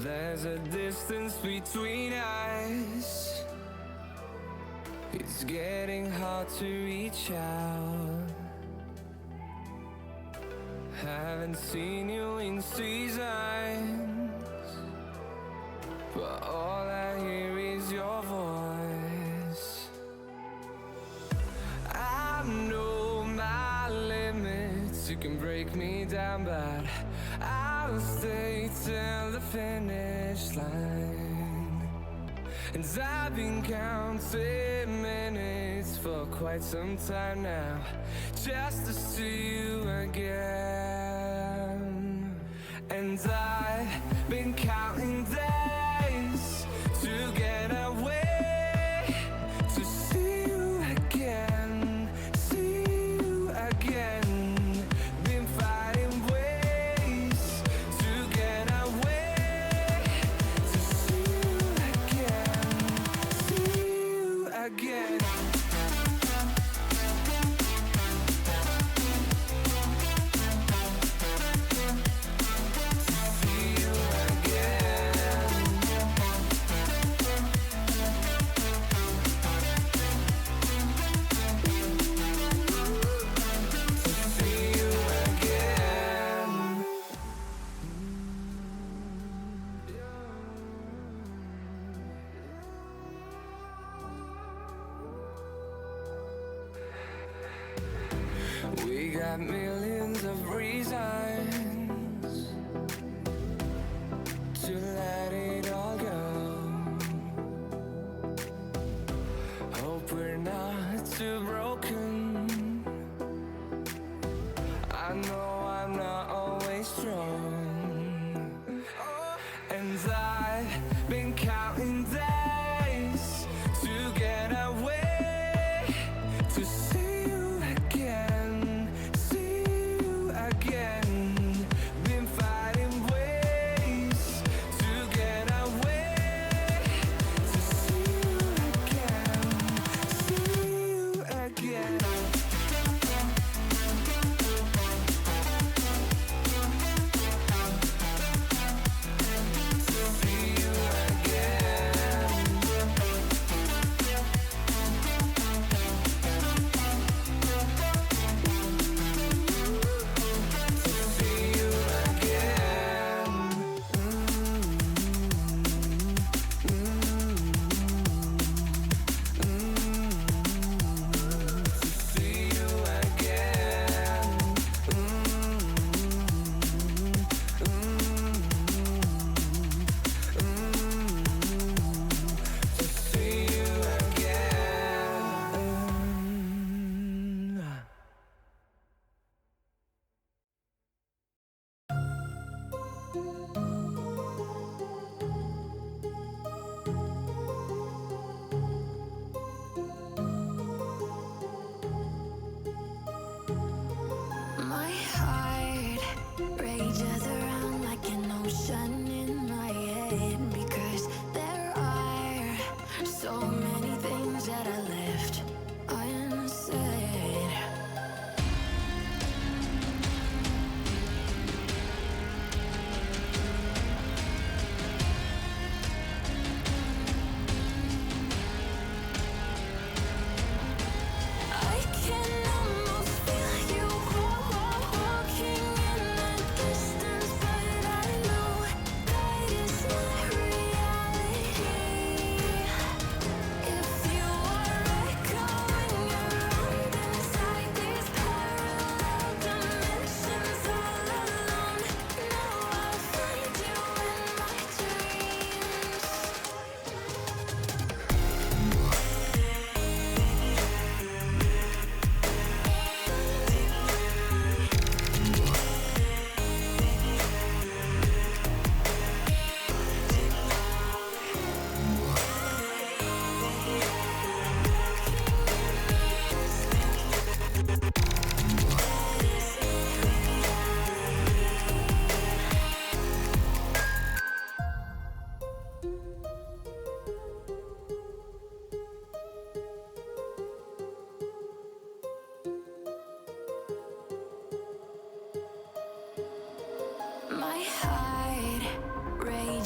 There's a distance between us. It's getting hard to reach out. Haven't seen you in seasons, but all I hear is your voice. I know my limits, you can break me down, but I'll stay till the finish line. And I've been counting minutes for quite some time now, just to see you again. And I've been counting days to get away, to see you again, see you again. Been fighting ways to get away, to see you again, see you again. We got millions of reasons to let it all go. Hope we're not too broken. I know I'm not always strong. And I've been counting days to get away, to see you again, see you again. Been fighting ways to get away, to see you again, see you again. My heart rages around like an ocean in my head, because there are so many things that I left unsaid.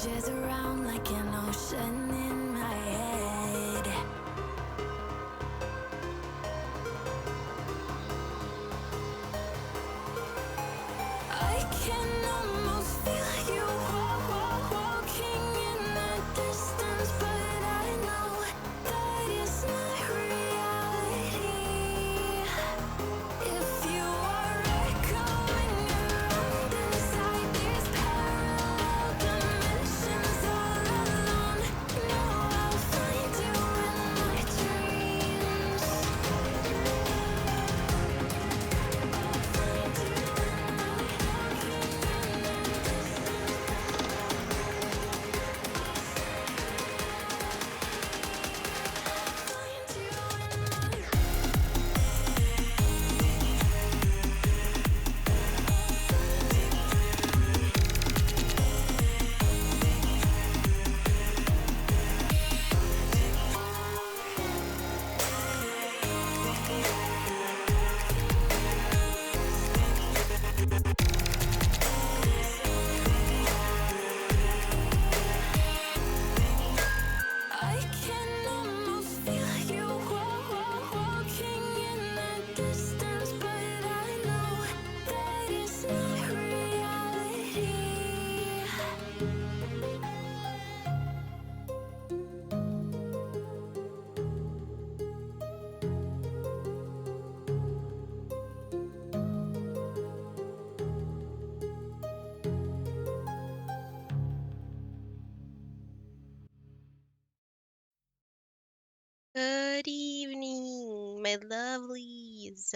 rages around like an ocean in my head. I can almost feel you walking in the distance, but I know that it's not reality. If you are echoing around inside these parallel dimensions all alone, know I'll find you in my dreams. I can almost feel you walking in the distance, but I know that it's not reality. Good evening, my lovelies.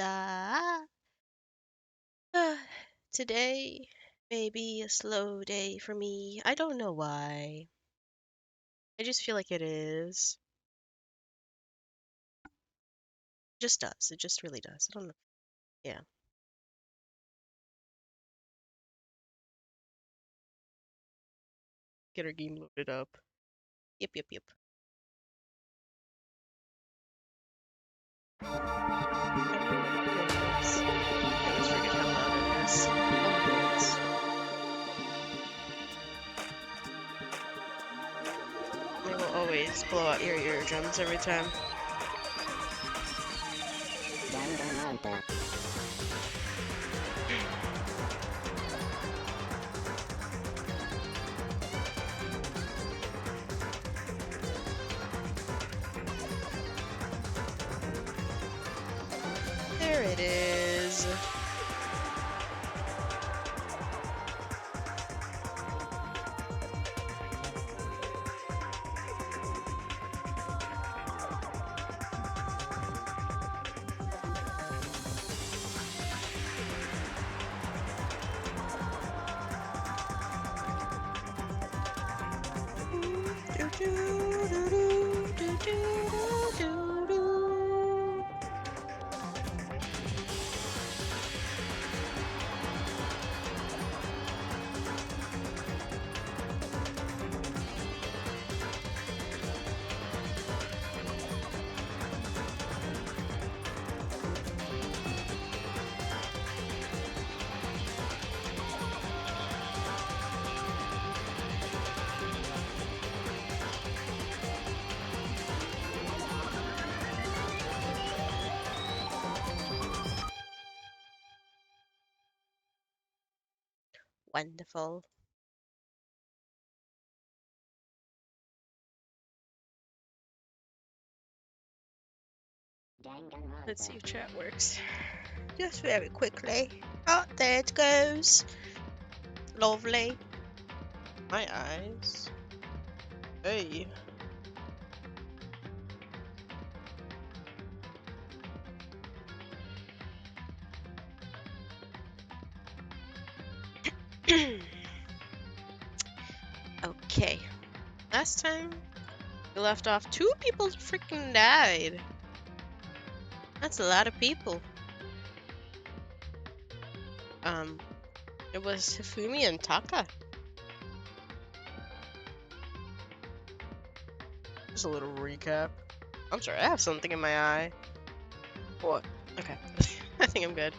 Today may be a slow day for me. I don't know why. I just feel like it is. It just does. It just really does. I don't know. Yeah. Get our game loaded up. Yep, yep, yep. Oh, goodness. I always forget how loud it is. Oh, goodness. They will always blow out your eardrums every time. There it is. Wonderful. Let's see if chat works. Just very quickly. Oh, there it goes. Lovely. My eyes. Hey. Okay. Last time we left off, 2 people freaking died. That's a lot of people. It was Hifumi and Taka. Just a little recap. I'm sorry, I have something in my eye. What? Okay. I think I'm good.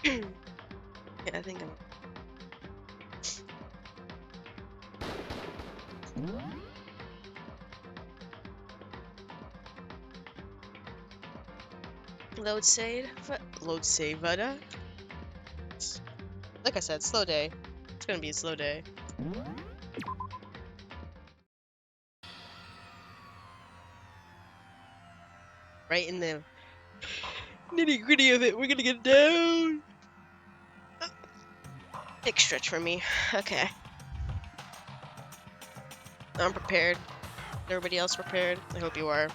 Yeah, I think I'm... Load save. Load save, Vada. Like I said, slow day. It's gonna be a slow day. Right in the nitty gritty of it, we're gonna get down. Big stretch for me. Okay. I'm prepared. Everybody else prepared? I hope you are.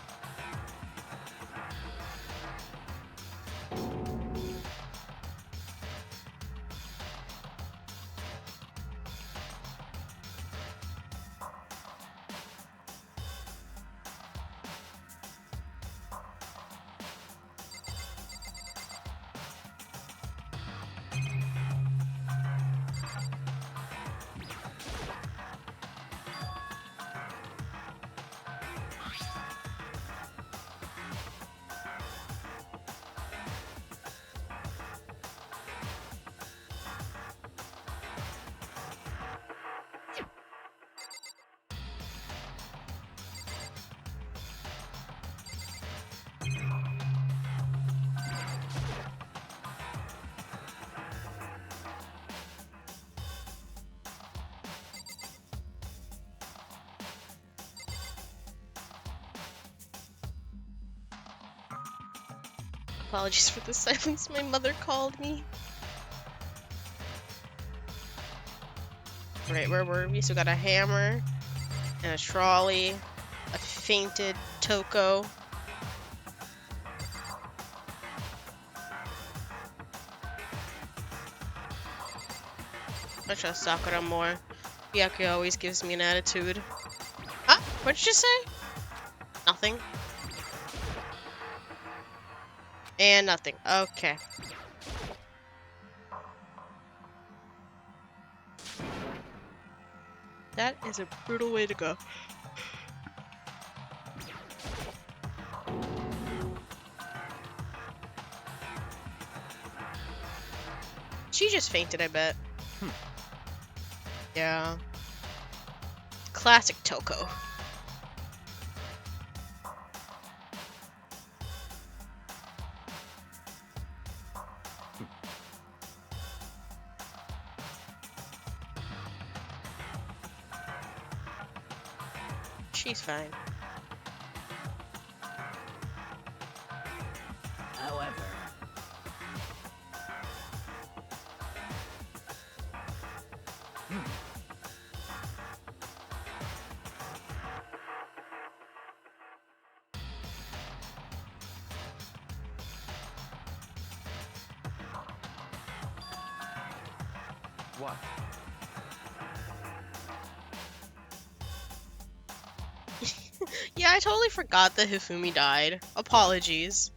Apologies for the silence. My mother called me. Right, where were we? So we got a hammer and a trolley, a fainted Toko. I trust Sakura more. Byakuya always gives me an attitude. Ah, what did you say? Nothing. And nothing. Okay. That is a brutal way to go. She just fainted, I bet. Yeah. Classic Toko. She's fine. However, What? Yeah, I totally forgot that Hifumi died. Apologies.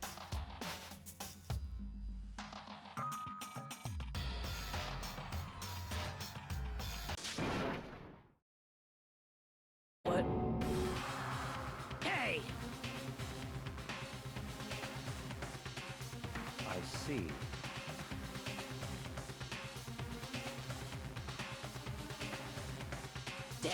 what? Hey! I see. Damn.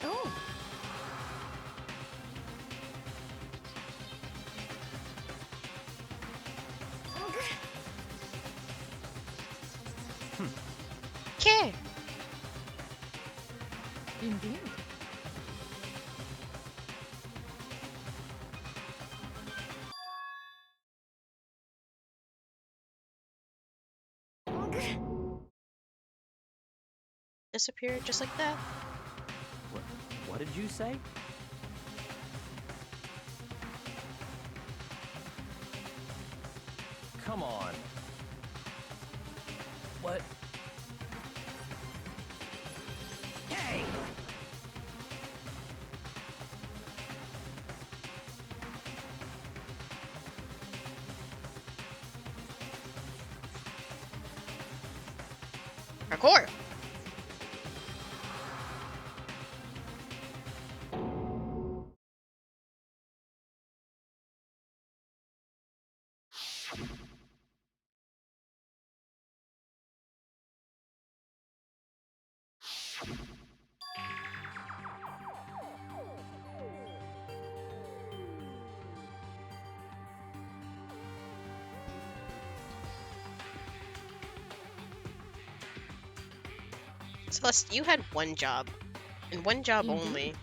Oh. Okay. Indeed. Disappeared just like that. What did you say? Come on. What? Hey! Parkour. Celeste, you had one job. And one job Indeed. only.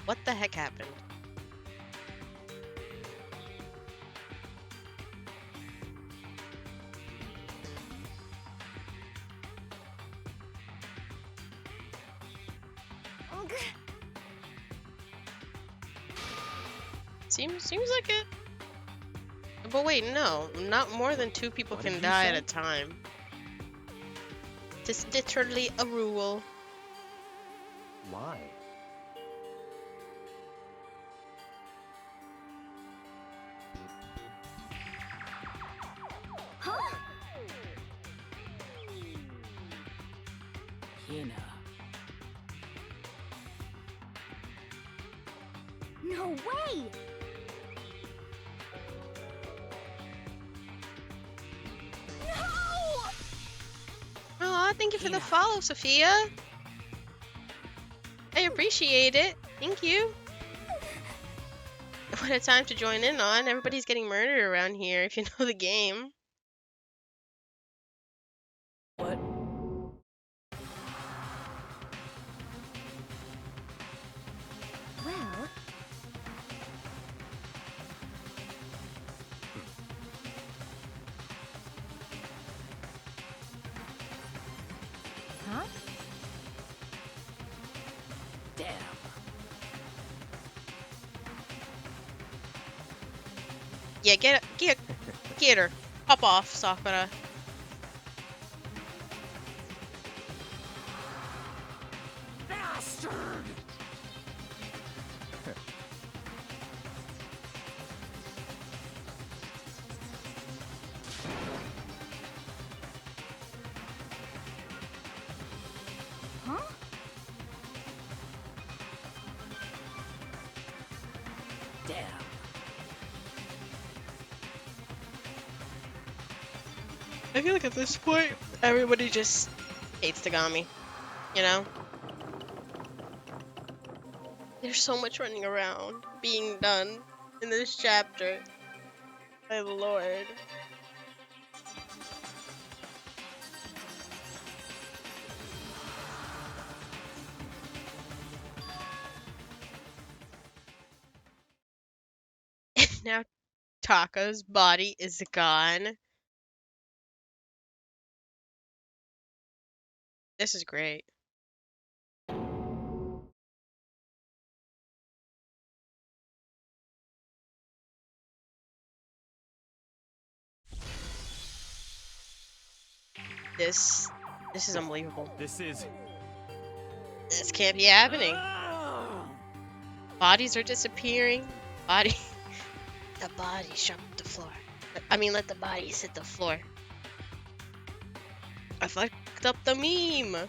What the heck happened? Seems like it. But wait, no. Not more than 2 people What can did you die at say? a time. It's literally a rule. Why? Huh? Kina. No way! No! Aw, thank you for the Tina. follow, Sophia. I appreciate it. Thank you. What a time to join in on. Everybody's getting murdered around here if you know the game. What? Well, huh? Damn. Yeah, get her. Pop off, Sakura. Bastard! Huh? Damn. I feel like at this point, everybody just hates Tagami. You know? There's so much running around being done in this chapter. My lord. Now Taka's body is gone. This is great. This is unbelievable. This is... This can't be happening. Ah! Bodies are disappearing. The bodies jump the floor. I mean, let the bodies hit the floor. I fucked up the meme.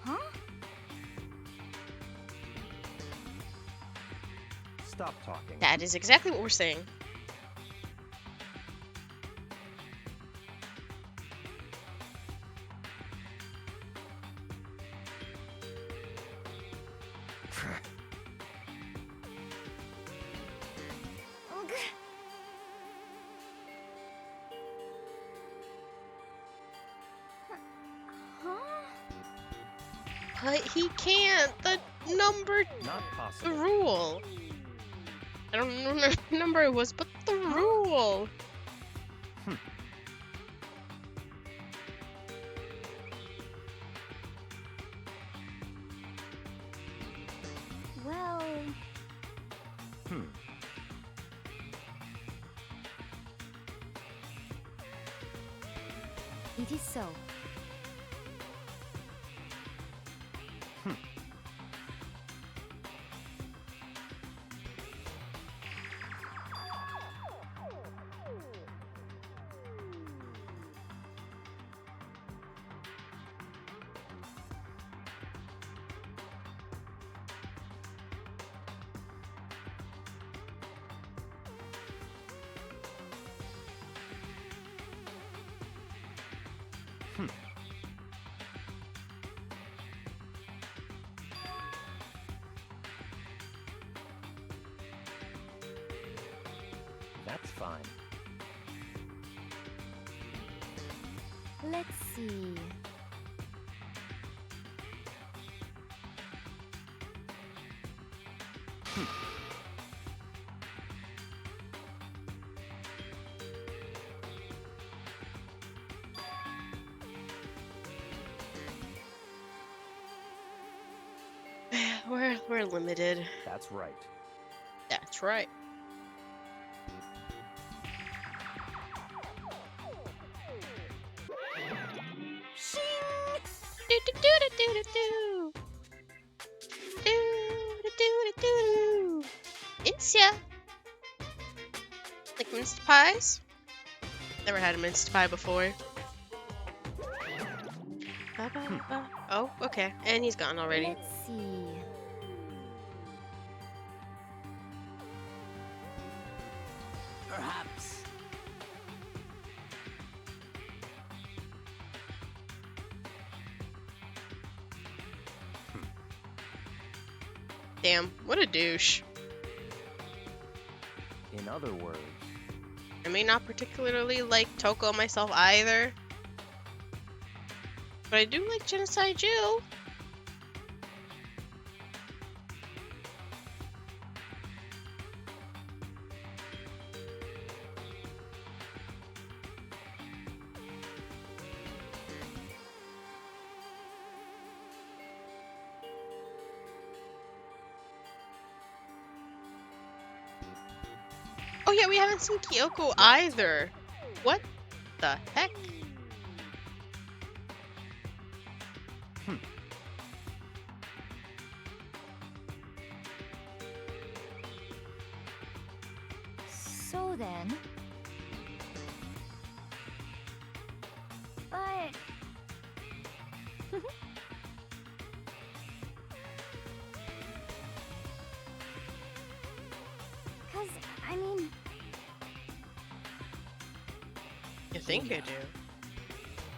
Huh? Stop talking. That is exactly what we're saying. Huh? But he can't. The number, Not the possible. rule. I don't remember what number it was, but the rule. Well, Hmm. it is so. That's fine. Let's see. We're limited. That's right. That's right. Do do do do do do do do do do do. Insia. Like minced pies? Never had a minced pie before. Oh, okay. And he's gone already. Let's see. Perhaps. Damn, what a douche. In other words, I may not particularly like Toko myself either. But I do like Genocide Jill. Oh yeah, we haven't seen Kyoko either. What the heck? So then. But. Cause, I mean. You think I do?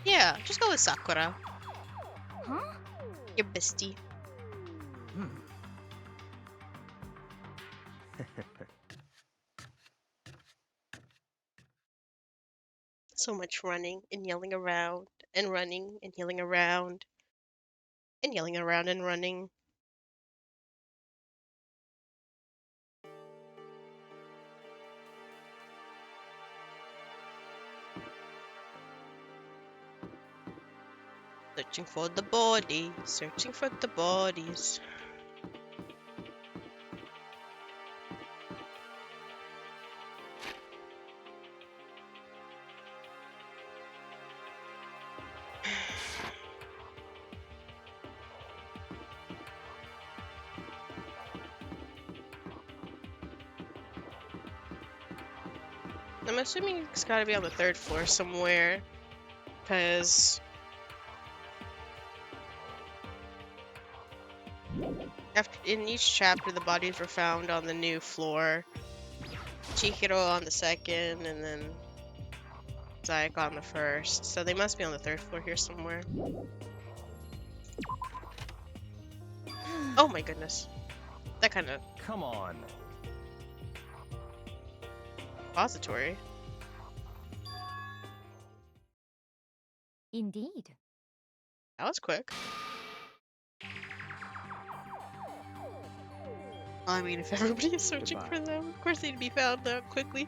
Yeah, just go with Sakura. Huh? Your bestie. So much running and yelling around and running and yelling around and yelling around and running. Searching for the body, searching for the bodies. I'm assuming it's gotta be on the 3rd floor somewhere, because after in each chapter the bodies were found on the new floor, Chihiro on the 2nd, and then Zayaka on the 1st. So they must be on the 3rd floor here somewhere. Oh my goodness, that kind of come on. repository. Indeed. That was quick. I mean, if everybody is searching Goodbye. for them, of course they'd be found out quickly.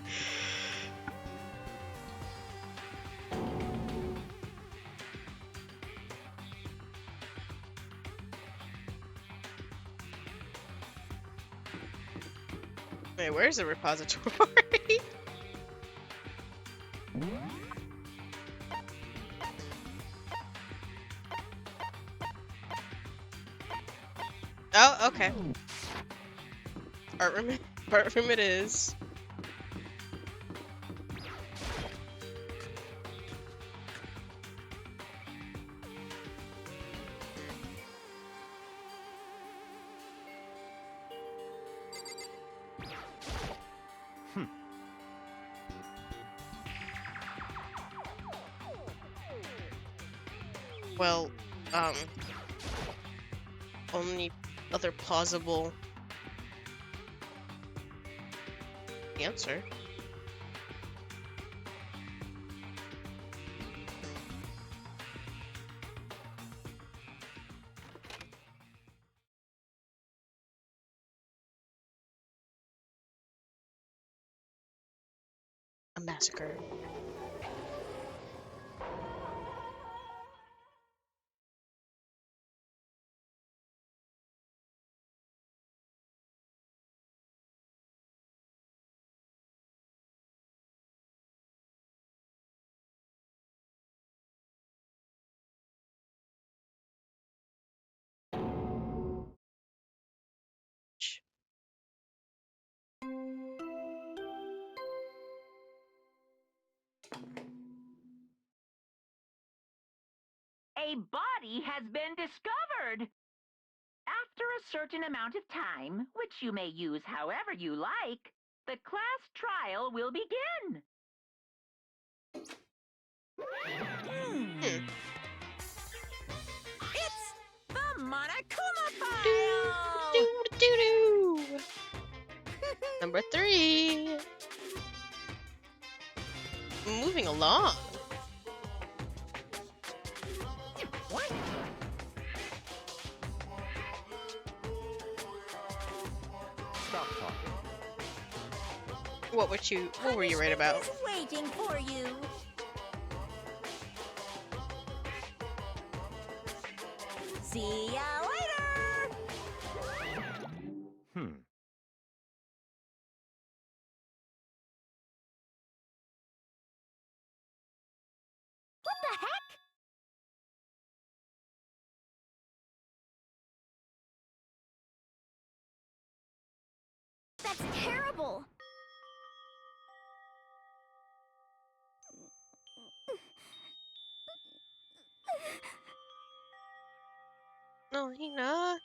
Wait, where's the repository? Oh, okay. Art room it is. Well, only other plausible answer Massacre. A body has been discovered. After a certain amount of time, which you may use however you like, the class trial will begin. Hmm. It's the Monokuma Doo, file! doo, doo, doo. Number 3. Moving along. What? Stop talking. What were you right about? Punishment is waiting for you. See ya later! Hmm. What the heck? That's terrible! No, he not.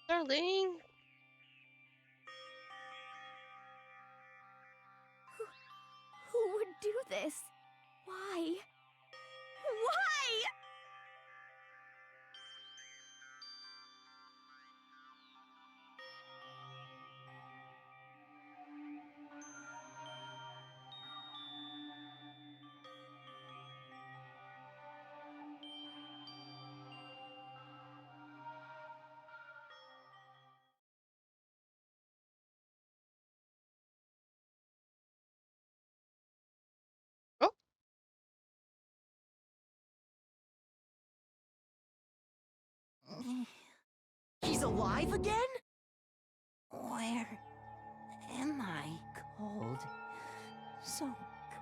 Darling. Who would do this? Why? Why? Oh, He's alive again? Where am I? Cold. So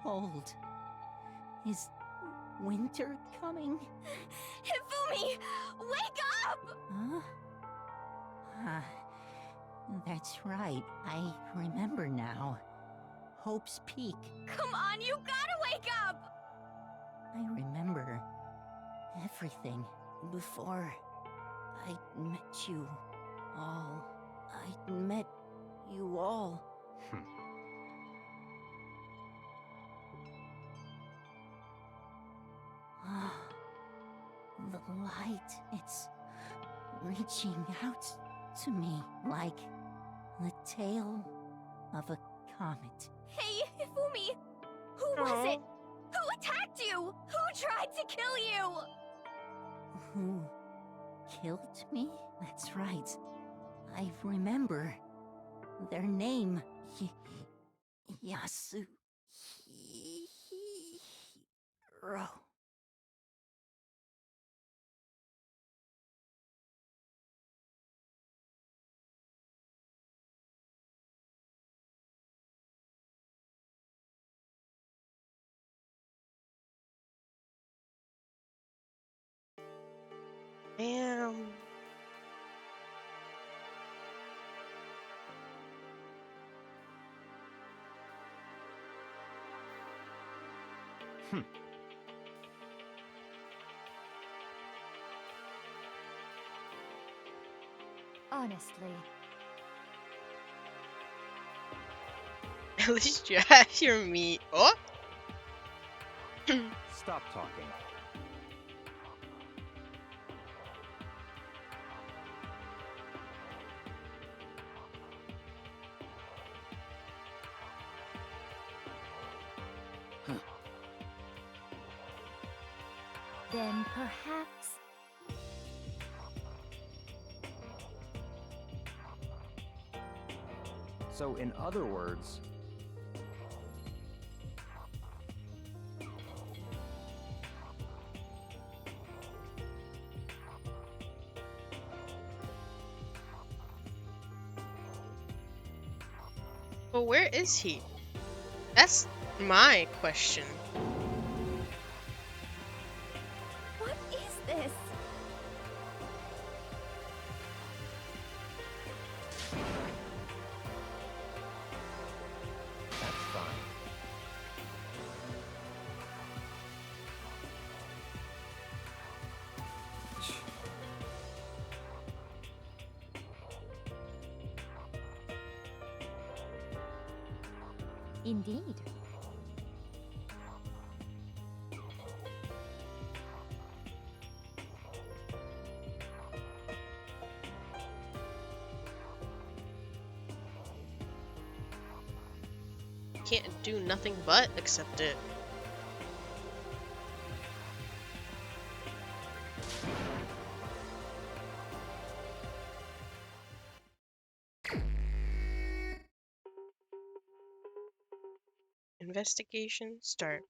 cold. Is winter coming? Hifumi! Wake up! Huh? Ah, that's right. I remember now. Hope's Peak. Come on, you gotta wake up! I remember everything before I met you all. I met you all. Ah, the light, it's reaching out to me like the tail of a comet. Hey, Hifumi! Who was it? Who attacked you? Who tried to kill you? Who killed me? That's right. I remember their name. Yasuhiro. damn. Honestly. At least you have your meat. Oh, Stop talking. Then perhaps... So, in other words, But where is he? That's my question. What is this? That's fine. Indeed. Can't do nothing but accept it. Investigation start.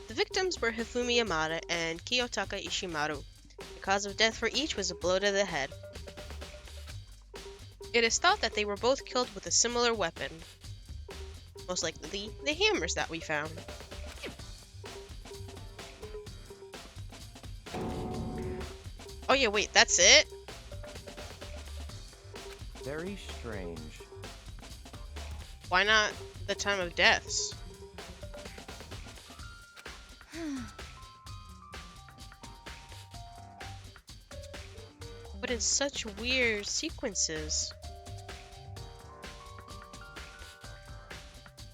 The victims were Hifumi Yamada and Kiyotaka Ishimaru. The cause of death for each was a blow to the head. It is thought that they were both killed with a similar weapon. Most likely the hammers that we found. Oh yeah, wait, that's it? Very strange. Why not the time of deaths? But in such weird sequences.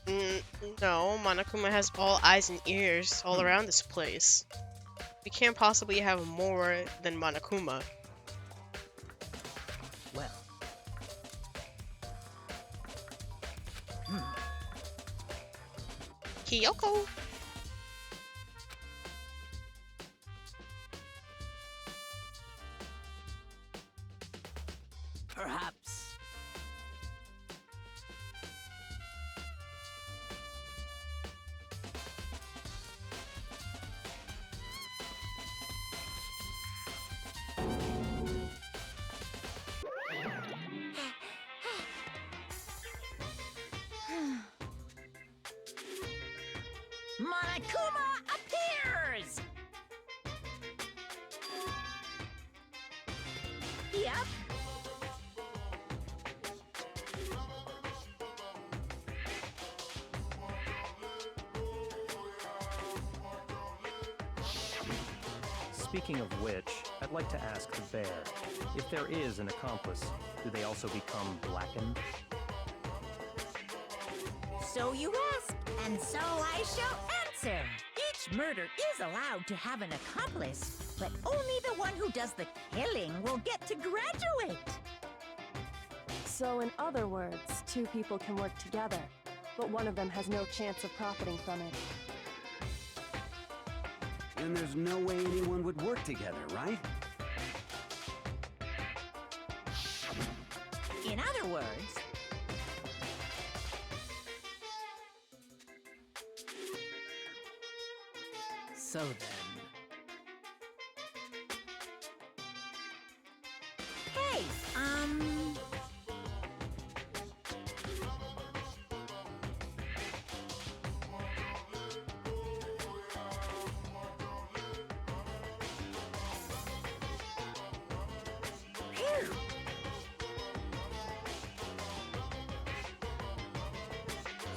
No, Monokuma has all eyes and ears all around this place. We can't possibly have more than Monokuma. Well. Kyoko! Perhaps. Monokuma appears! Yep. Speaking of which, I'd like to ask the bear, if there is an accomplice, do they also become blackened? So you ask, and so I shall answer. Each murder is allowed to have an accomplice, but only the one who does the killing will get to graduate. So in other words, two people can work together, but one of them has no chance of profiting from it. And there's no way anyone would work together, right? In other words, So then. hey,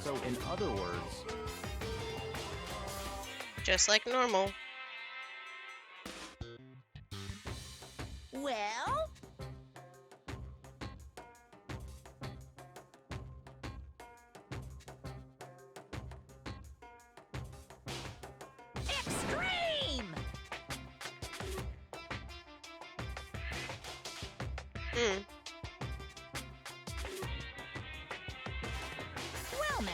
So in other words, Just like normal. well, extreme! Hmm. Well now.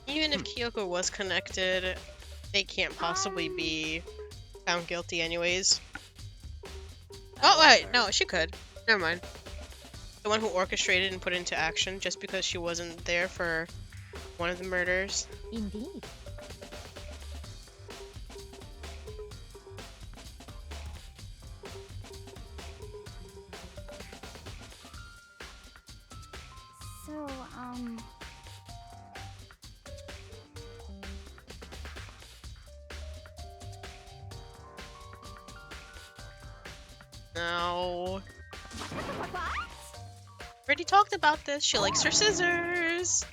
Even if Kyoko was connected, They can't possibly be found guilty anyways. Oh, wait, no, she could. Never mind. The one who orchestrated and put it into action just because she wasn't there for one of the murders. Indeed. So, No. Already talked about this. She likes her scissors.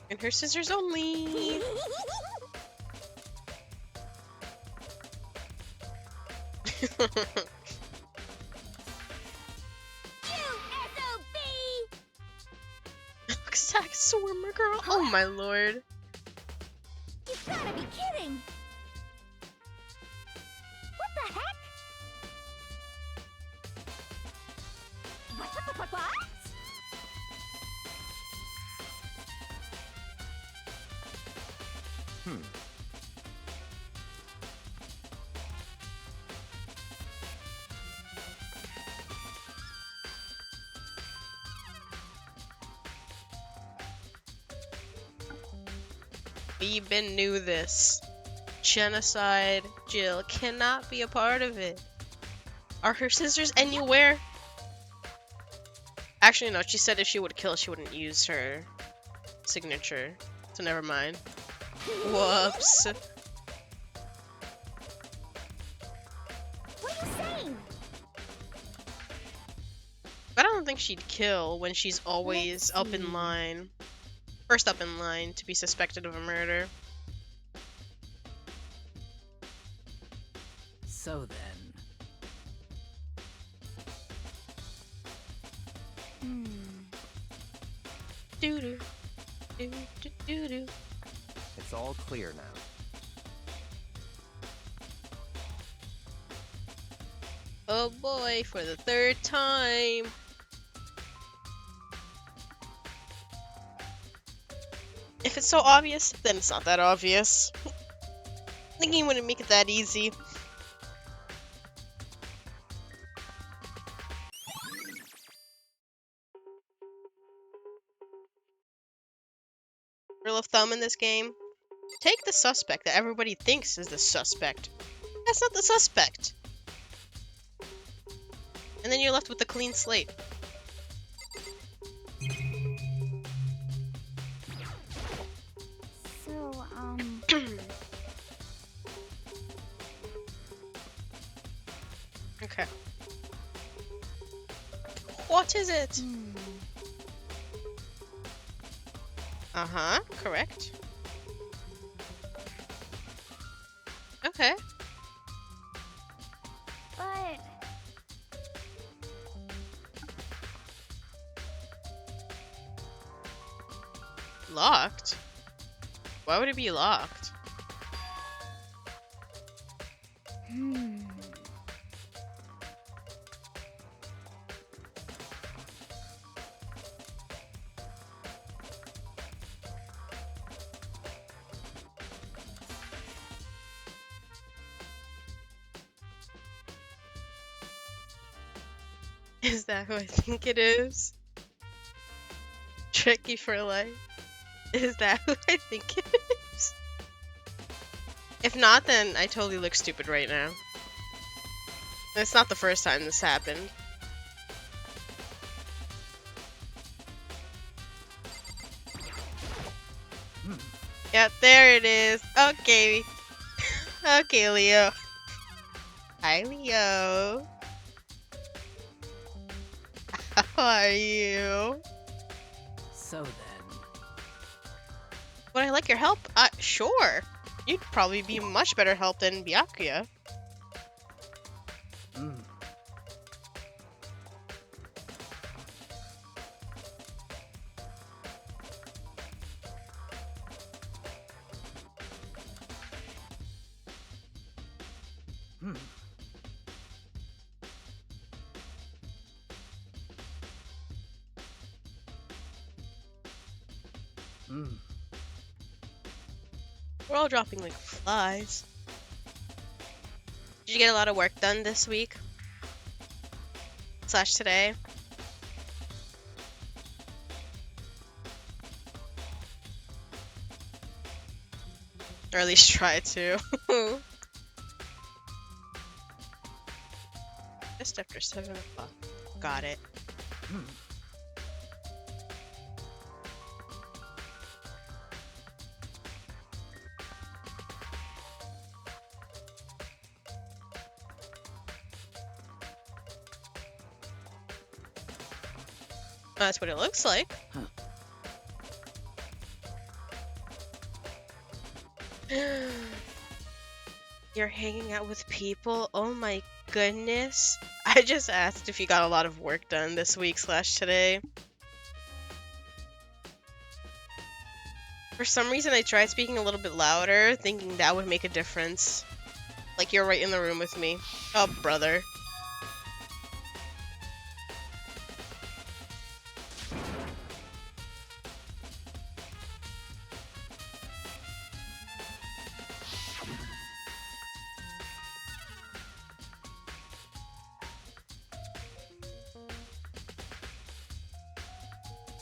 And her scissors only. Exact swimmer girl. Oh my lord. You've gotta be kidding! What the heck? What? We been knew this. Genocide. Jill cannot be a part of it. Are her scissors anywhere? Actually, no. She said if she would kill, she wouldn't use her signature. So never mind. Whoops. What are you saying? But I don't think she'd kill when she's always up in line. First up in line to be suspected of a murder. So then. Doo doo. Doo doo doo doo. It's all clear now. Oh boy, for the third time. If it's so obvious, then it's not that obvious. Thinking wouldn't make it that easy. Rule of thumb in this game: take the suspect that everybody thinks is the suspect. That's not the suspect. And then you're left with a clean slate. so, Okay. What is it? Uh-huh, correct. Okay. but Locked? Why would it be locked? Is that who I think it is? Tricky for life. Is that who I think it is? If not, then I totally look stupid right now. It's not the first time this happened. Yep, there it is. Okay. Okay, Leo. Hi, Leo. How are you? So then. Would I like your help? Sure. You'd probably be much better help than Byakuya. We're all dropping like flies. Did you get a lot of work done this week? / today? Or at least try to. Just after 7 o'clock. Got it. That's what it looks like. You're hanging out with people? Oh my goodness. I just asked if you got a lot of work done this week / today. For some reason I tried speaking a little bit louder, thinking that would make a difference. Like you're right in the room with me. Oh, brother.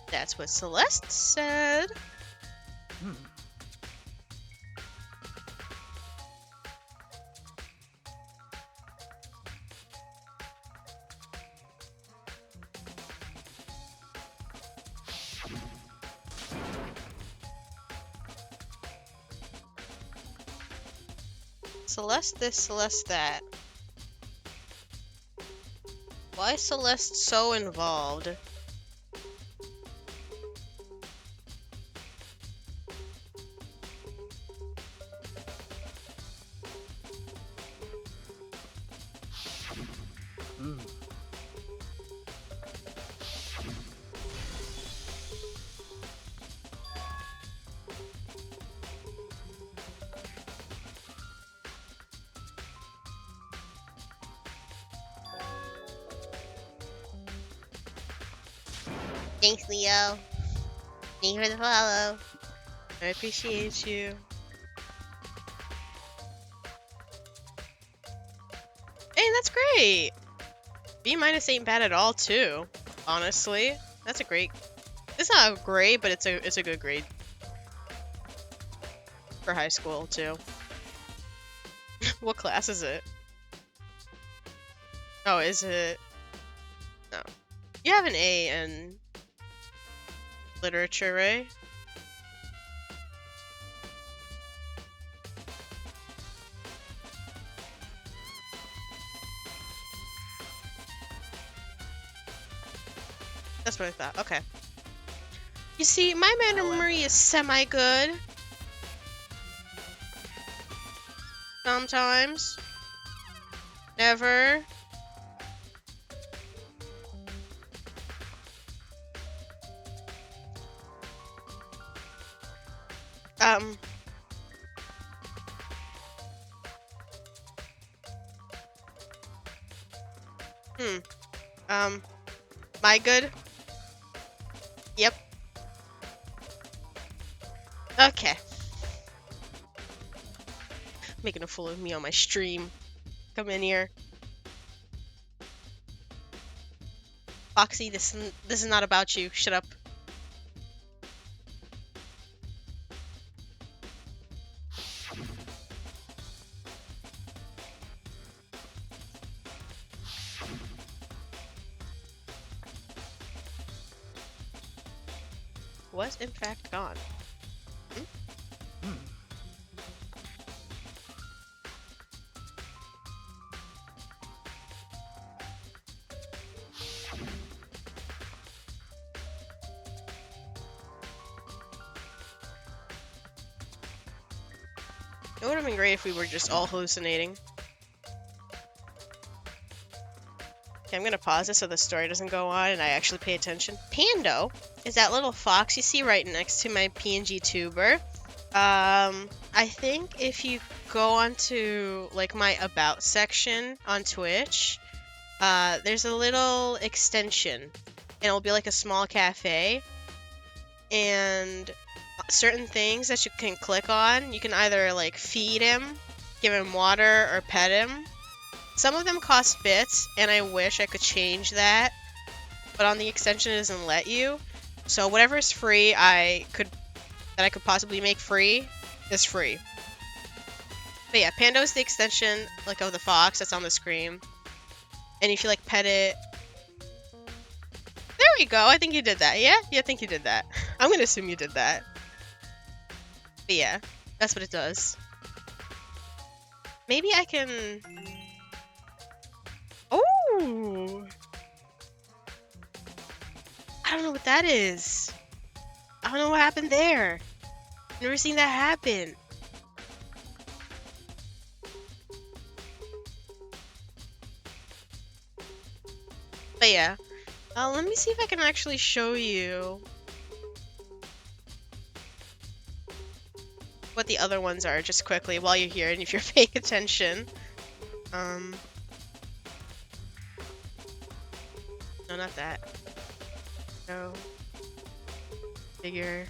That's what Celeste said. Celeste this, Celeste that. Why is Celeste so involved? Thanks, Leo. Thank you for the follow. I appreciate you. Hey, that's great. B- ain't bad at all, too. Honestly, that's a great. It's not a grade, but it's a good grade for high school too. What class is it? Oh, is it? No. You have an A in literature, right? That's what I thought. Okay. You see, my memory is semi-good. Sometimes. Never. My good? Yep. Okay. Making a fool of me on my stream. Come in here. Foxy, this is not about you. Shut up. Was in fact gone. It would have been great if we were just all hallucinating. Okay, I'm gonna pause this so the story doesn't go on and I actually pay attention. Pando is that little fox you see right next to my PNG tuber. I think if you go onto like my about section on Twitch, there's a little extension and it'll be like a small cafe, and certain things that you can click on. You can either like feed him, give him water, or pet him. Some of them cost bits, and I wish I could change that, but on the extension it doesn't let you. So whatever is free, that I could possibly make free is free. But yeah, Pando is the extension like of the fox that's on the screen. And if you like pet it, there we go. I think you did that. Yeah, I think you did that. I'm gonna assume you did that. But yeah, that's what it does. Maybe I can. Oh, I don't know what that is. I don't know what happened there. Never seen that happen. But yeah, let me see if I can actually show you what the other ones are just quickly while you're here and if you're paying attention. No, not that. No. Figure.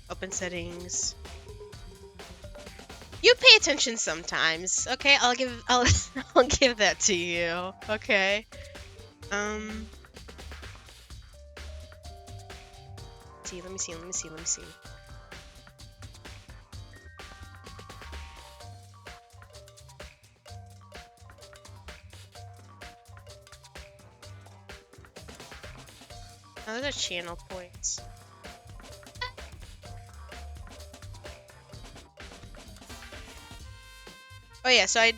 Open settings. You pay attention sometimes, okay? I'll give that to you, okay? Let me see. Oh, those are channel points. Oh yeah, so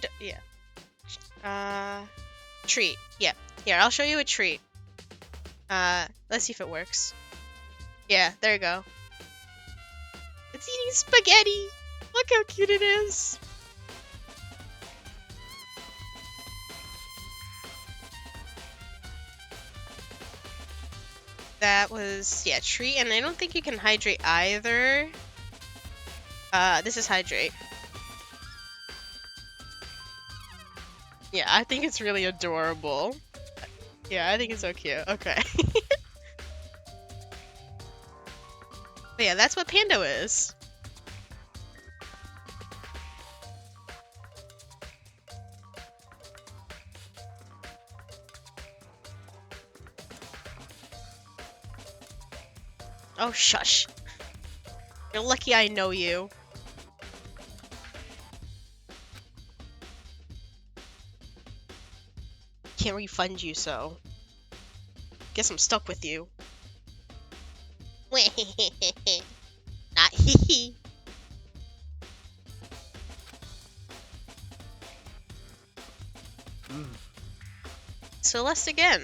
treat. Yeah. Here, I'll show you a treat. Let's see if it works. Yeah, there you go. It's eating spaghetti! Look how cute it is! That was, yeah, treat, and I don't think you can hydrate either. This is hydrate. Yeah, I think it's really adorable. Yeah, I think it's so cute. Okay. But yeah, that's what Pando is. Oh, shush. You're lucky I know you. Can't refund you, so guess I'm stuck with you. Not hee. Celeste again.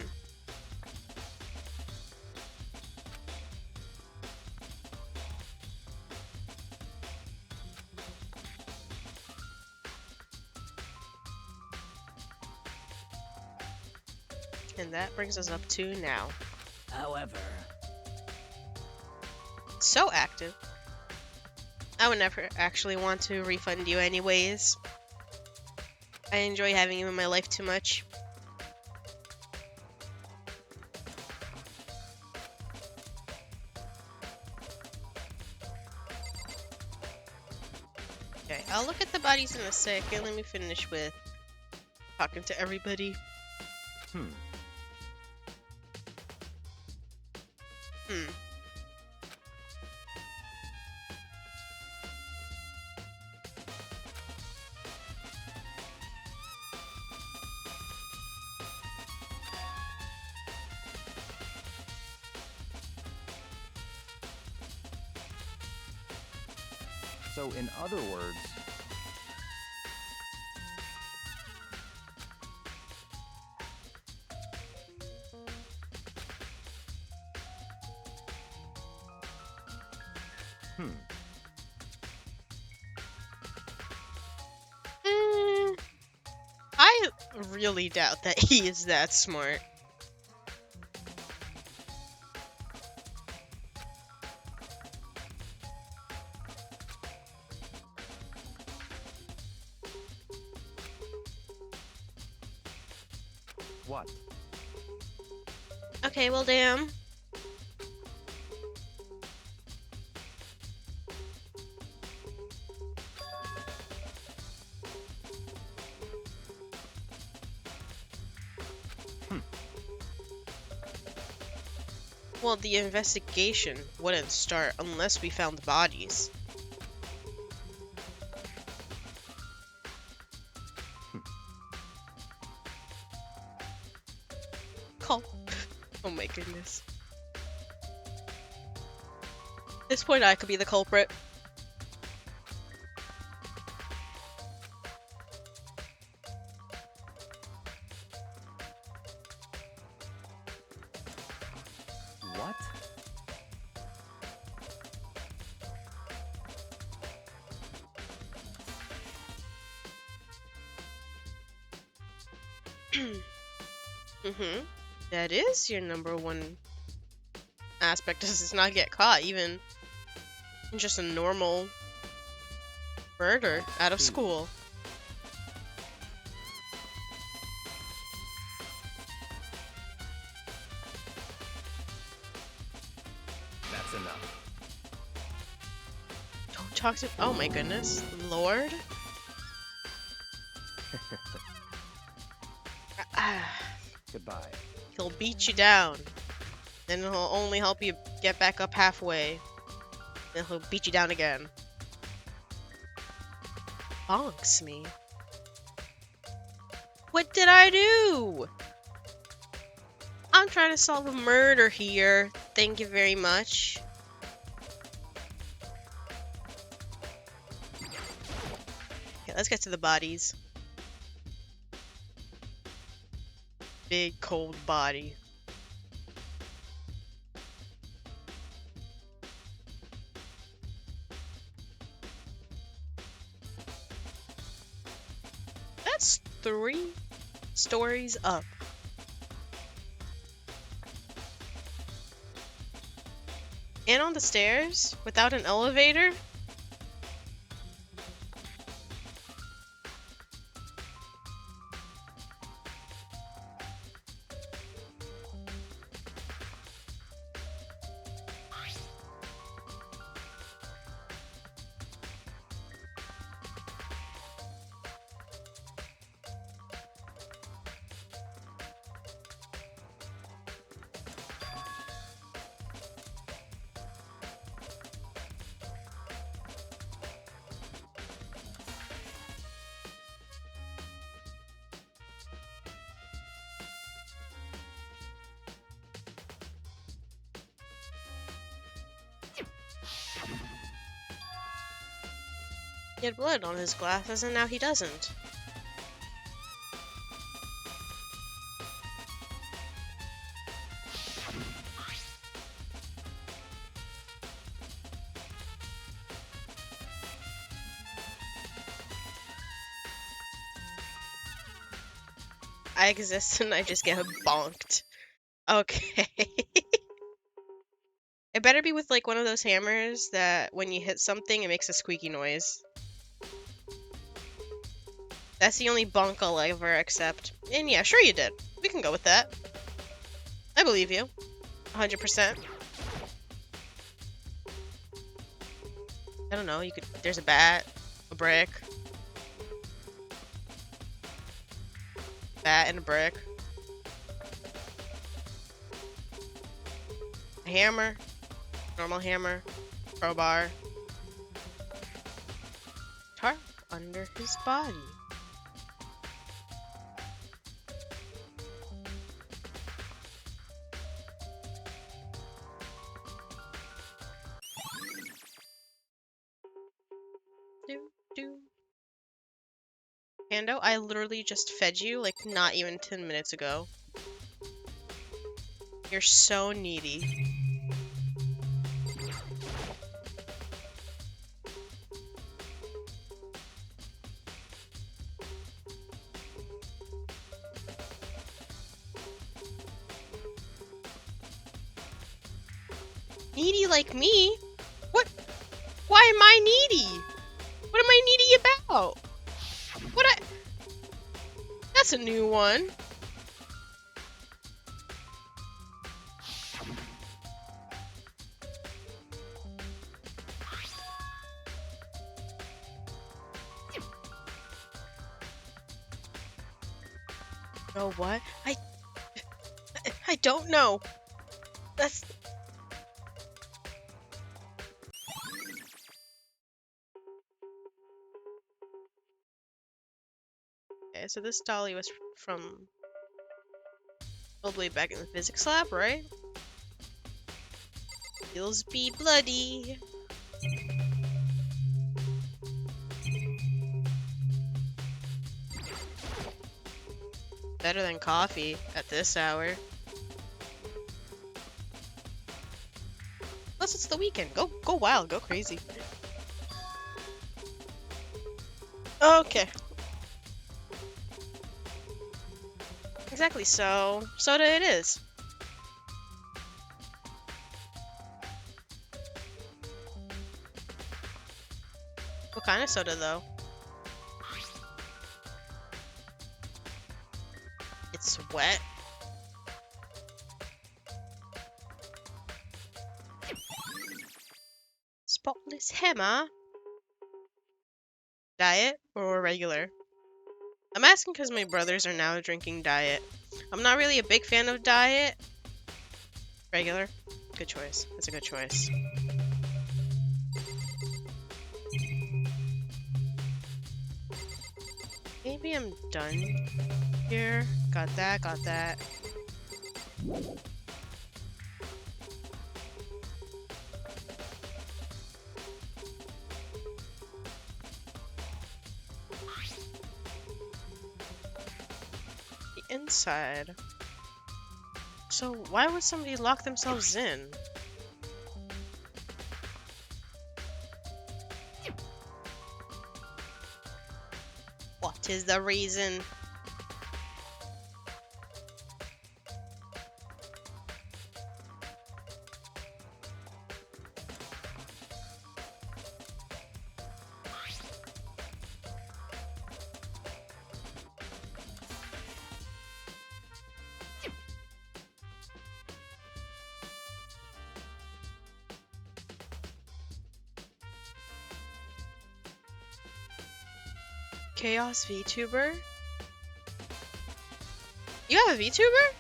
And that brings us up to now. However, so active. I would never actually want to refund you anyways. I enjoy having you in my life too much. Okay, I'll look at the bodies in a second. Let me finish with talking to everybody. So, in other words, I really doubt that he is that smart. what? Okay, well, damn. Well, the investigation wouldn't start unless we found the bodies. Call. Oh my goodness. At this point, I could be the culprit. What? Mm-hmm. That is your number one aspect, does not get caught, even in just a normal murder out of school. That's enough. Don't talk to. Oh my goodness, Lord. Goodbye. He'll beat you down. Then he'll only help you get back up halfway. Then he'll beat you down again. Bonks me. What did I do? I'm trying to solve a murder here. Thank you very much. Okay, let's get to the bodies. Big cold body. That's 3 stories up. And on the stairs without an elevator? He had blood on his glasses and now he doesn't. I exist and I just get bonked. Okay. It better be with like one of those hammers that when you hit something it makes a squeaky noise. That's the only bonk I'll ever accept. And yeah, sure you did. We can go with that. I believe you. 100%. I don't know, you could. There's a bat, a brick. Bat and a brick. A hammer. Normal hammer. Crowbar. Tarp under his body. Pando, I literally just fed you like not even 10 minutes ago. You're so needy. Needy like me? What? Why am I needy? What am I needy about? That's a new one. Oh, what? I don't know. Okay, so this dolly was from probably back in the physics lab, right? Feels be bloody. Better than coffee at this hour. Plus, it's the weekend. Go wild. Go crazy. Okay. Exactly. So, soda it is. What kind of soda, though? It's wet. Spotless hammer. Diet or regular? I'm asking because my brothers are now drinking diet. I'm not really a big fan of diet. Regular? Good choice. That's a good choice. Maybe I'm done here. Got that, got that. The inside. So why would somebody lock themselves in? What is the reason? Chaos VTuber? You have a VTuber?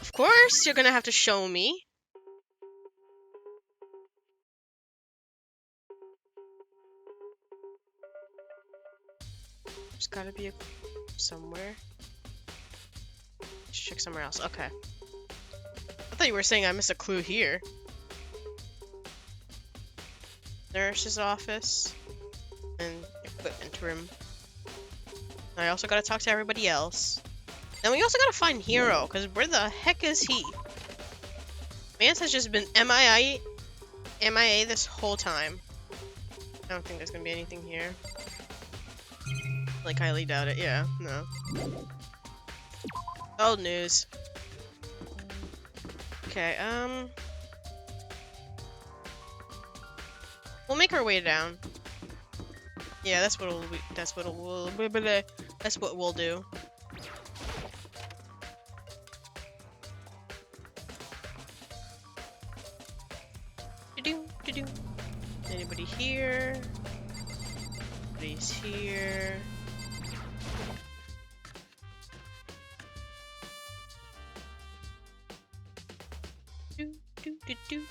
Of course, you're gonna have to show me. There's gotta be a somewhere. Let's check somewhere else. Okay. I thought you were saying I missed a clue here. Nurse's office and equipment room. I also gotta talk to everybody else. And we also gotta find Hero, because where the heck is he? Mance has just been MIA this whole time. I don't think there's gonna be anything here. Like, highly doubt it. Yeah, no. Old news. Okay, we'll make our way down. Yeah, that's what we'll do. Do-do. Anybody here? Nobody's here. Do.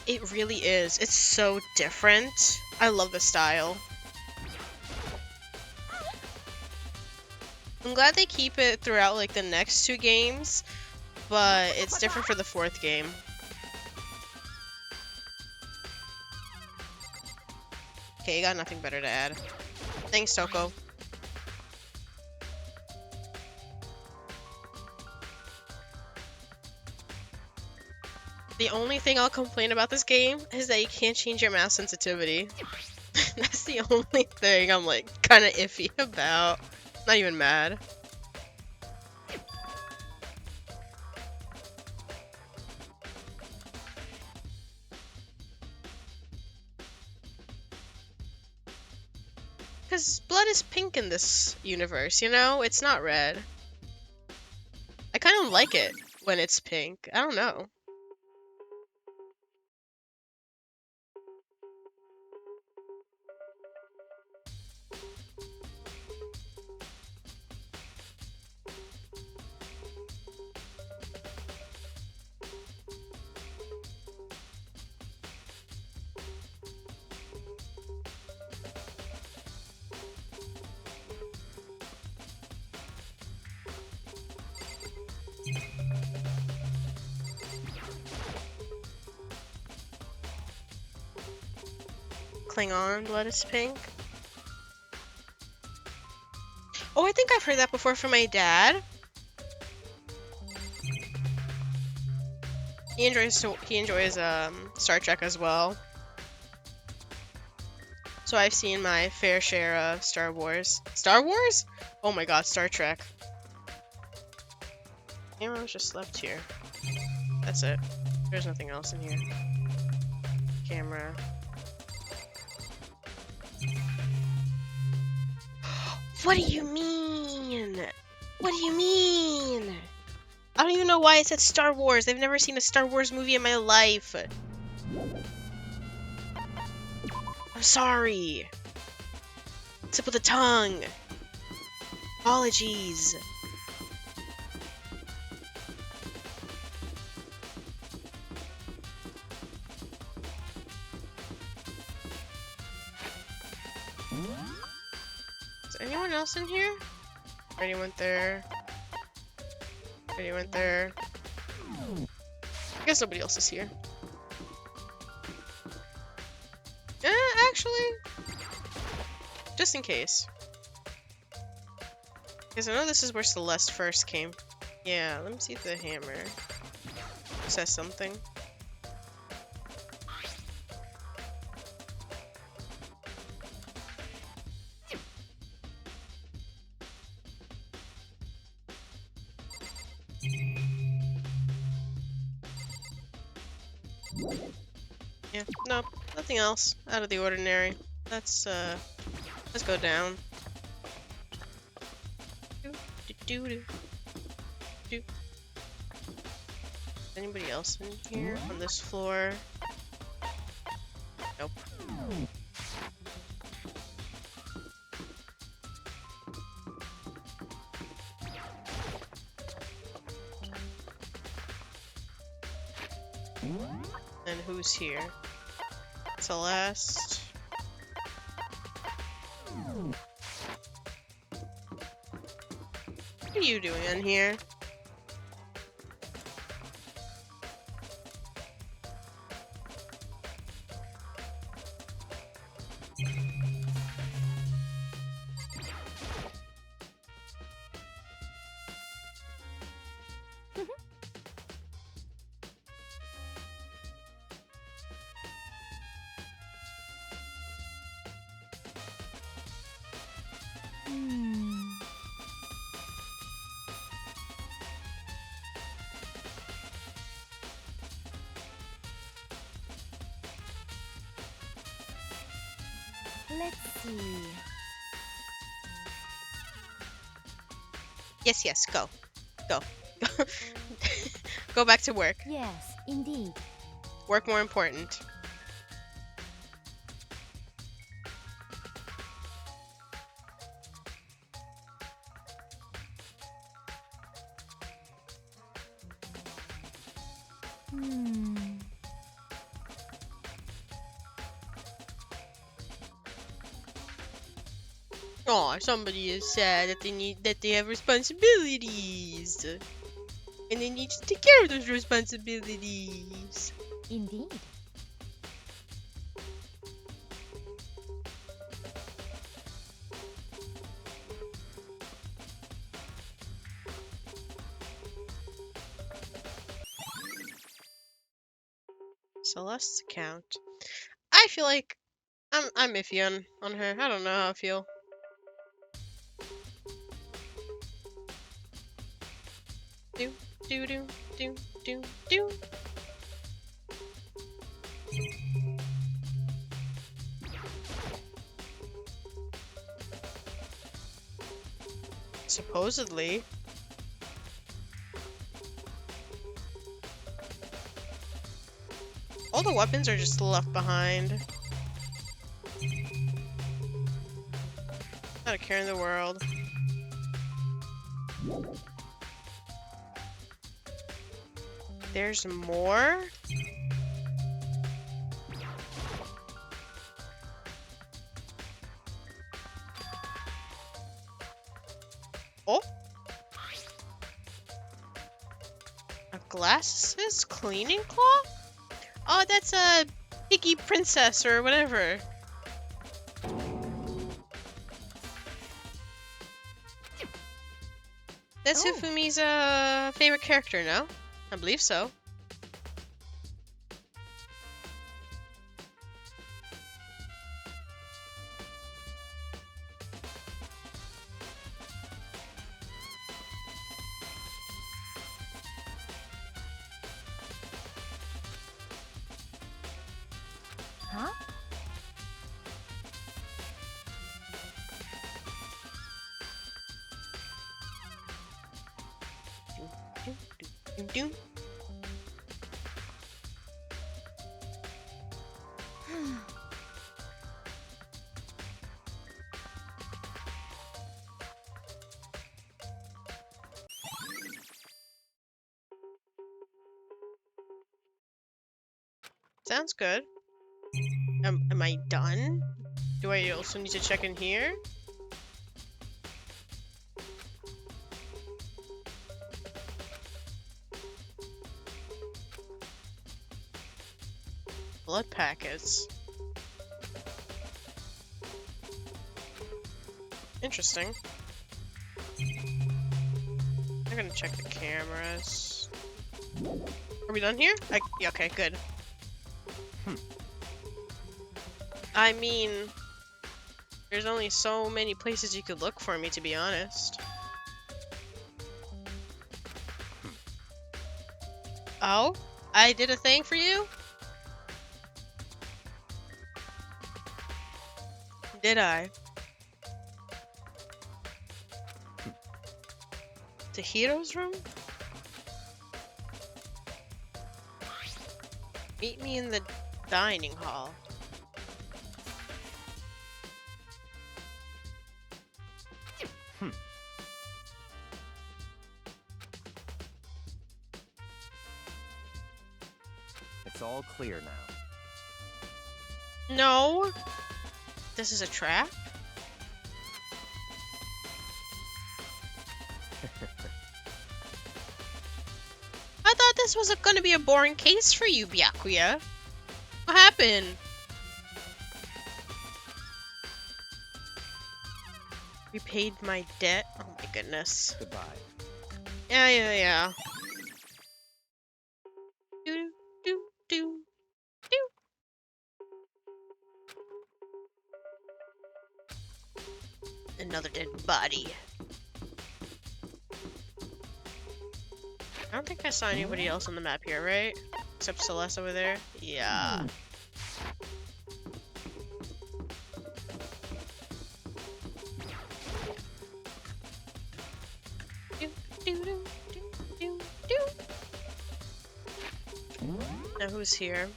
It really is. It's so different. I love the style. I'm glad they keep it throughout like the next two games, but it's different for the fourth game. Okay, you got nothing better to add. Thanks, Toko. The only thing I'll complain about this game is that you can't change your mouse sensitivity. That's the only thing I'm like kind of iffy about. Not even mad. Because blood is pink in this universe, you know? It's not red. I kind of like it when it's pink. I don't know. Klingon blood is pink. Oh, I think I've heard that before from my dad. He enjoys Star Trek as well. So I've seen my fair share of Star Wars. Star Wars? Oh my god, Star Trek. Anyone just left here. That's it. There's nothing else in here. Camera. What do you mean? What do you mean? I don't even know why it said Star Wars. I've never seen a Star Wars movie in my life. I'm sorry. Tip of the tongue. Apologies. Is anyone else in here? Already went there. Already went there. I guess nobody else is here. Actually, just in case. Because I know this is where Celeste first came. Yeah, let me see if the hammer says something. Yeah, nope, nothing else out of the ordinary. Let's go down. Is anybody else in here on this floor? Nope. And who's here? Celeste. What are you doing in here? Let's see. Yes, go. Go. Go back to work. Yes, indeed. Work more important. Aw, somebody is sad that they have responsibilities. And they need to take care of those responsibilities. Indeed. Celeste's account. I feel like I'm iffy on her. I don't know how I feel. Do. Supposedly. All the weapons are just left behind. Not a care in the world. There's more? Oh? A glasses cleaning cloth? Oh, that's a Piggy Princess or whatever. That's Oh. Hifumi's favorite character, no? I believe so. Huh? Doom, doom, doom. Sounds good. Am I done? Do I also need to check in here? Blood packets. Interesting. I'm gonna check the cameras. Are we done here? Yeah, okay, good. I mean, there's only so many places you could look for me, to be honest. Oh? I did a thing for you? Did I? Tahiro's room? Meet me in the dining hall. It's all clear now. No! This is a trap? I thought this was gonna be a boring case for you, Byakuya. What happened? Repaid my debt? Oh my goodness. Goodbye. Yeah. Do, do, do, do. Another dead body. I don't think I saw anybody else on the map here, right? Except Celeste over there? Yeah. Do, do, do, do, do, do. Now who's here?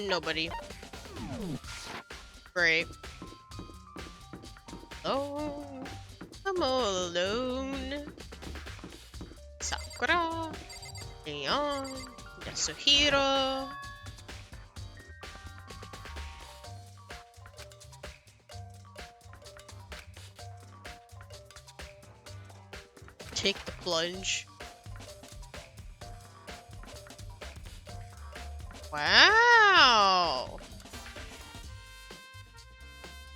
Nobody. Great. Oh, I'm all alone. Sakura, Leon, Yasuhiro. Take the plunge. Wow.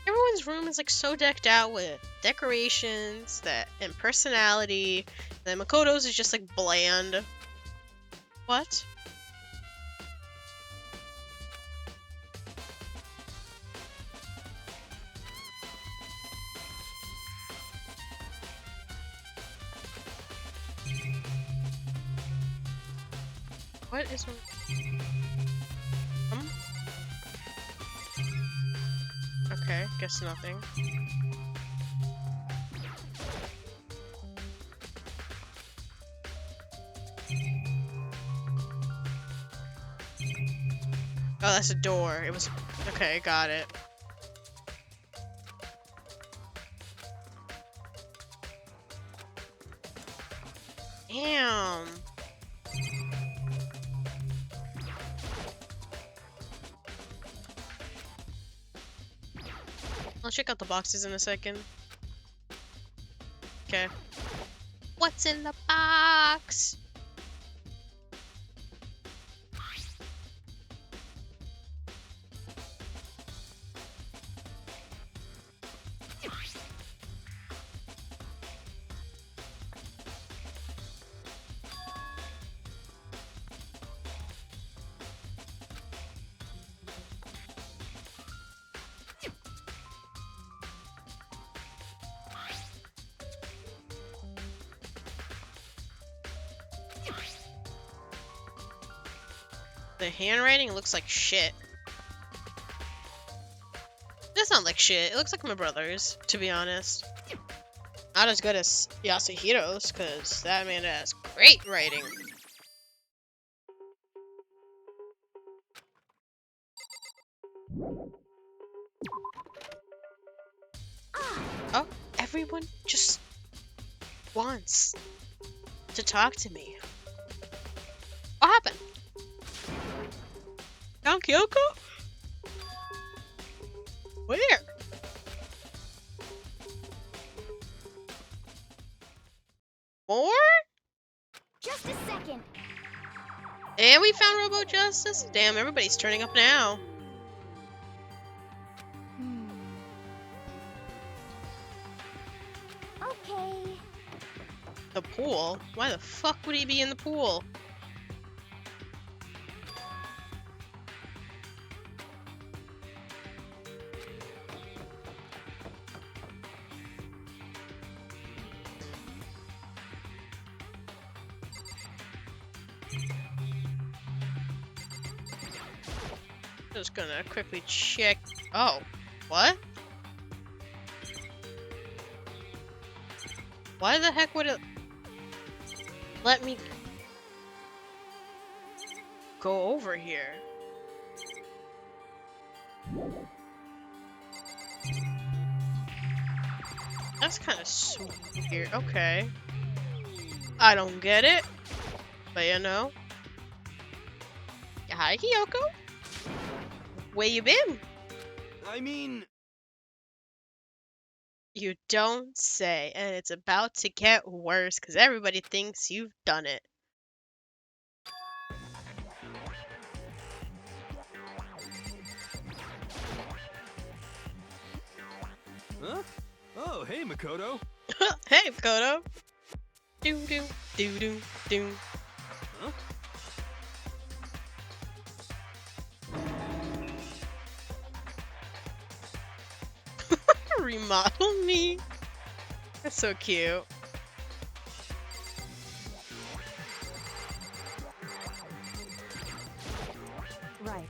Everyone's room is like so decked out with decorations and personality. And then Makoto's is just like bland. What? What is Okay, guess nothing. Oh, that's a door. It was... Okay, got it. Damn. I'll check out the boxes in a second. Okay. What's in the box? The handwriting looks like shit. That's not like shit. It looks like my brother's, to be honest. Not as good as Yasuhiro's, because that man has great writing. Oh, everyone just wants to talk to me. What happened? Down Kyoko? Where? More? Just a second. And we found Robo Justice? Damn, everybody's turning up now. Okay. The pool? Why the fuck would he be in the pool? Just gonna quickly check. Oh, what? Why the heck would it let me go over here? That's kind of weird. Okay. I don't get it. But you know. Hi, Kyoko. Where you been? I mean... You don't say, and it's about to get worse because everybody thinks you've done it. Huh? Oh, hey, Makoto. Hey, Makoto. Do do do do do. Huh? Remodel me. That's so cute. Right.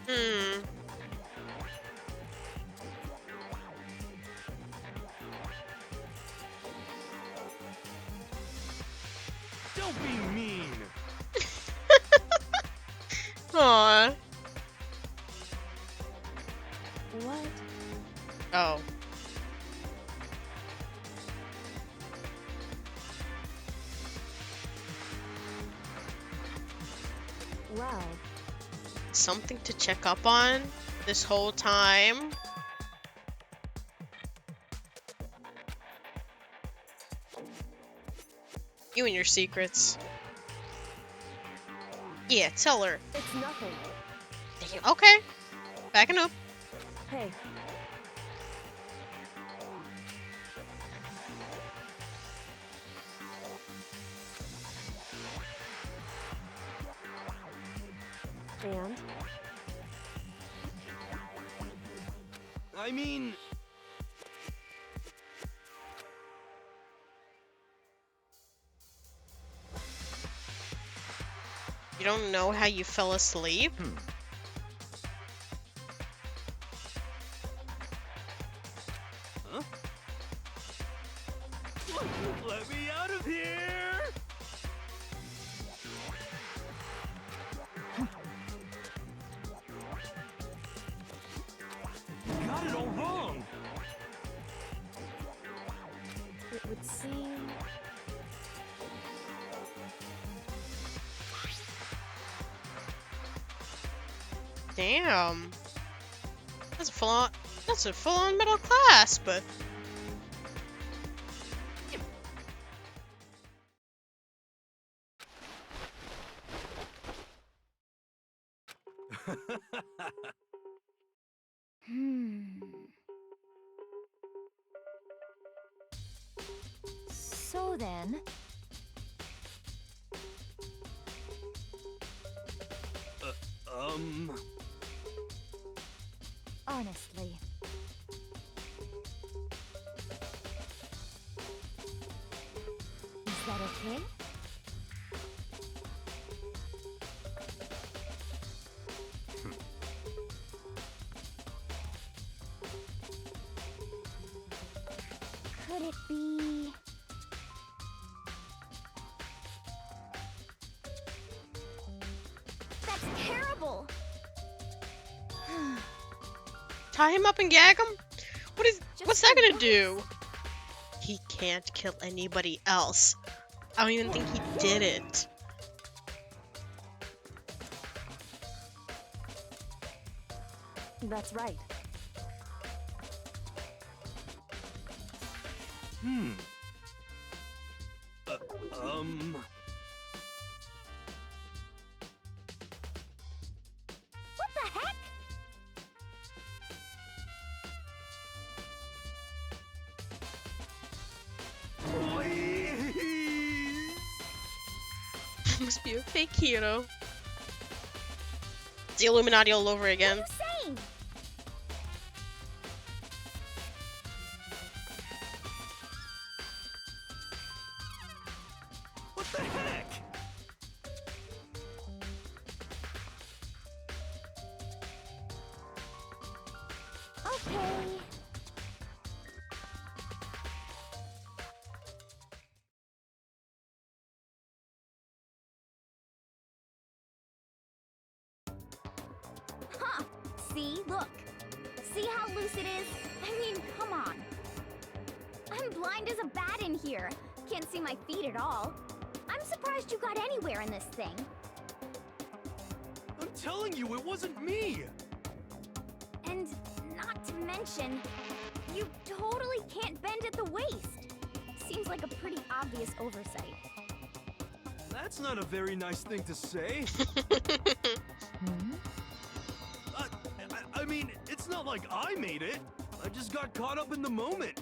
Hmm. Don't be mean. Aww. What? Oh. Well, Something to check up on this whole time. You and your secrets. Yeah, tell her. it's nothing. Damn. Okay. Backing up. Hey, and? I mean... You don't know how you fell asleep? Huh? Let me out of here! You got it all wrong! It would seem... Damn. That's a full-on middle class, but So then, honestly, is that okay? it be? That's terrible! Tie him up and gag him? What's that gonna once. do? He can't kill anybody else. I don't even think he did it. That's right. What the heck? Must be a fake hero. It's the Illuminati all over again. What are you saying? What the heck? Okay. Huh. See? Look. See how loose it is? I mean, come on. I'm blind as a bat in here. Can't see my feet at all. I'm surprised you got anywhere in this thing. I'm telling you, it wasn't me! And not to mention, you totally can't bend at the waist. Seems like a pretty obvious oversight. That's not a very nice thing to say. I mean, it's not like I made it. I just got caught up in the moment.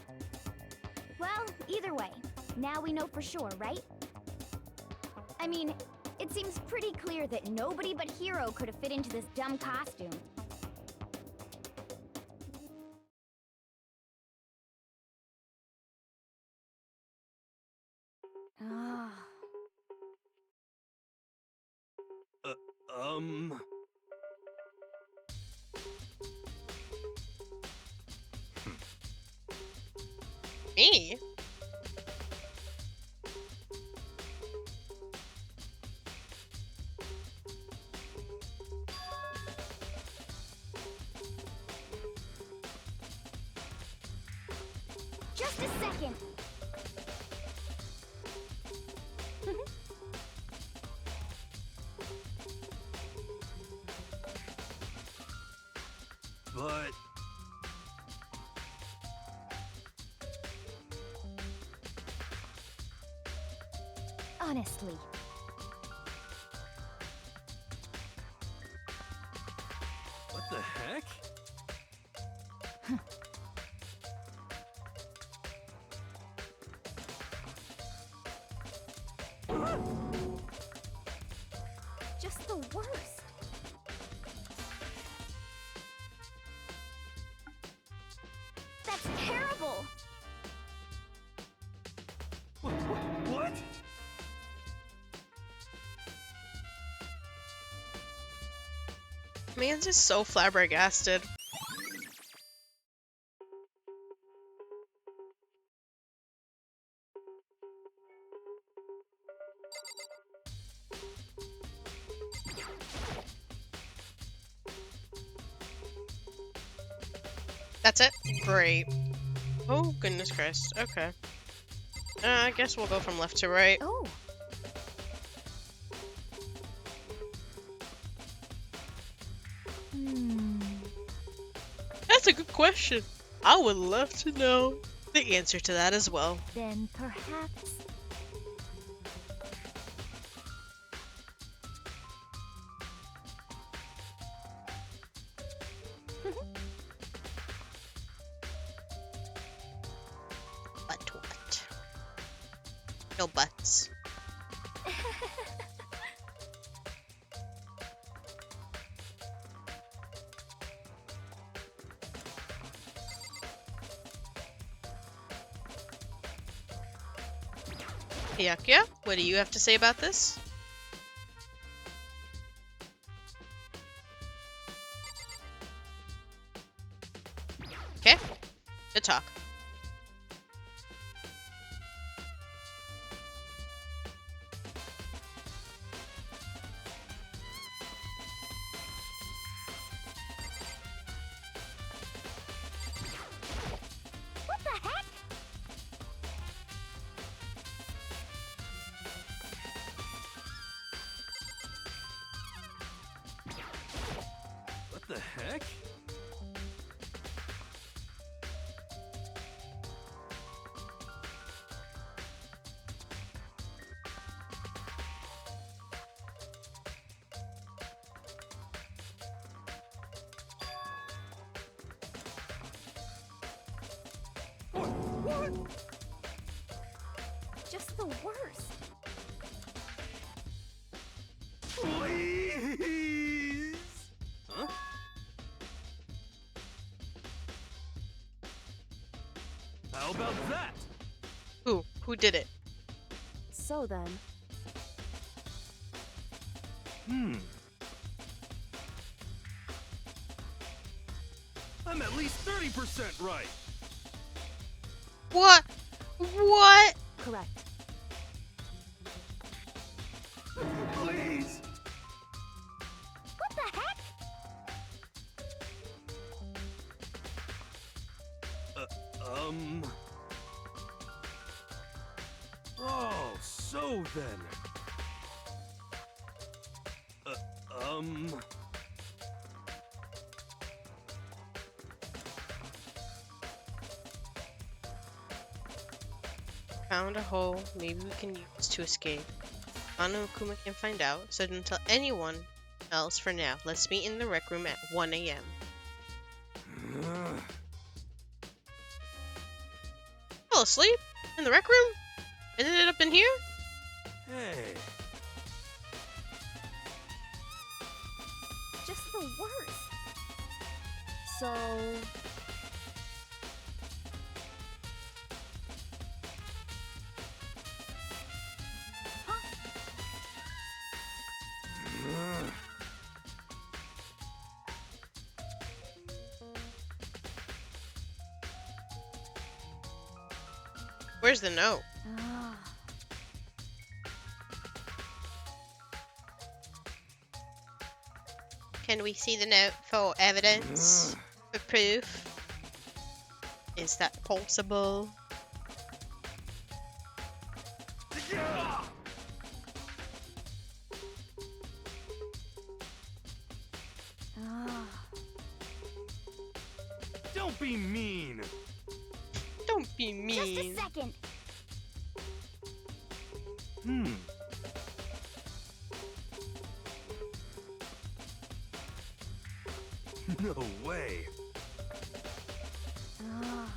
Well, either way, now we know for sure, right? I mean, it seems pretty clear that nobody but Hero could have fit into this dumb costume. Ah. Me? Just a second. But... Honestly. what the heck? Just the worst. That's terrible. What? Man's just so flabbergasted. That's it? Great. Oh, goodness Christ. Okay. I guess we'll go from left to right. Oh. That's a good question. I would love to know the answer to that as well. Then perhaps... But what? No buts. Yeah, what do you have to say about this? Okay, good talk. the heck? What? Just the worst. Please? Huh? How about that? Who did it? So then, I'm at least 30% right. What? What? correct. Please. What the heck? Oh, so then. Found a hole maybe we can use to escape. Anu and Kuma can find out, so don't tell anyone else for now. Let's meet in the rec room at 1 a.m. Fell asleep? In the rec room? Ended up in here? Hey. Just the worst. So, Where's the note? Ah. Can we see the note for evidence? For proof? Is that possible? Ah. Don't be mean. Don't be Just a mean. second. No way. Ah.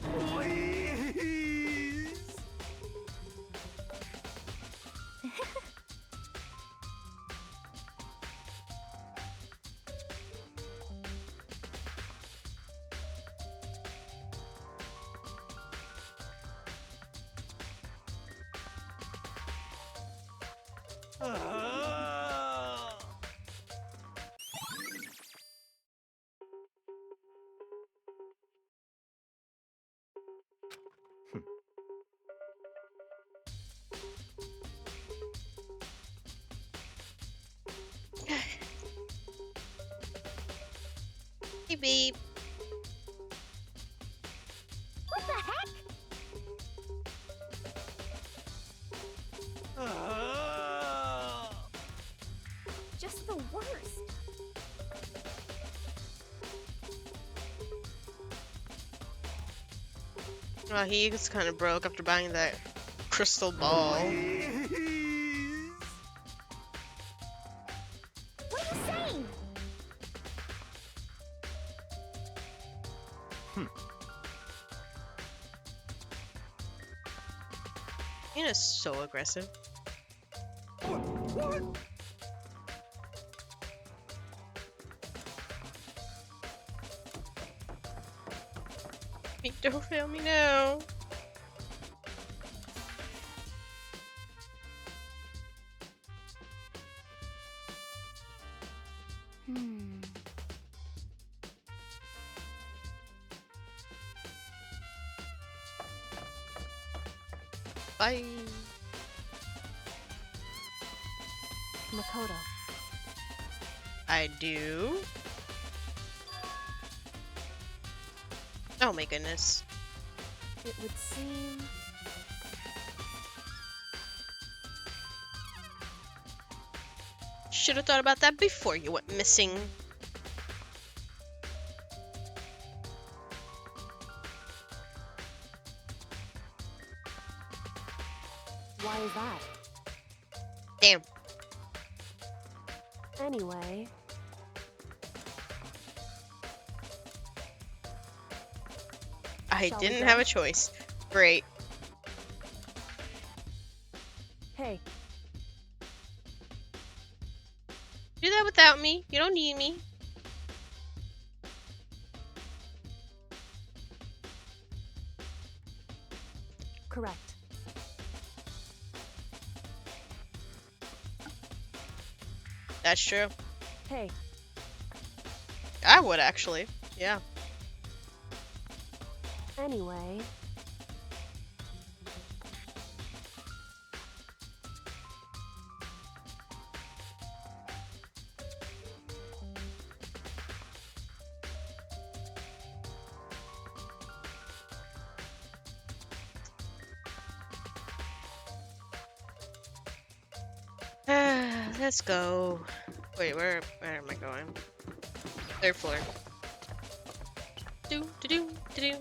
Please. Hey, babe. What the heck? Just the worst. Well, he is kind of broke after buying that crystal ball. What are you saying? Ina's so aggressive. What? Don't fail me now. Bye. Makoto. I do. Oh my goodness. It would seem... should have thought about that before you went missing. Why is that? Damn. Anyway, I Shall we didn't go? have a choice. Great. hey, Do that without me. You don't need me. correct. That's true. Hey, I would actually. Yeah. anyway, Let's go. Wait, where am I going? Third floor. Do do do do do.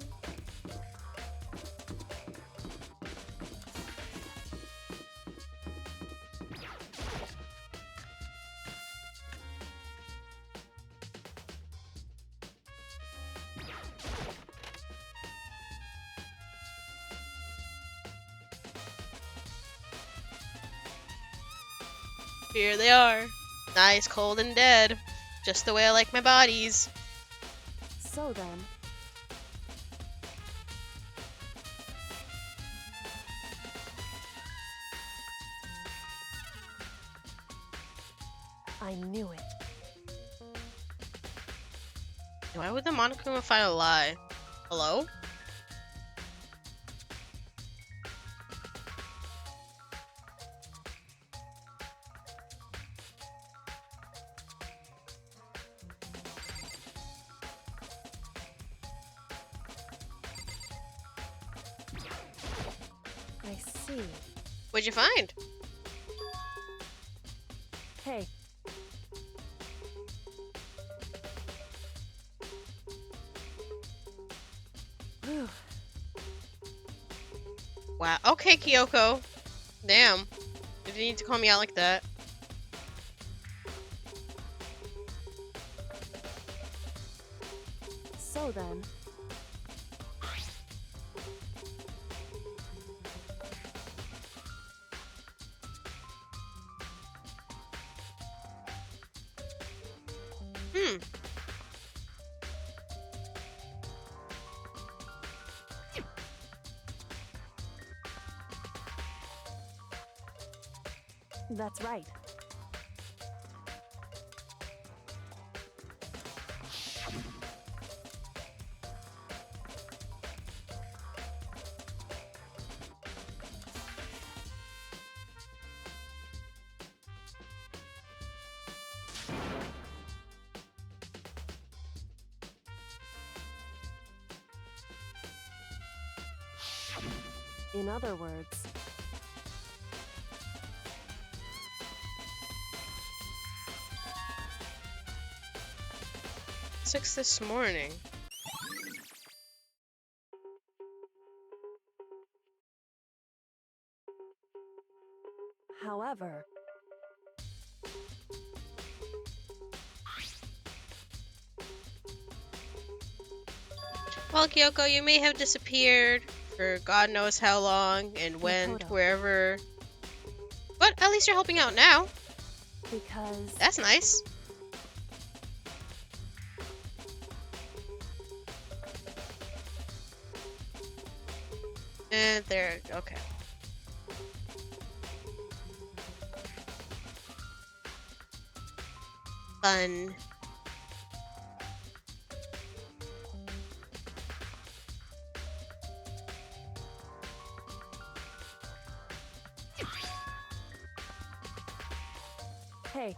Here they are. Nice, cold, and dead. Just the way I like my bodies. so then, I knew it. Why would the Monokuma file lie? Hello? I see. What'd you find? Hey, whew, Wow. Okay, Kyoko. Damn. You didn't need to call me out like that. so then, Hmm. that's right. In other words, 6 this morning. however, Well, Kyoko, you may have disappeared for God knows how long and went Makoto. wherever. But at least you're helping out now. because That's nice. And there, okay. Fun. hey,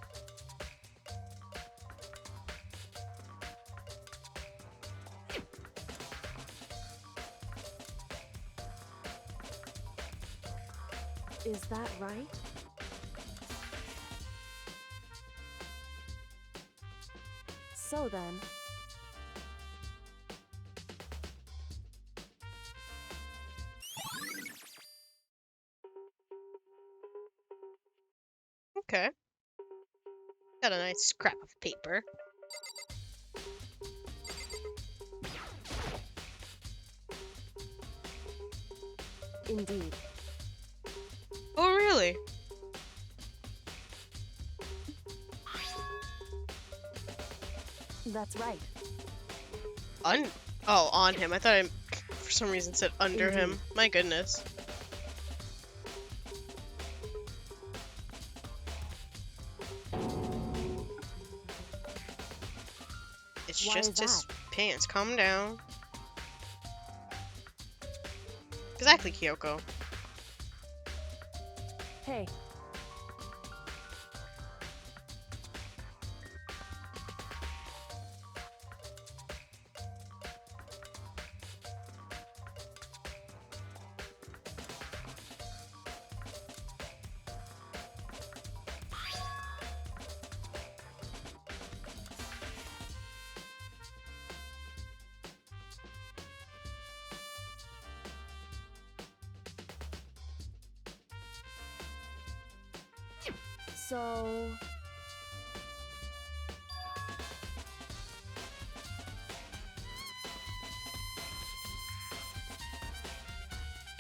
is that right? So then, Okay. Got a nice scrap of paper. indeed. Oh, really? That's right. Oh, on him. I thought I, for some reason, said under him. Indeed. My goodness. It's Why just is his that? pants. Calm down. Exactly, Kyoko. Hey, so...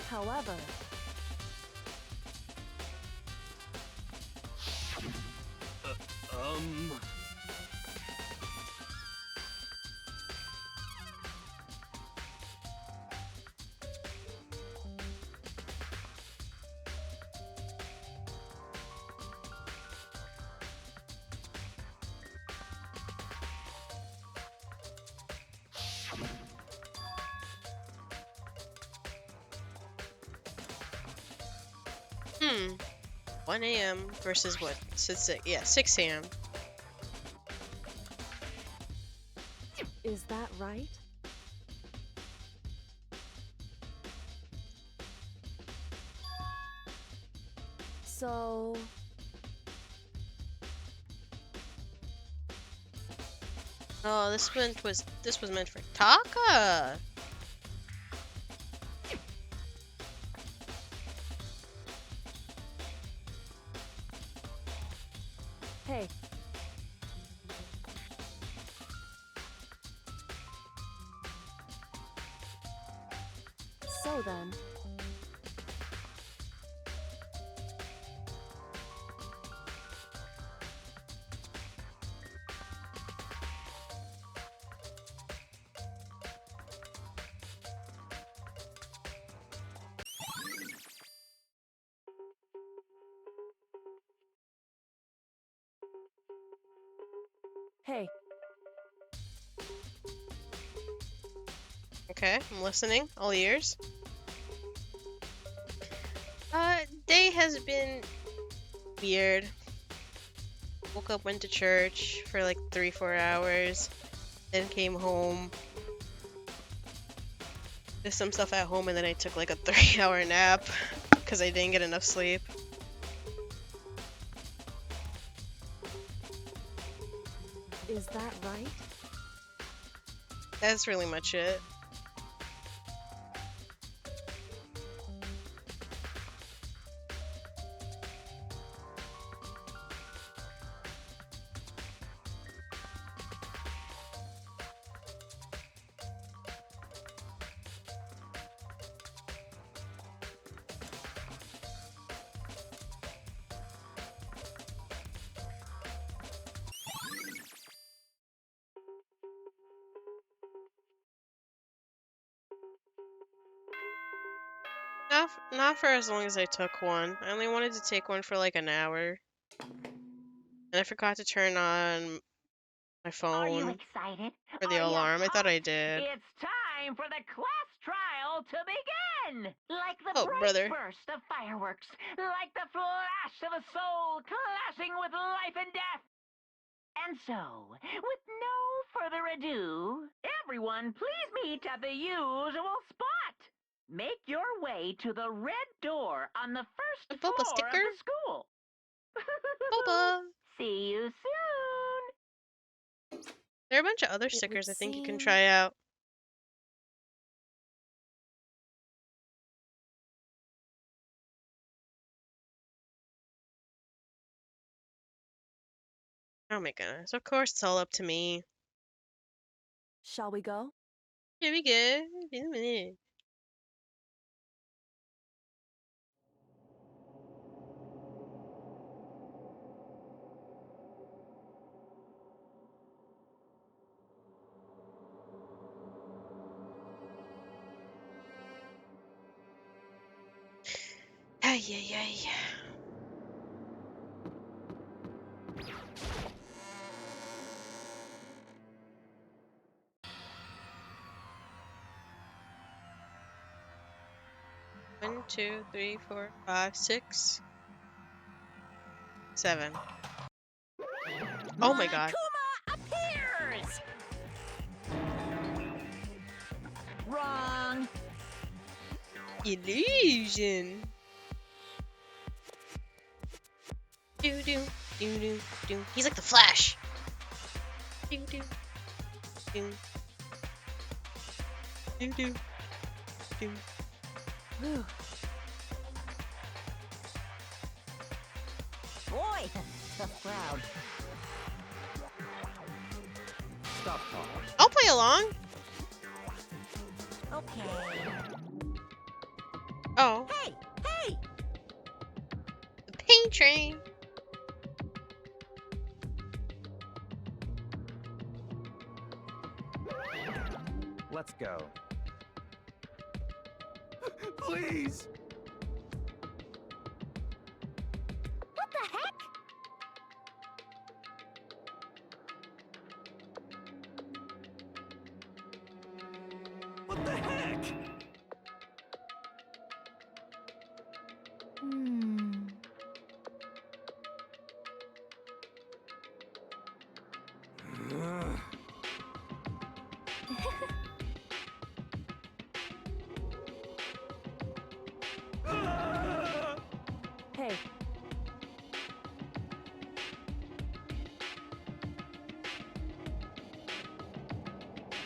However, Hmm. 1 a.m. versus what? 6, yeah, 6 a.m. is that right? So... Oh, this was meant for Taka. Hey, so then... Hey, Okay, I'm listening. All ears. Day has been weird. Woke up, went to church for like 3-4 hours, then came home. Did some stuff at home, and then I took like a 3-hour nap because I didn't get enough sleep. is that right? That's really much it. Not for as long as I took one. I only wanted to take one for like an hour. And I forgot to turn on my Are you phone excited? for the Are you alarm. I thought I pumped? did. It's time for the class trial to begin! Like the Oh, bright brother. burst of fireworks, like the flash of a soul clashing with life and death. And so, with no further ado, everyone please meet at the usual spot. Make your way to the red door on the first A Boba floor of sticker? the school. Boba! See you soon. There are a bunch of other It stickers I would think you can seem- try out. Oh my goodness. Of course it's all up to me. Shall we go? Here we go. In a minute. Ay, ay, ay. One, two, three, four, five, 6, 7. Oh my god. Kuma appears! Wrong. Illusion. Do do do do do. He's like the Flash. Do do do do do do. Whew. Boy, tough crowd. Stop talking. I'll play along. Okay. Oh, Hey, hey! the paint train. Let's go. Please! What the heck? What the heck? Hmm. Ugh. Hey,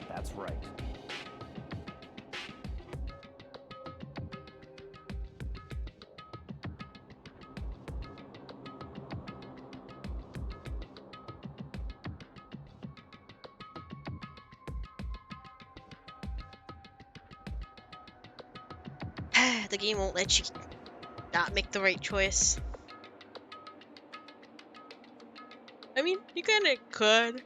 That's right. The game won't let you not make the right choice. I mean, you kinda could.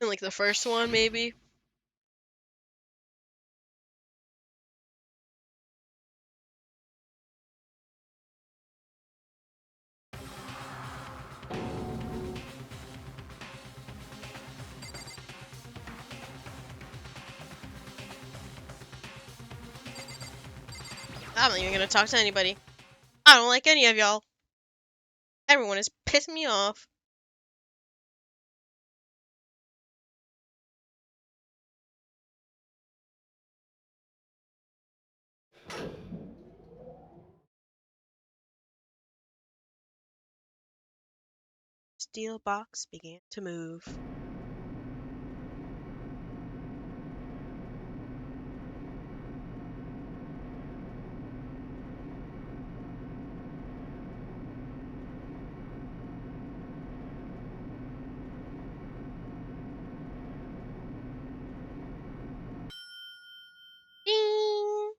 In like the first one, maybe. I'm not even gonna talk to anybody. I don't like any of y'all. Everyone is pissing me off. Steel box began to move. Ding!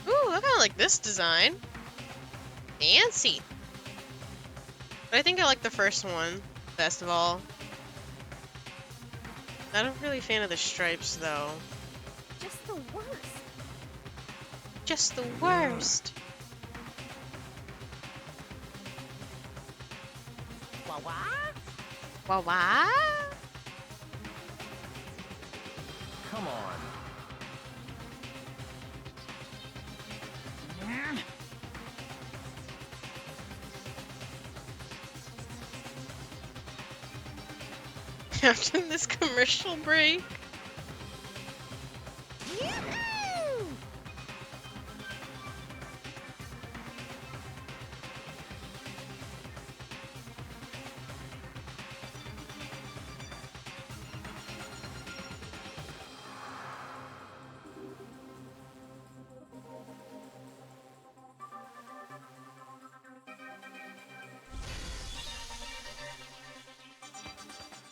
Ooh, I kinda like this design. Fancy. But I think I like the first one best of all. Not a really fan of the stripes though. Just the worst. Just the worst. Wah wah? Wah wah? Come on. after this commercial break. Yoo-hoo!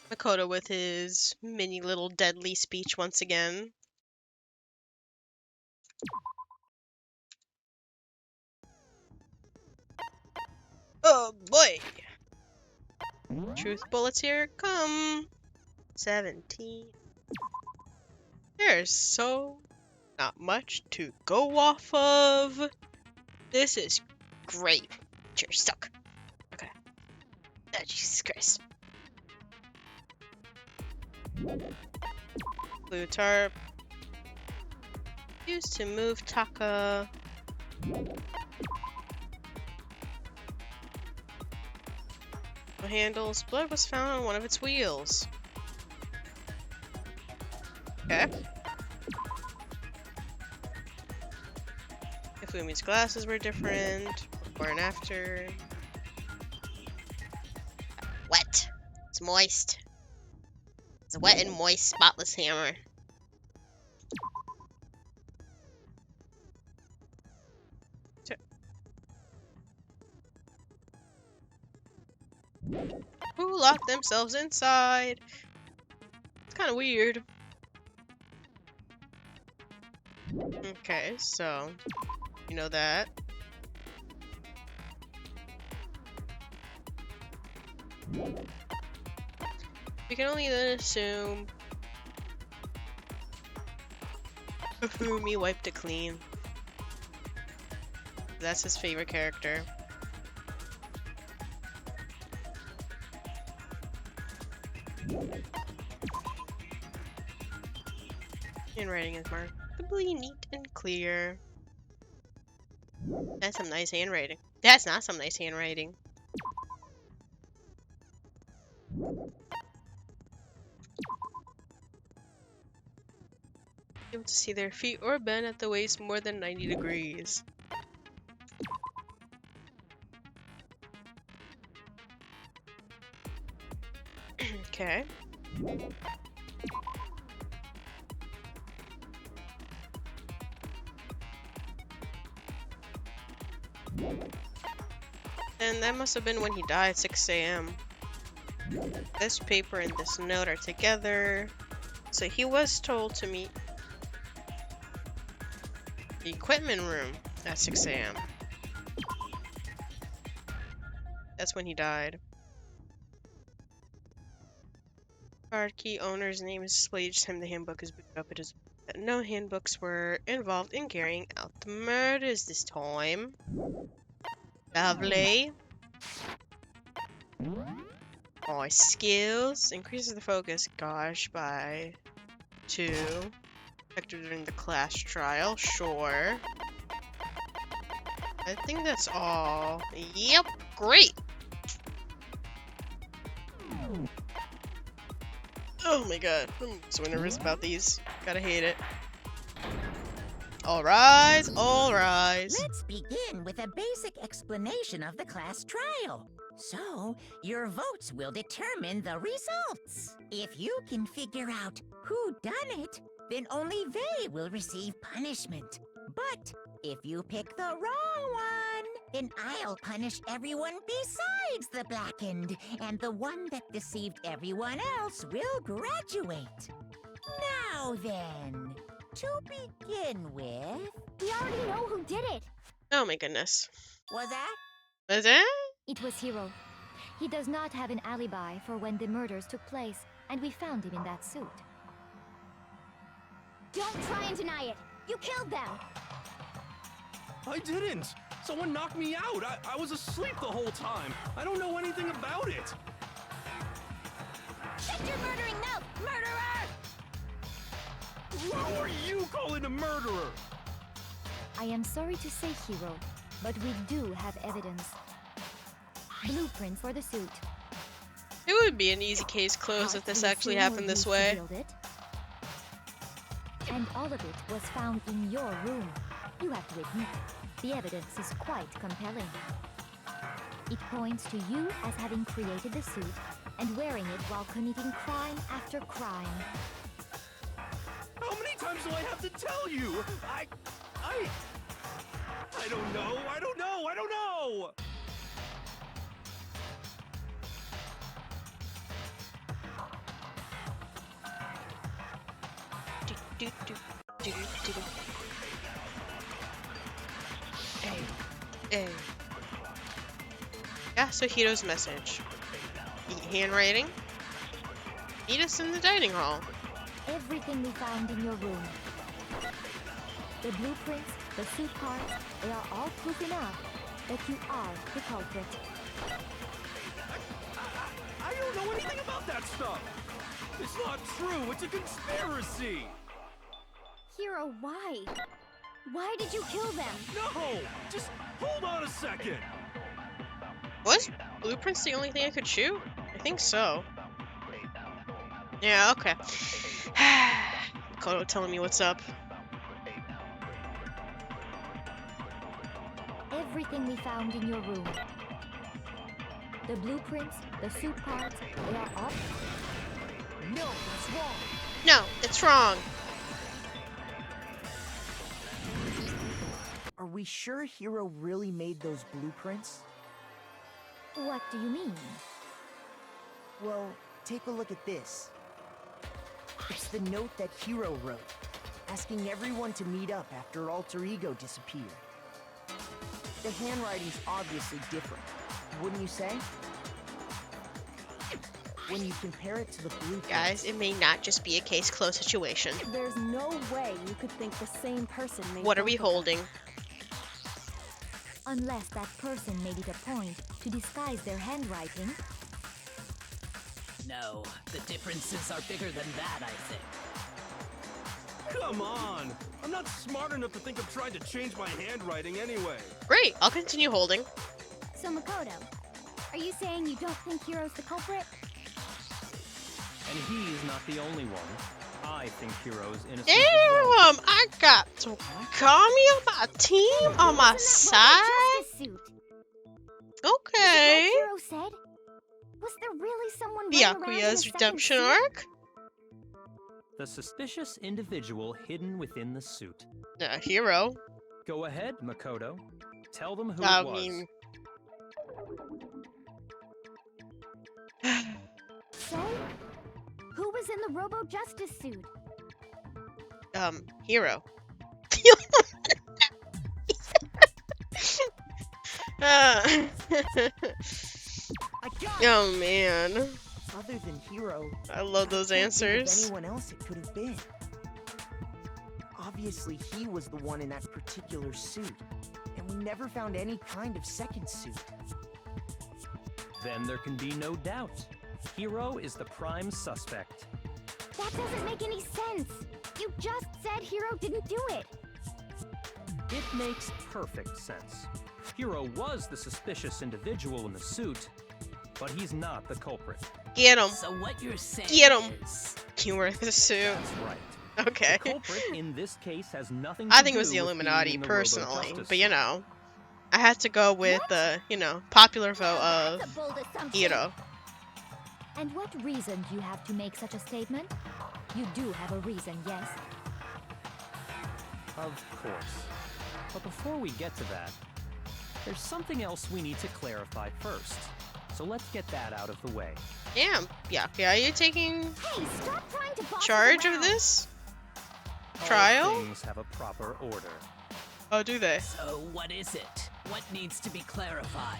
Makoto with his mini little deadly speech once again. Oh boy! Truth bullets here come. 17. There's so not much to go off of. This is great. You're stuck. Okay. Oh, Jesus Christ. Blue tarp. Used to move Taka. No handles. Blood was found on one of its wheels. Okay. Ifumi's glasses were different. Before and after. Wet. It's moist. It's a wet and moist spotless hammer. Who locked themselves inside? It's kind of weird. Okay, so you know that. We can only then assume Fumi wiped it clean. That's his favorite character. Handwriting is remarkably neat and clear. That's some nice handwriting. That's not some nice handwriting. Able to see their feet or bend at the waist more than 90 degrees. Okay. And that must have been when he died at 6 a.m. This paper and this note are together. So he was told to meet the equipment room at 6 a.m. That's when he died. Card key owner's name is displayed each time the handbook is booted up. It is that no handbooks were involved in carrying out the murders this time. Lovely. More skills. Increases the focus, gosh, by 2. Effective during the class trial, sure. I think that's all. Yep, great. Oh my god, I'm so nervous about these. Gotta hate it. All rise, all rise. Let's begin with a basic explanation of the class trial. So, your votes will determine the results. If you can figure out who done it, then only they will receive punishment. But if you pick the wrong one, then I'll punish everyone besides the blackened, and the one that deceived everyone else will graduate. Now then, to begin with... We already know who did it. Oh my goodness. Was that? Was it? It was Hiro. He does not have an alibi for when the murders took place, and we found him in that suit. Don't try and deny it. You killed them. I didn't. Someone knocked me out. I was asleep the whole time. I don't know anything about it. Shut your murdering mouth, murderer! Who are you calling a murderer? I am sorry to say, Hiro, but we do have evidence. Blueprint for the suit. It would be an easy case closed if this actually happened this way. And all of it was found in your room. You have to admit, the evidence is quite compelling. It points to you as having created the suit and wearing it while committing crime after crime. How many times do I have to tell you? I don't know. I don't know. Hey. Yeah, so Hiro's message. Handwriting. Meet us in the dining hall. Everything we found in your room. The blueprints, the suit parts, they are all proof enough that you are the culprit. I don't know anything about that stuff. It's not true. It's a conspiracy. Hiro, why? Why did you kill them? No! Just hold on a second. Was blueprints the only thing I could shoot? I think so. Yeah, okay. Kodo telling me what's up. Everything we found in your room. The blueprints, the suit parts, they are all... No, it's wrong. No, it's wrong. Are we sure Hiro really made those blueprints? What do you mean? Well, take a look at this. It's the note that Hiro wrote, asking everyone to meet up after Alter Ego disappeared. The handwriting's obviously different, wouldn't you say? When you compare it to the blueprints... Guys, it may not just be a case closed situation. There's no way you could think the same person made What are we both of them. holding? Unless that person made it a point to disguise their handwriting. No, the differences are bigger than that, I think. Come on. I'm not smart enough to think of trying to change my handwriting anyway. Great, I'll continue holding. So Makoto, are you saying you don't think Hiro's the culprit? And he's not the only one. I think Hiro's innocent. Damn, I got to call me on my team on my side. Okay. Hiro said? Was there really someone running around in a Byakuya's second redemption suit? arc? The suspicious individual hidden within the suit. Hiro. Go ahead, Makoto. Tell them who I it was. mean... So? Who was in the Robo Justice suit? Hiro. Oh man. Other than Hiro, I love those I can't think of answers. anyone else it could have been. Obviously, he was the one in that particular suit, and we never found any kind of second suit. Then there can be no doubt. Hiro is the prime suspect. That doesn't make any sense. You just said Hiro didn't do it. It makes perfect sense. Hiro was the suspicious individual in the suit, but he's not the culprit. Get him. So what you're saying Get him. is... You were the suit. That's right. Okay. The culprit in this case has nothing I to think it was do the with Illuminati being in the personally, Robo-Justice but you suit. know, I had to go with the, you know, popular vote of That's a bold assumption. Hiro. And what reason do you have to make such a statement? You do have a reason, yes? Of course. But before we get to that, there's something else we need to clarify first. So let's get that out of the way. Damn. Yeah, are you taking Hey, stop trying to boss us charge of around. this All trial? things have a proper order. Oh, do they? So what is it? What needs to be clarified?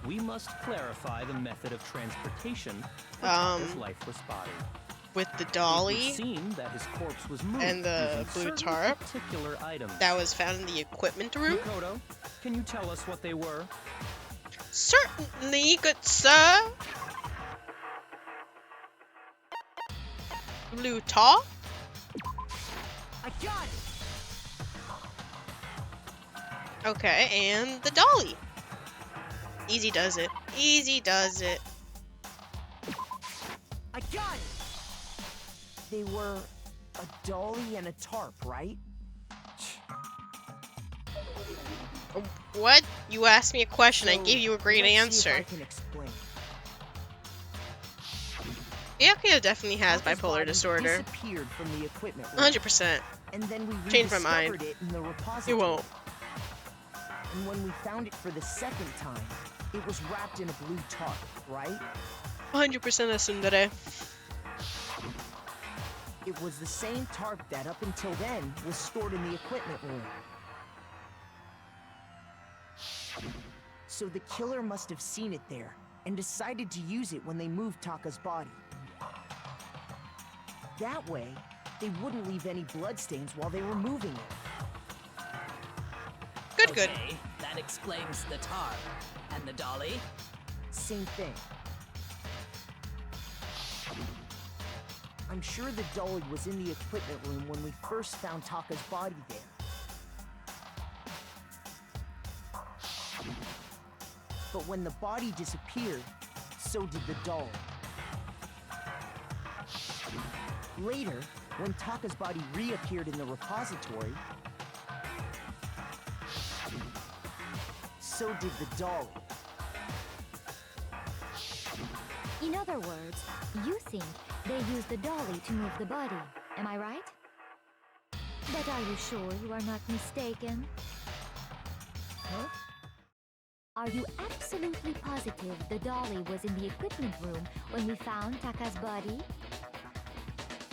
We must clarify the method of transportation for his lifeless body. With the It dolly would seem that his corpse was moved and the using blue certain tarp particular items. that was found in the equipment room? Makoto, can you tell us what they were? Certainly, good sir. Blue top? I got it! Okay, and the dolly. Easy does it. Easy does it. They were a dolly and a tarp, right? What? You asked me a question. I So, gave you a great let's see if answer. I can explain. Akio definitely has Taka's bipolar body disorder. Disappeared from the equipment room, 100%. and then we Changed my rediscovered mind. it in the repository. You won't. And when we found it for the second time, it was wrapped in a blue tarp, right? 100% a tsundere. It was the same tarp that up until then was stored in the equipment room. So the killer must have seen it there and decided to use it when they moved Taka's body. That way, they wouldn't leave any bloodstains while they were moving it. Good, okay, good. That explains the tarp. And the dolly? Same thing. I'm sure the dolly was in the equipment room when we first found Taka's body there. But when the body disappeared, so did the dolly. Later, when Taka's body reappeared in the repository, so did the dolly. In other words, you think they used the dolly to move the body, am I right? But are you sure you are not mistaken? Huh? Are you absolutely positive the dolly was in the equipment room when we found Taka's body?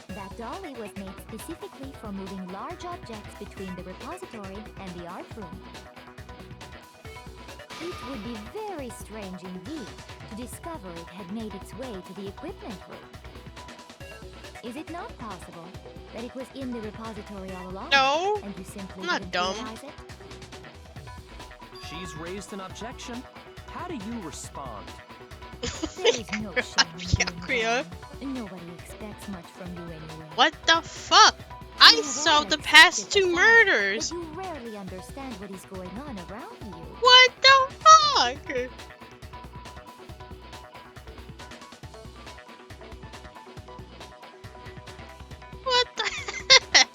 That dolly was made specifically for moving large objects between the repository and the art room. It would be very strange indeed to discover it had made its way to the equipment room. Is it not possible that it was in the repository all along? No, and you simply I'm not didn't dumb. realize it? She's raised an objection. How do you respond? There is no shame in being Akio. wrong. Nobody expects much from you anyway. What the fuck? I You have solved all the past accepted 2 the fact murders. that you rarely understand what is going on around you. What the fuck? What the heck?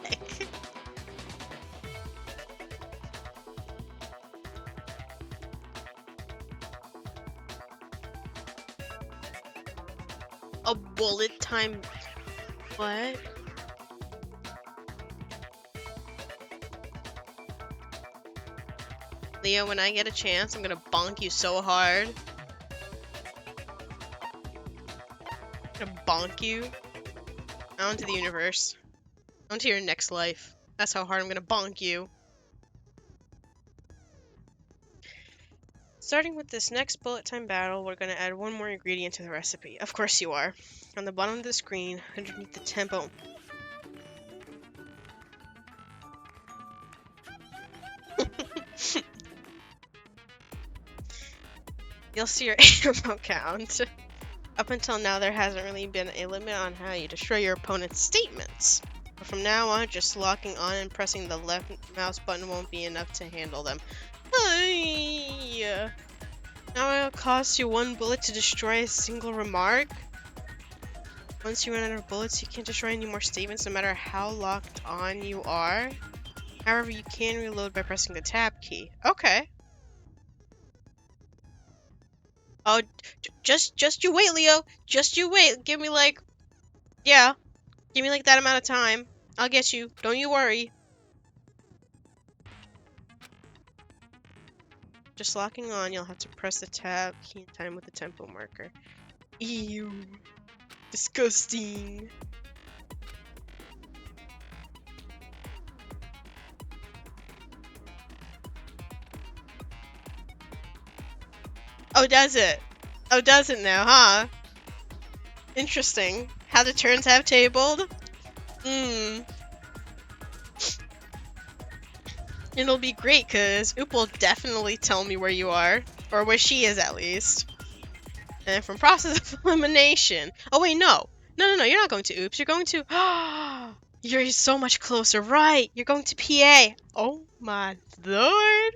A bullet time. What? Leo, when I get a chance, I'm gonna bonk you so hard. I'm gonna bonk you out into the universe. Onto your next life. That's how hard I'm gonna bonk you. Starting with this next bullet time battle, we're gonna add one more ingredient to the recipe. Of course you are. On the bottom of the screen, underneath the tempo. You'll see your ammo count. Up until now, there hasn't really been a limit on how you destroy your opponent's statements. But from now on, just locking on and pressing the left mouse button won't be enough to handle them. Ay. Now it'll cost you 1 bullet to destroy a single remark. Once you run out of bullets, you can't destroy any more statements no matter how locked on you are. However, you can reload by pressing the tab key. Okay. Oh, just you wait, Leo. Just you wait. Give me like, yeah. Give me like that amount of time. I'll get you. Don't you worry. Just locking on, you'll have to press the tab key in time with the tempo marker. Ew. Disgusting. Oh, does it? Oh, does it now, huh? Interesting. How the turns have tabled? It'll be great, cause Oop will definitely tell me where you are. Or where she is, at least. And from process of elimination. Oh, wait, no. No, you're not going to Oops. You're going to... You're so much closer. Right. You're going to PA. Oh, my lord.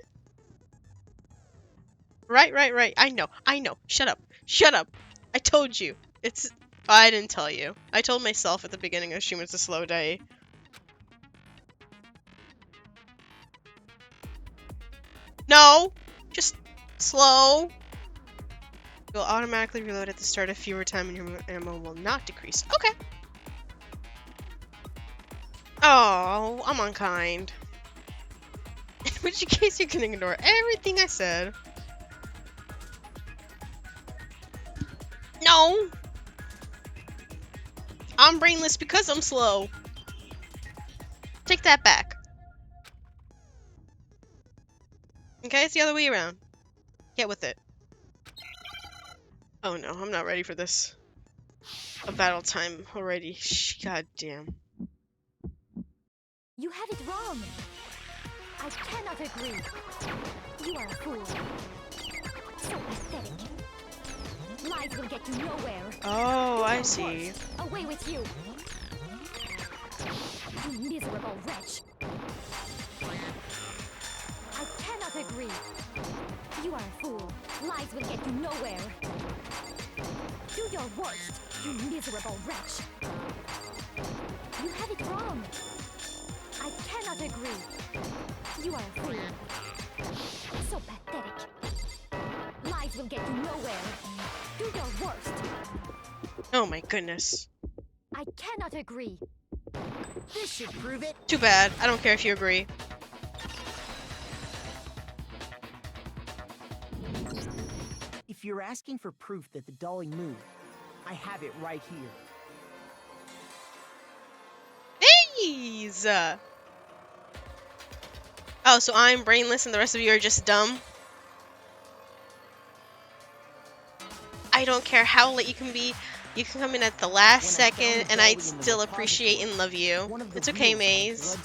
Right. I know. Shut up. I told you. It's I didn't tell you. I told myself at the beginning of Shuma's a slow day. No! Just slow. You'll automatically reload at the start of fewer time and your ammo will not decrease. Okay. Oh, I'm unkind. In which case you can ignore everything I said. No! I'm brainless because I'm slow. Take that back. Okay, it's the other way around. Get with it. Oh no, I'm not ready for this. A battle time already. God damn. You have it wrong. I cannot agree. You are a fool. So pathetic. Lies will get you nowhere. Oh, I see. Away with you. You miserable wretch. I cannot agree. You are a fool. Lies will get you nowhere. Do your worst, you miserable wretch. You have it wrong. I cannot agree. You are a fool. So pathetic. Lies will get you nowhere. Do your worst. Oh my goodness. I cannot agree. This should prove it. Too bad. I don't care if you agree. If you're asking for proof that the dolly moved, I have it right here. Please! Oh, so I'm brainless and the rest of you are just dumb? I don't care how late you can be. You can come in at the last second and I'd still appreciate and love you. It's okay, Maze.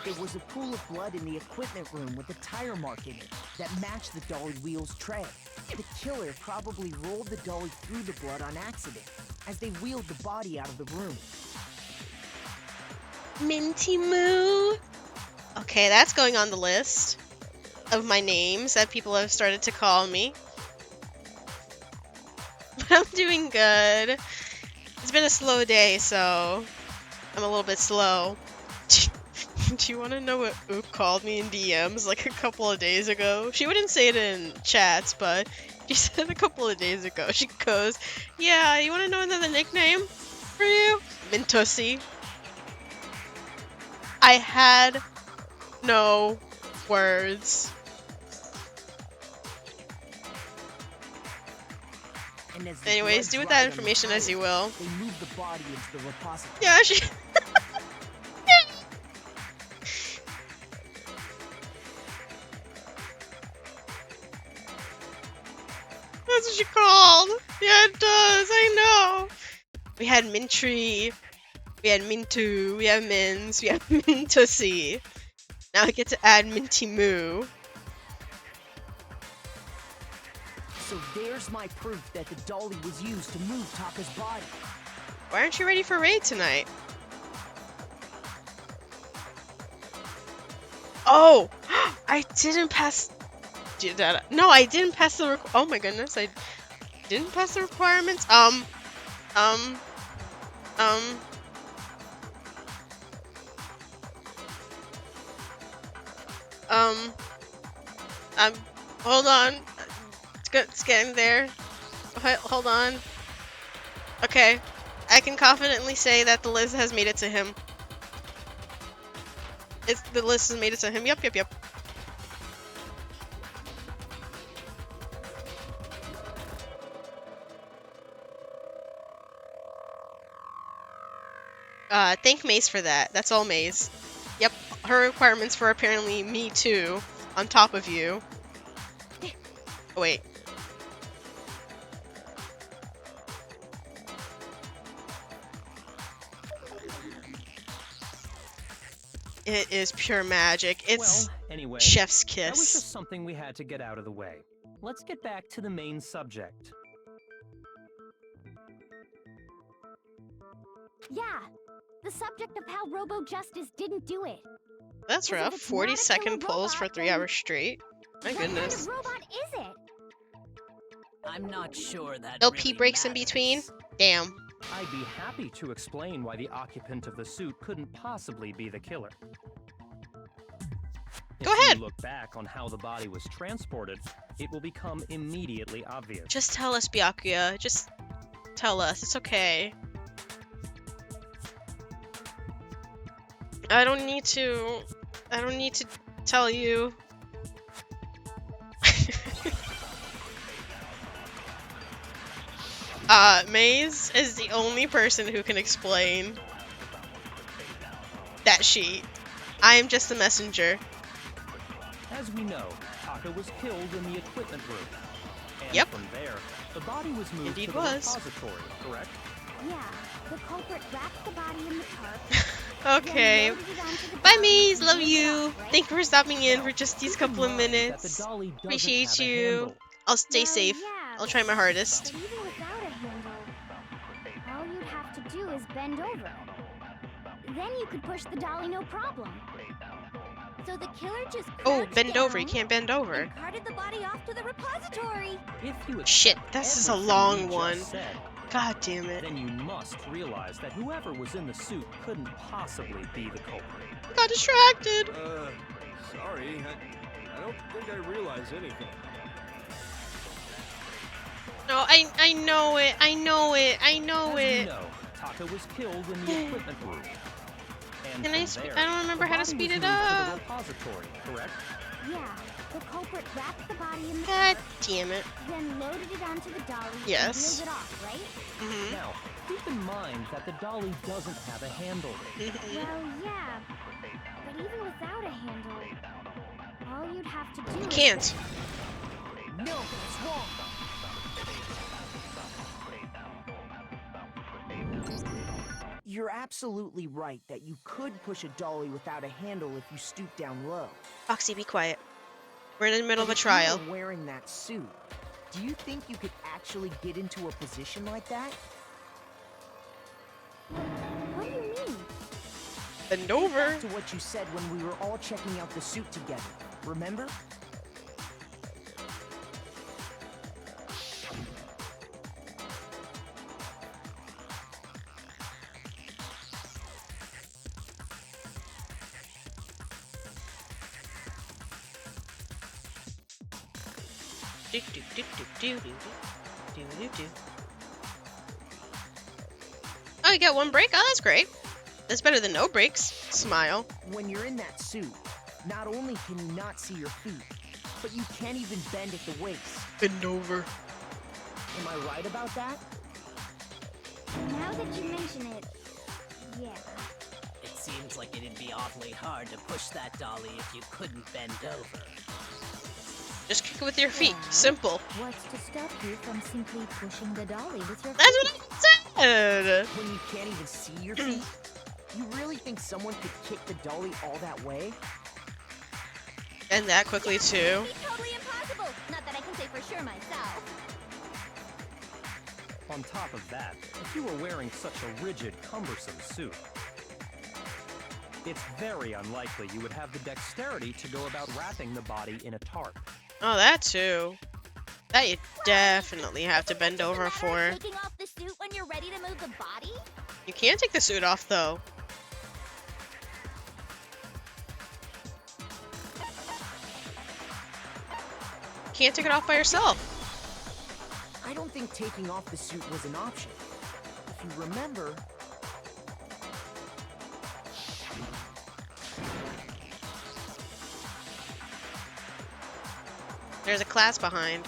There was a pool of blood in the equipment room with a tire mark in it that matched the dolly wheel's tread. The killer probably rolled the dolly through the blood on accident as they wheeled the body out of the room. Minty Moo. Okay, that's going on the list of my names that people have started to call me. But I'm doing good. It's been a slow day, so I'm a little bit slow. Do you want to know what Ook called me in DMs like a couple of days ago? She wouldn't say it in chats, but she said a couple of days ago. She goes, yeah, you want to know another nickname for you? Mintosi. I had no words. Anyways, do with that information as you will. They moved the body into the repository. Yeah, she... That's what she called. Yeah, it does. I know. We had Mintry. We had Mintu. We have Mins. We have Mintosi. Now I get to add Minty Moo. So there's my proof that the dolly was used to move Taka's body. Why aren't you ready for raid tonight? Oh! I didn't pass... No, I didn't pass the oh my goodness, I didn't pass the requirements. Hold on. It's getting there. Hold on. Okay. I can confidently say that the list has made it to him. The list has made it to him. Yep. Thank Maze for that. That's all Maze. Yep, her requirements for apparently me too, on top of you. Oh, wait. It is pure magic. It's well, anyway, chef's that was kiss. just something we had to get out of the way. Let's get back to the main subject. Yeah, the subject of how Robo Justice didn't do it. That's rough. 40-second pulls for 3 hours straight. My goodness. What kind of robot is it? I'm not sure that LP really breaks in matters. between? Damn. I'd be happy to explain why the occupant of the suit couldn't possibly be the killer. Go If ahead. you look back on how the body was transported, it will become immediately obvious. Just tell us, Byakuya. Just tell us. It's okay. I don't need to tell you. Maze is the only person who can explain that sheet. I am just the messenger. As we know, Taka was killed in the equipment room. And Yep. from there, the body was moved Indeed to the was. repository, correct? Yeah, the culprit wrapped the body in the tarp. Okay. Bye, Maze. Love you. Thank you for stopping in for just these couple of minutes. Appreciate you. I'll stay safe. I'll try my hardest. But even without a handle, all you'd have to do is bend over. Then you could push the dolly no problem. So the killer just Oh, crouched bend over. You down can't bend over. and carted the body off to the repository. If you Shit, accept this is a everything long we just one. said, God damn it. then you must realize that whoever was in the suit couldn't possibly be the culprit. I got distracted. Sorry. I don't think I realize anything. No, I know it. I know it. I know As it. we know, Taka was killed in the equipment room. And Can I from there, I don't remember the how to body speed was it moved to up. the repository, correct? Yeah, the culprit wrapped the body in the God tarp, damn it. then loaded it onto the dolly Yes. and wheeled it off, right? Mhm. Now, keep in mind that the dolly doesn't have a handle. Mhm. Well, yeah, but even without a handle, all you'd have to do You is... can't. No, it's wrong. You're absolutely right that you could push a dolly without a handle if you stoop down low. Foxy, be quiet. We're in the middle of But a if trial. you were wearing that suit, do you think you could actually get into a position like that? What do you mean? Bend over. To what you said when we were all checking out the suit together, remember? Do, do, do, do, do, do, do, do, do. Oh, you got one break? Oh, that's great. That's better than no breaks. Smile. When you're in that suit, not only can you not see your feet, but you can't even bend at the waist. Bend over. Am I right about that? Now that you mention it, yeah. It seems like it'd be awfully hard to push that dolly if you couldn't bend over. Just kick it with your feet. Simple. What's to stop you from simply pushing the dolly with your That's what I said. When you can't even see your feet? You really think someone could kick the dolly all that way? And that quickly too. It'd be totally impossible. Not that I can say for sure myself. On top of that, if you were wearing such a rigid, cumbersome suit, it's very unlikely you would have the dexterity to go about wrapping the body in a tarp. Oh, that too. That you definitely have to bend over Matter for. of taking off the suit when you're ready to move the body? You can't take the suit off though. Can't take it off by yourself. I don't think taking off the suit was an option. If you remember... There's a class behind.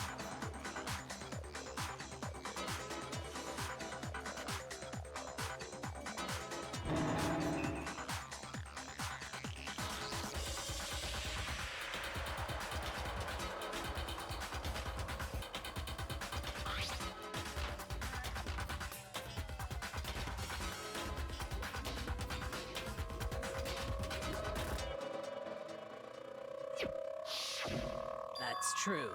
That's true.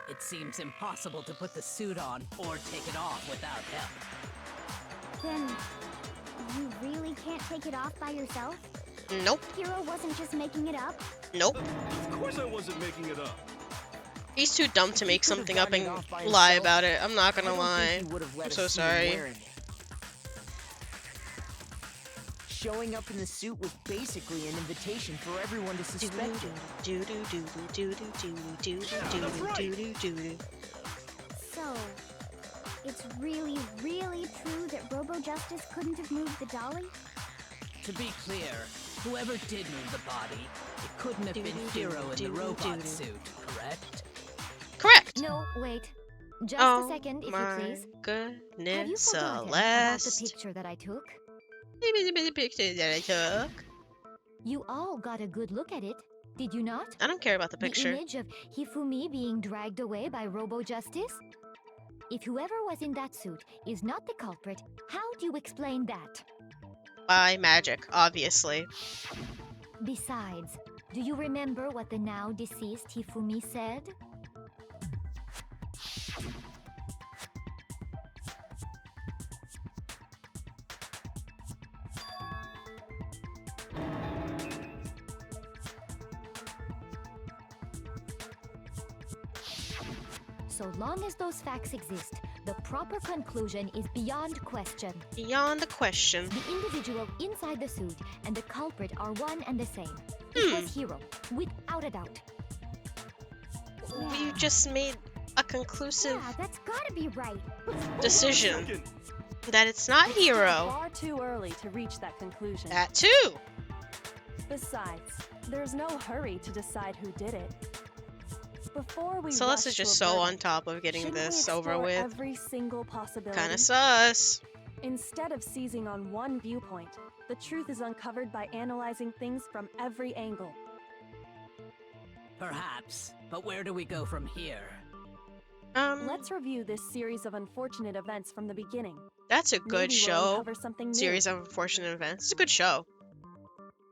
It seems impossible to put the suit on or take it off without help. Then, you really can't take it off by yourself? Nope. Hero wasn't just making it up? Nope. Of course I wasn't making it up. He's too dumb to make He could've something up gotten and it off by lie himself. about it. I'm not gonna I don't lie. think he would've let I'm us so see him sorry. wearing it. Showing up in the suit was basically an invitation for everyone to suspect it. So, it's really, really true that Robo Justice couldn't have moved the dolly? To be clear, whoever did move the body, it couldn't have been Hero in the robot suit, correct? Correct. No, wait. Just Oh a second, if you my please. Have you goodness, forgotten about the Celeste. picture that I took? The picture that I took. You all got a good look at it, did you not? I don't care about the The picture. image of Hifumi being dragged away by Robo Justice? If whoever was in that suit is not the culprit, how do you explain that? By magic, obviously. Besides, do you remember what the now deceased Hifumi said? So long as those facts exist, the proper conclusion is beyond question. Beyond the question. The individual inside the suit and the culprit are one and the same. It was Hero, without a doubt. You just made a conclusive Yeah, that's gotta be right. decision that it's not It's still Hero. far too early to reach that conclusion. That too. Besides, there's no hurry to decide who did it. Before we Celeste rush is to just a so verdict, on top of getting shouldn't we this over explore with. every single possibility? Kinda sus. Instead of seizing on one viewpoint, the truth is uncovered by analyzing things from every angle. Perhaps, but where do we go from here? Let's review this series of unfortunate events from the beginning. That's a good Maybe we'll show. uncover something new. Series of unfortunate events. It's a good show.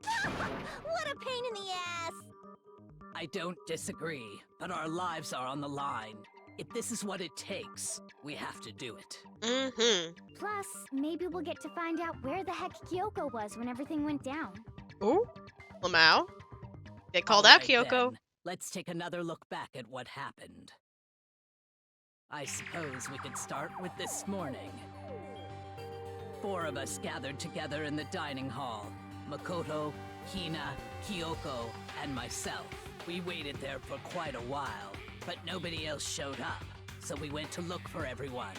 What a pain in the ass! I don't disagree, but our lives are on the line. If this is what it takes, we have to do it. Mm-hmm. Plus, maybe we'll get to find out where the heck Kyoko was when everything went down. Ooh. Lamau. They called All out right, Kyoko. then. Let's take another look back at what happened. I suppose we could start with this morning. 4 of us gathered together in the dining hall. Makoto, Hina, Kyoko, and myself. We waited there for quite a while, but nobody else showed up, so we went to look for everyone.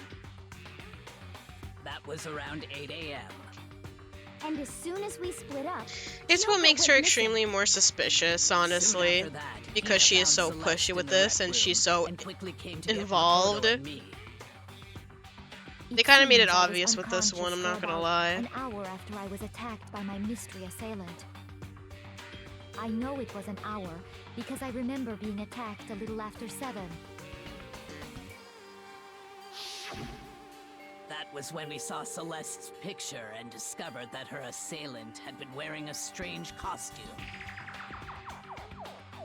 That was around 8 a.m. And as soon as we split up, It's what Kyoko makes her went missing. extremely more suspicious, honestly. Soon after that, Because Hina she is found so Celeste pushy in with the this rec and she's room so and quickly came to get involved. Makoto and me. They kind of made it seems I was obvious with this one, I'm not unconscious gonna for lie. about an hour after I was attacked by my mystery assailant. I know it was an hour because I remember being attacked a little after 7. That was when we saw Celeste's picture and discovered that her assailant had been wearing a strange costume.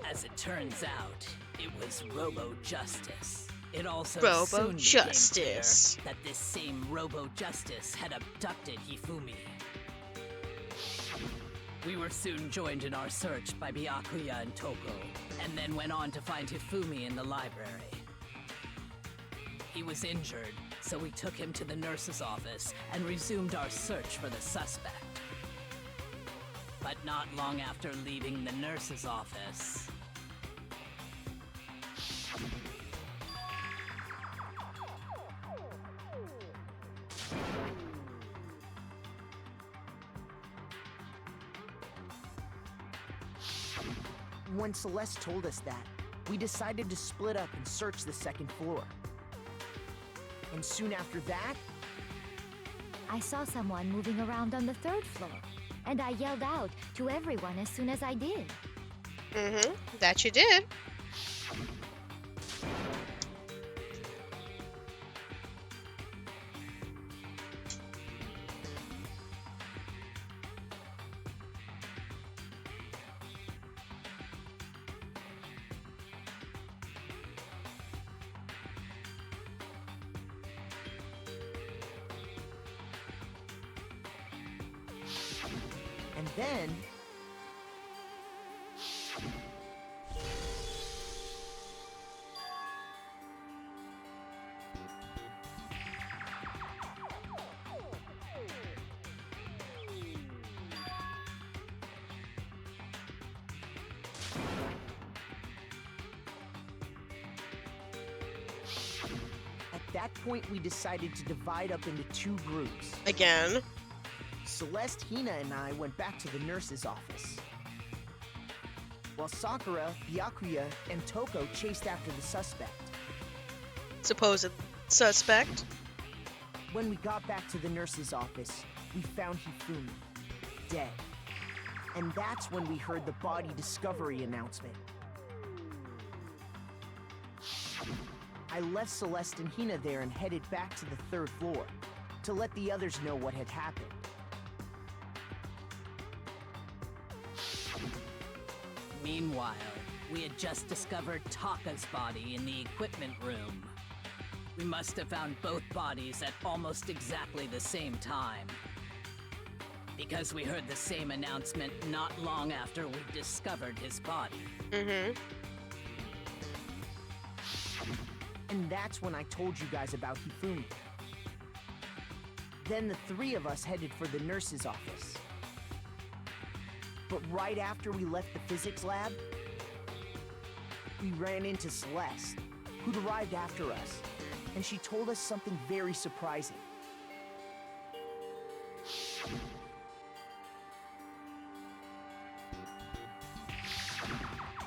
As it turns out, it was Robo Justice. It also Robo soon Justice. became clear that this same Robo Justice had abducted Hifumi. We were soon joined in our search by Byakuya and Toko, and then went on to find Hifumi in the library. He was injured, so we took him to the nurse's office and resumed our search for the suspect. But not long after leaving the nurse's office, When Celeste told us that, we decided to split up and search the second floor. And soon after that, I saw someone moving around on the 3rd floor, and I yelled out to everyone as soon as I did. Mm-hmm. That you did. and then... that point, we decided to divide up into 2 groups. Again. Celeste, Hina, and I went back to the nurse's office, while Sakura, Byakuya, and Toko chased after the suspect. Supposed suspect. When we got back to the nurse's office, we found Hifumi, dead. And that's when we heard the body discovery announcement. I left Celeste and Hina there and headed back to the 3rd floor to let the others know what had happened. Meanwhile, we had just discovered Taka's body in the equipment room. We must have found both bodies at almost exactly the same time, because we heard the same announcement not long after we discovered his body. Mm-hmm. And that's when I told you guys about Hifumi. Then the 3 of us headed for the nurse's office. But right after we left the physics lab, we ran into Celeste, who'd arrived after us, and she told us something very surprising.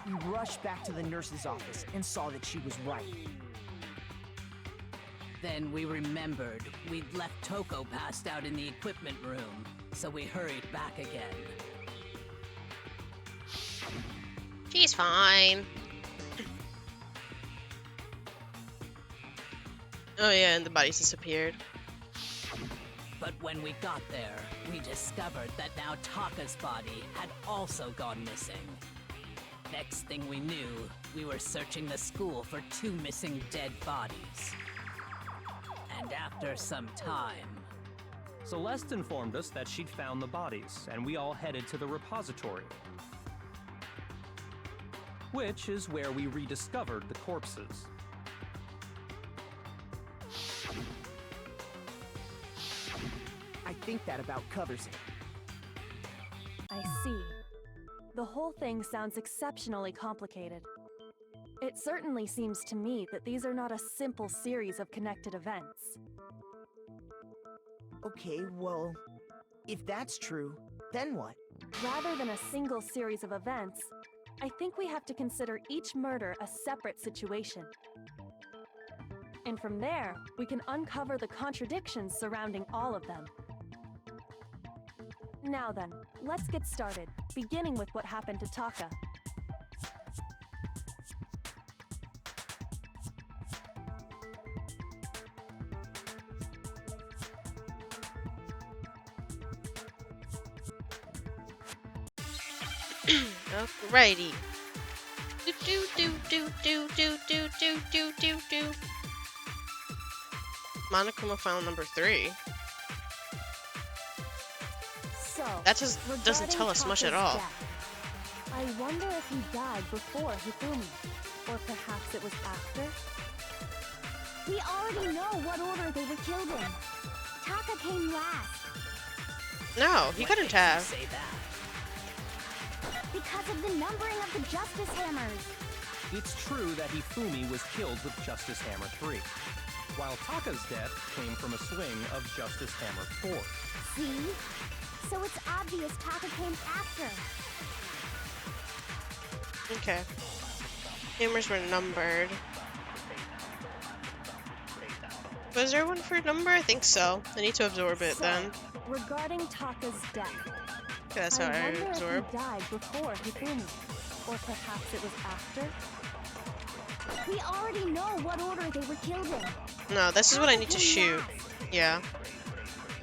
We rushed back to the nurse's office and saw that she was right. Then we remembered we'd left Toko passed out in the equipment room, so we hurried back again. She's fine. Oh yeah, and the bodies disappeared. But when we got there, we discovered that now Taka's body had also gone missing. Next thing we knew, we were searching the school for 2 missing dead bodies. And after some time... Celeste informed us that she'd found the bodies, and we all headed to the repository, which is where we rediscovered the corpses. I think that about covers it. I see. The whole thing sounds exceptionally complicated. It certainly seems to me that these are not a simple series of connected events. Okay, well, if that's true, then what? Rather than a single series of events, I think we have to consider each murder a separate situation. And from there, we can uncover the contradictions surrounding all of them. Now then, let's get started, beginning with what happened to Taka. Alrighty. Do do do do do do do do do do do. Monochroma file number 3. So, That just doesn't tell us much at all. Death. I wonder if he died before Hifumi, or perhaps it was after? We already know what order they were killed in. Taka came last. No, he couldn't have. Say that. Because of the numbering of the Justice Hammers. It's true that Hifumi was killed with Justice Hammer 3, while Taka's death came from a swing of Justice Hammer 4. See? So it's obvious Taka came after. Okay. Hammers were numbered. Was there one for number? I think so. I need to absorb it then. Regarding Taka's death, Okay, that's how I wonder absorb. if he died before Hifumi, or perhaps it was after? We already know what order they were killed in. No, this is what I need to shoot. Yeah.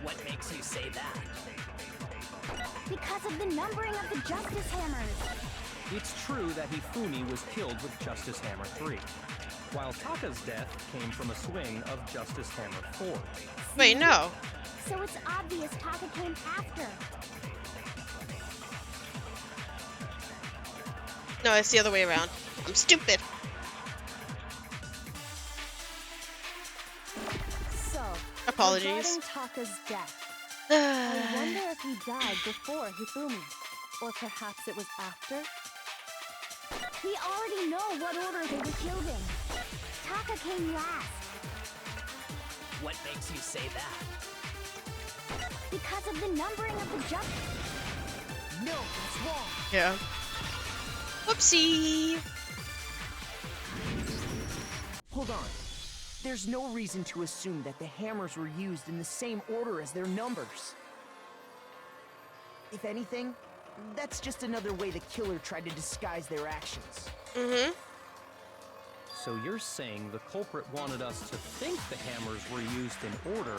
What makes you say that? Because of the numbering of the Justice Hammers. It's true that Hifumi was killed with Justice Hammer 3, while Taka's death came from a swing of Justice Hammer 4. Wait, no. So it's obvious Taka came after. No, it's the other way around. I'm stupid. So, Apologies. regarding Taka's death, I wonder if he died before Hifumi, or perhaps it was after? We already know what order they were killed in. Taka came last. What makes you say that? Because of the numbering of the jump. No, that's wrong. Yeah. Whoopsie! Hold on. There's no reason to assume that the hammers were used in the same order as their numbers. If anything, that's just another way the killer tried to disguise their actions. Mm-hmm. So you're saying the culprit wanted us to think the hammers were used in order,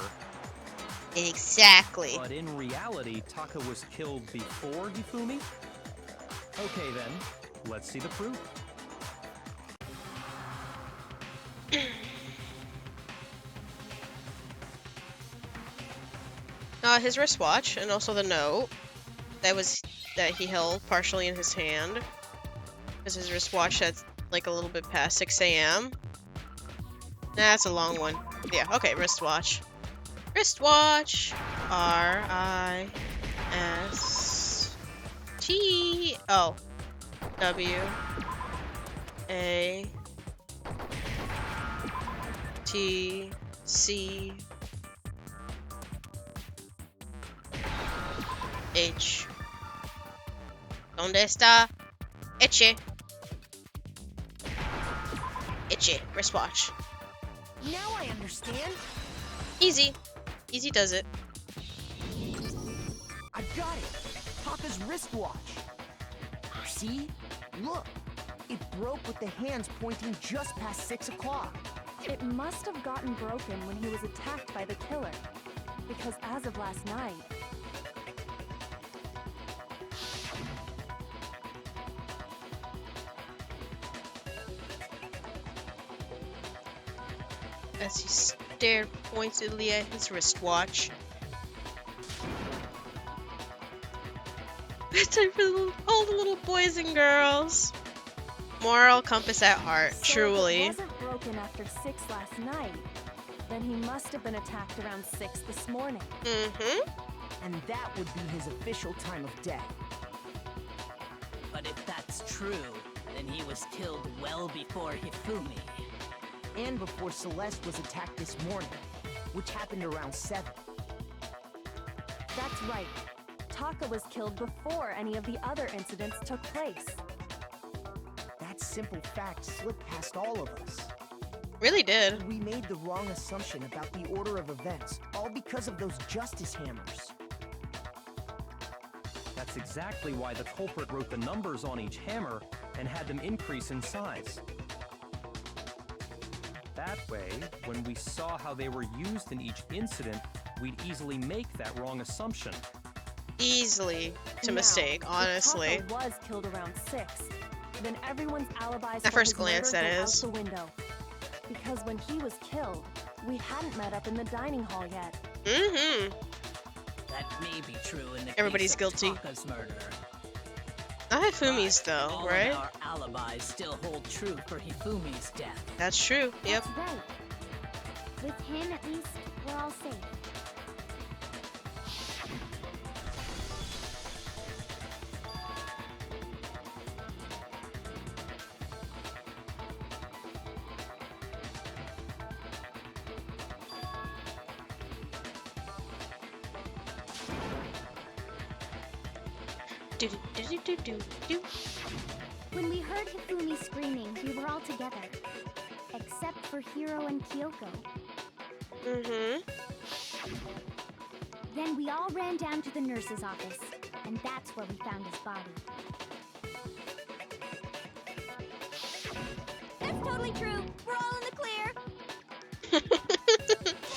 Exactly. but in reality, Taka was killed before Hifumi? Okay then, let's see the proof. His wristwatch, and also the note that he held partially in his hand. Because his wristwatch said like a little bit past 6 a.m. That's a long one. Yeah, okay, wristwatch. Wristwatch. R-I-S-T-W-A-T-C-H. ¿Dónde está? Eche. Eche. Wristwatch. Now I understand. Easy. Easy does it. I got it. Taka's wristwatch. See? Look. It broke with the hands pointing just past 6 o'clock. It must have gotten broken when he was attacked by the killer. Because as of last night, As he stared pointedly at his wristwatch. Bedtime for all the little boys and girls. Moral compass at heart, so truly. if it wasn't broken after 6 last night, then he must have been attacked around 6 this morning. Mm-hmm. And that would be his official time of death. But if that's true, then he was killed well before Hifumi. And before Celeste was attacked this morning, which happened around 7. That's right. Taka was killed before any of the other incidents took place. That simple fact slipped past all of us. Really did. We made the wrong assumption about the order of events, all because of those justice hammers. That's exactly why the culprit wrote the numbers on each hammer and had them increase in size. That way, when we saw how they were used in each incident, we'd easily make that wrong assumption. Easily to Now, mistake, if honestly. Taka was killed around 6. Then everyone's alibis At for first his glance, murder that go is. out the window. Because when he was killed, we hadn't met up in the dining hall yet. Mm-hmm. That may be true in the Everybody's case of guilty. Taka's murder. Not Hifumi's though, All right? of our alibis still hold true for Hifumi's death. That's true. Yep. That's right. With him, at least, we're all safe. Do-do-do-do-do-do. When we heard Hifumi screaming, we were all together. Except for Hiro and Kyoko. Mm-hmm. Then we all ran down to the nurse's office, and that's where we found his body. That's totally true. We're all in the clear.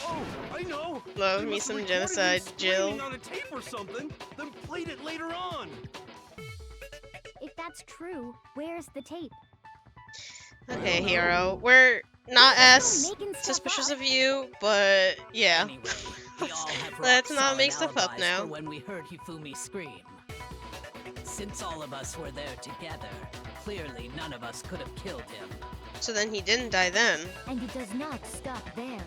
Oh, I know. Love They me must have some recorded genocide, him Jill. screaming on a tape or something, then played it later on. If that's true, where's the tape? Okay, Hiro. We're not as making stuff suspicious up. of you, but yeah. Anyway, we all have Let's not rock-solid make stuff up alibis now. for when we heard Hifumi scream. Since all of us were there together, clearly none of us could have killed him. So then he didn't die then. And it does not stop there.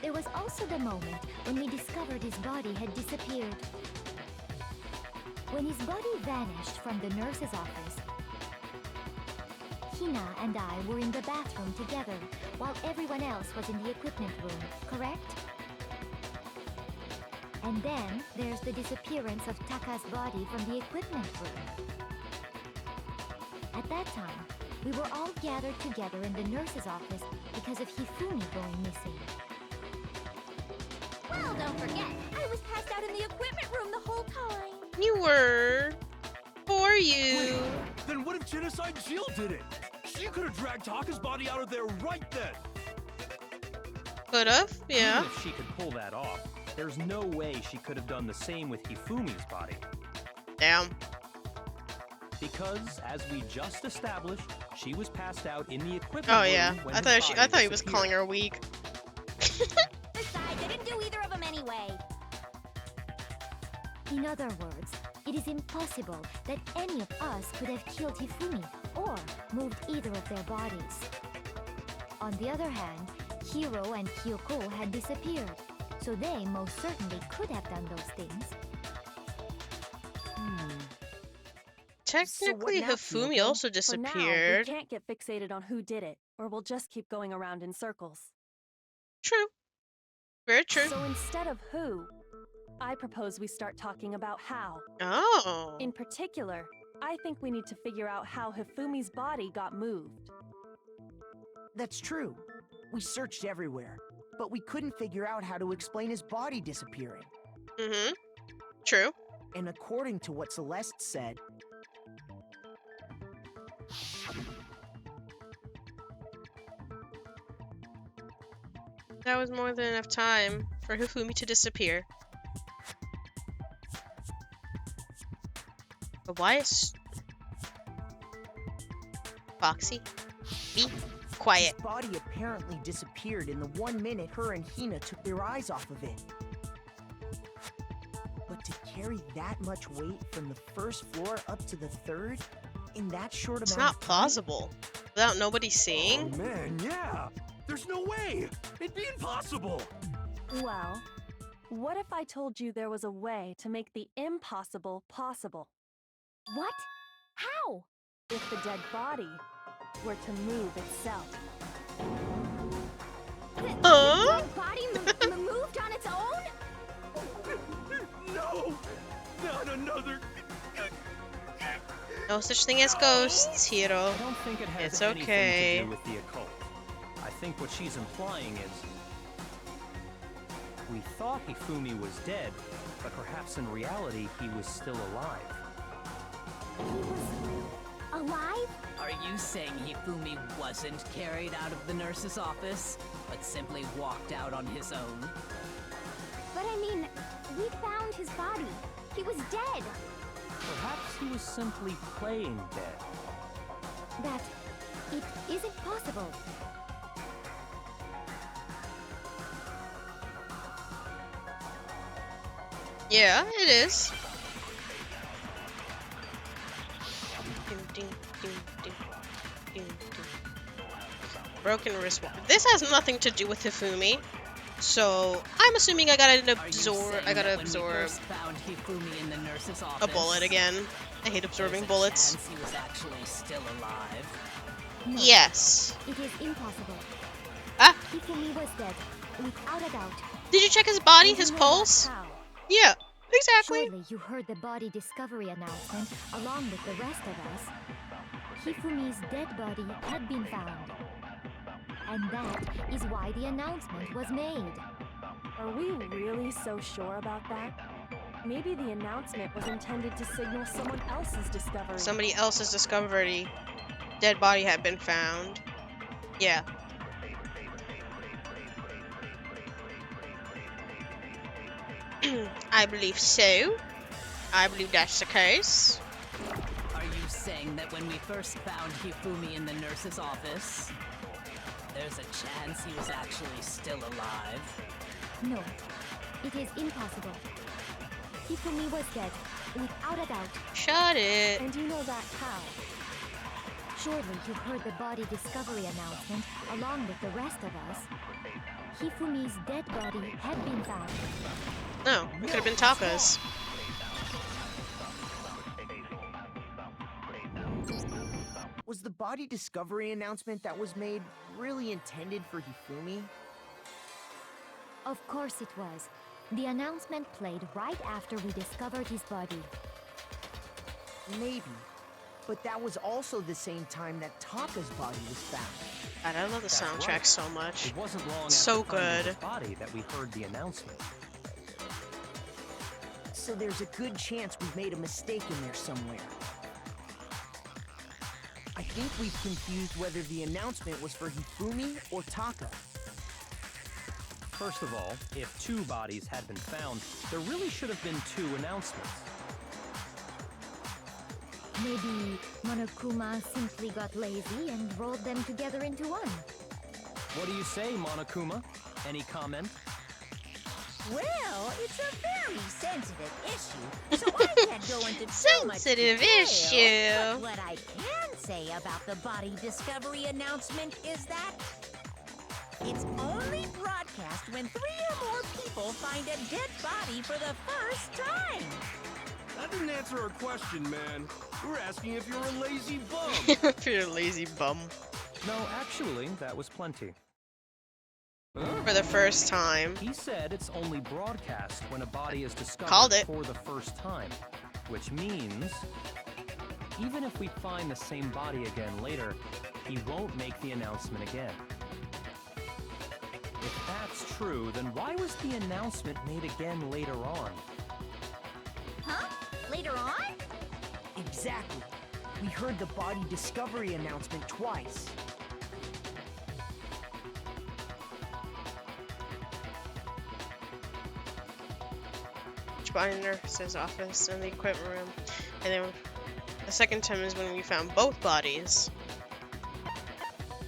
There was also the moment when we discovered his body had disappeared. When his body vanished from the nurse's office, Hina and I were in the bathroom together, while everyone else was in the equipment room, correct? And then there's the disappearance of Taka's body from the equipment room. At that time, we were all gathered together in the nurse's office because of Hifumi going missing. Well, don't forget, I was passed out in the equipment room the whole time. You were. For you. Wait, then what if Genocide Jill did it? She could have dragged Taka's body out of there right then. Could've, yeah. Even if she could pull that off, there's no way she could have done the same with Hifumi's body. Damn. Because, as we just established, she was passed out in the equipment Oh room yeah. when I her thought body he was calling her weak. Besides, I didn't do either of them anyway. In other words, it is impossible that any of us could have killed Hifumi or moved either of their bodies. On the other hand, Hiro and Kyoko had disappeared, so they most certainly could have done those things. Technically, So what now, Hifumi Kyoko? also For now, disappeared. we can't get fixated on who did it, or we'll just keep going around in circles. True. Very true. So instead of who, I propose we start talking about how. Oh. In particular, I think we need to figure out how Hifumi's body got moved. That's true. We searched everywhere, but we couldn't figure out how to explain his body disappearing. Mm-hmm. True. And according to what Celeste said, That was more than enough time for Hifumi to disappear. But why is... Foxy? Be quiet. his body apparently disappeared in the 1 minute her and Hina took their eyes off of it. But to carry that much weight from the first floor up to the third in that short It's amount not of time? plausible. Without nobody seeing? Oh man, yeah. There's no way. It'd be impossible. Well, what if I told you there was a way to make the impossible possible? What? How? If the dead body were to move itself. The Huh? dead body moved on its own? No. No. No such thing as ghosts, Hiro. I don't think it has It's anything okay. to do with the occult. I think what she's implying is... We thought Hifumi was dead, but perhaps in reality he was still alive. He was alive? Are you saying Hifumi wasn't carried out of the nurse's office, but simply walked out on his own? But I mean, we found his body. He was dead. Perhaps he was simply playing dead. That it isn't possible. Yeah, it is. Ding, ding, ding, ding, ding, ding. Broken wristwatch. This has nothing to do with Hifumi, so I'm assuming I gotta absorb. I gotta absorb Found Hifumi in the nurse's a office. bullet again. I hate absorbing bullets. He was actually still alive. No, Yes. it is impossible. Ah, Hifumi was dead, without a doubt. did you check his body, And his you know that's pulse? how. Yeah, exactly. Surely you heard the body discovery announcement along with the rest of us. Hifumi's dead body had been found. And that is why the announcement was made. Are we really so sure about that? Maybe the announcement was intended to signal someone else's discovery. Somebody else's discovery. Dead body had been found. Yeah. I believe so. I believe that's the case. Are you saying that when we first found Hifumi in the nurse's office, there's a chance he was actually still alive? No, it is impossible. Hifumi was dead, without a doubt. Shut it. And you know that how? Surely you heard the body discovery announcement along with the rest of us. Hifumi's dead body had been found. No, it could have been Taka's. was the body discovery announcement that was made really intended for Hifumi? Of course it was. The announcement played right after we discovered his body. Maybe. But that was also the same time that Taka's body was found. God, I love the soundtrack right. so much. It wasn't long So after finding good. his body that we heard the announcement. So there's a good chance we've made a mistake in there somewhere. I think we've confused whether the announcement was for Hifumi or Taka. First of all, if 2 bodies had been found, there really should have been 2 announcements. Maybe Monokuma simply got lazy and rolled them together into one. What do you say, Monokuma? Any comment? Well, it's a very sensitive issue, so I can't go into too much Sensitive detail. issue. But what I can say about the body discovery announcement is that it's only broadcast when 3 or more people find a dead body for the first time. That didn't answer our question, man. We were asking if you're a lazy bum. If you're a lazy bum. No, actually, that was plenty. For the first time. He said it's only broadcast when a body is discovered Called it. for the first time, which means even if we find the same body again later, he won't make the announcement again. If that's true, then why was the announcement made again later on? Huh? Later on? Exactly. We heard the body discovery announcement twice. Body nurse's office and the equipment room. And then the second time is when we found both bodies.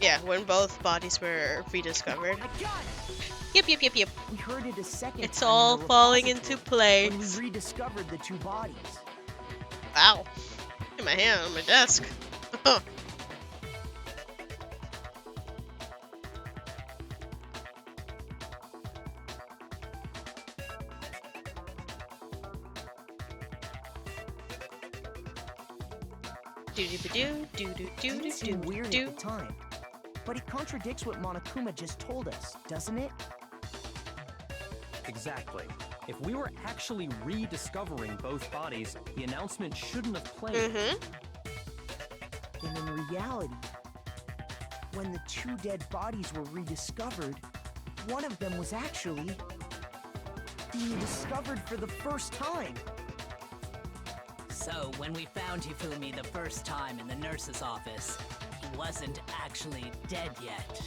Yeah, when both bodies were rediscovered. Yep. We heard it a second It's time in all the falling repository into place. when we rediscovered the 2 bodies. Wow. In my hand on my desk. Didn't seem weird at the time, but it contradicts what Monokuma just told us, doesn't it? Exactly. If we were actually rediscovering both bodies, the announcement shouldn't have played. Mm-hmm. Then in reality, when the 2 dead bodies were rediscovered, one of them was actually being discovered for the first time. So, when we found Hifumi the first time in the nurse's office, he wasn't actually dead yet.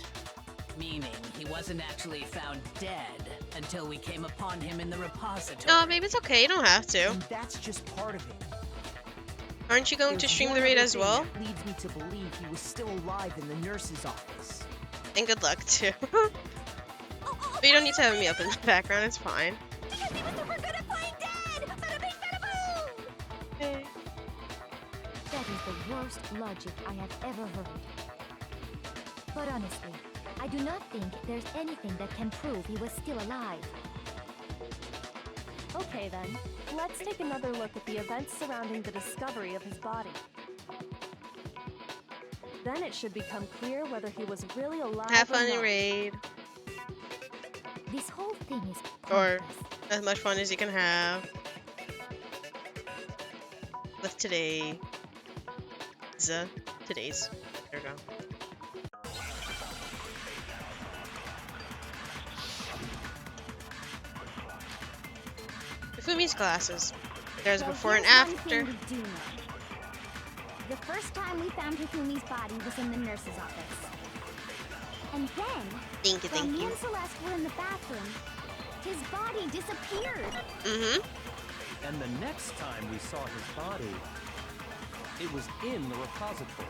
Meaning, he wasn't actually found dead until we came upon him in the repository. No, maybe it's okay. You don't have to. And that's just part of it. Aren't you going to There's stream the one raid other as thing well? that leads me to believe he was still alive in the nurse's office. And good luck too. But you don't need to have me up in the background. It's fine. Because he was super good at playing dead! Bada bing, bada boom! Hey. That is the worst logic I have ever heard. But honestly, I do not think there's anything that can prove he was still alive. Okay then, let's take another look at the events surrounding the discovery of his body. Then it should become clear whether he was really alive Have or fun in not. raid. This whole thing is Or pointless. as much fun as you can have. With today's. There we go. Fumi's glasses. There's a So before and here's one after. thing we do know. The first time we found Hifumi's body was in the nurse's office. And then, Thank you, while thank me you. and Celeste were in the bathroom, his body disappeared. Mm-hmm. And the next time we saw his body, it was in the repository.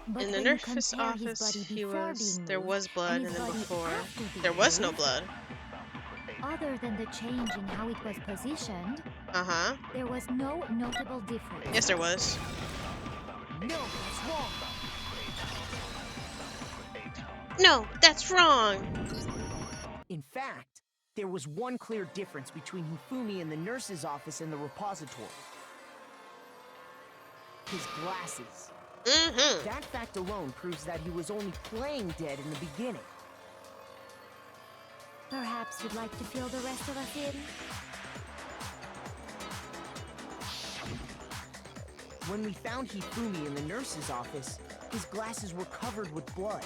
But In the when you nurse's compare his office, body he before was. being There moved was blood, his and then body before, after being there was no moved, blood. Other than the change in how it was positioned, Uh huh. there was no notable difference. Yes, there was. No, that's wrong. No, that's wrong. In fact, there was one clear difference between Hifumi in the nurse's office and the repository. His glasses. Mm-hmm. That fact alone proves that he was only playing dead in the beginning. Perhaps you'd like to fill the rest of us in? When we found Hifumi in the nurse's office, his glasses were covered with blood.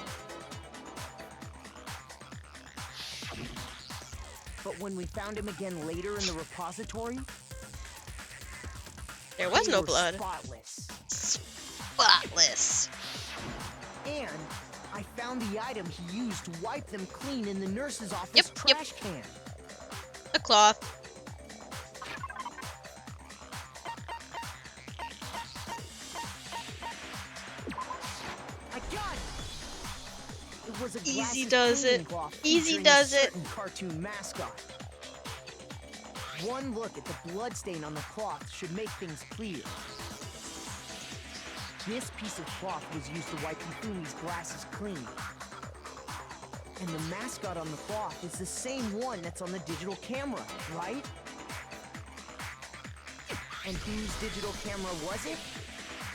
But when we found him again later in the repository, There was they no were blood. spotless. Spotless. And I found the item he used to wipe them clean in the nurse's office trash can. A cloth. I got it! It was a Easy glasses does cleaning it. cloth Easy featuring does a it. certain cartoon mascot. One look at the bloodstain on the cloth should make things clear. This piece of cloth was used to wipe Hifumi's glasses clean. And the mascot on the cloth is the same one that's on the digital camera, right? And whose digital camera was it?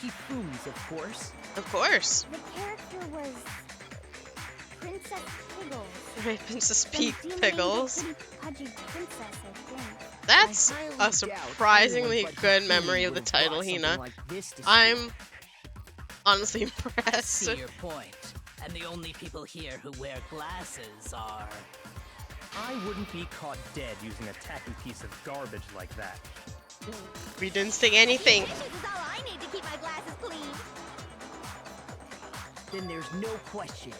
Hifumi's, of course. Of course. The character was Princess Piggles. Right, Princess From Peak Demon Piggles. Angel Pretty Pudgy Princess, I think. That's I highly a doubt surprisingly anyone but good Hifumi memory of would the have title, brought something Hina. like this to I'm school. honestly impressed. See your point. And the only people here who wear glasses are... I wouldn't be caught dead using a tacky piece of garbage like that. We didn't say anything. This is all I need to keep my glasses clean. Then there's no question.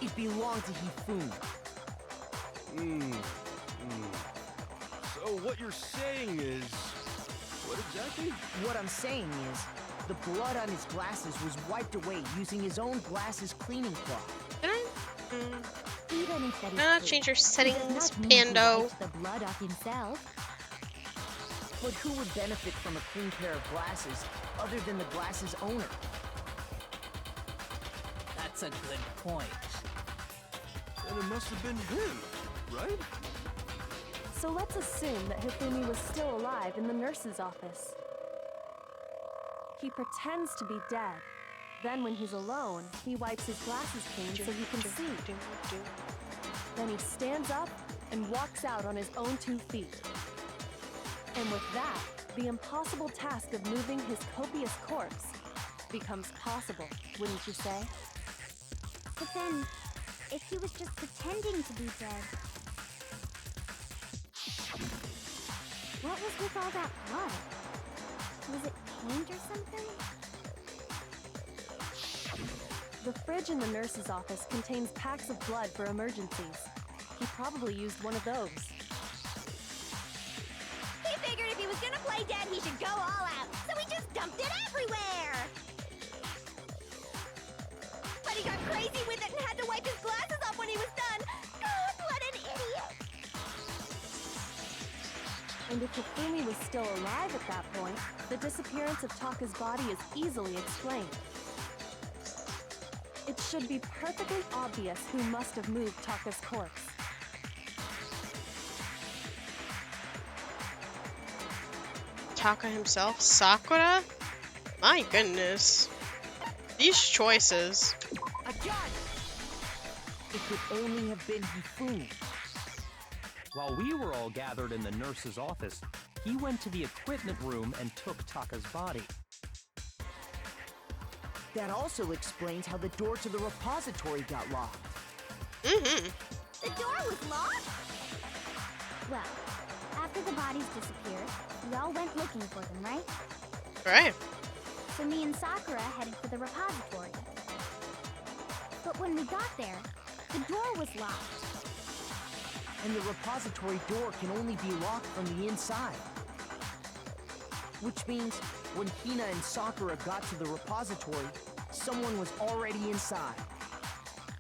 It belonged to Hifumi. So what you're saying is... What exactly? What I'm saying is, the blood on his glasses was wiped away using his own glasses cleaning cloth. Can I? Even if that is Can I true, change your he does settings, not mean he Pando? wiped the blood off himself. But who would benefit from a clean pair of glasses other than the glasses owner? That's a good point. Then it must have been him, right? So let's assume that Hifumi was still alive in the nurse's office. He pretends to be dead. Then when he's alone, he wipes his glasses clean so he can see. Then he stands up and walks out on his own 2 feet. And with that, the impossible task of moving his copious corpse becomes possible, wouldn't you say? But then, if he was just pretending to be dead, what was with all that blood? Was it paint or something? The fridge in the nurse's office contains packs of blood for emergencies. He probably used one of those. He figured if he was gonna play dead, he should go all out, so he just dumped it everywhere! But he got crazy with it and had to wipe his glasses off when he was done! God, what an idiot! And if Hifumi was still alive at that point, the disappearance of Taka's body is easily explained. It should be perfectly obvious who must have moved Taka's corpse. Taka himself? Sakura? My goodness. These choices. I got it! It could only have been Hifumi. While we were all gathered in the nurse's office, he went to the equipment room and took Taka's body. That also explains how the door to the repository got locked. Mm-hmm. The door was locked? Well, after the bodies disappeared, we all went looking for them, right? Right. So me and Sakura headed for the repository. But when we got there, the door was locked. And the repository door can only be locked from the inside. Which means when Hina and Sakura got to the repository, someone was already inside.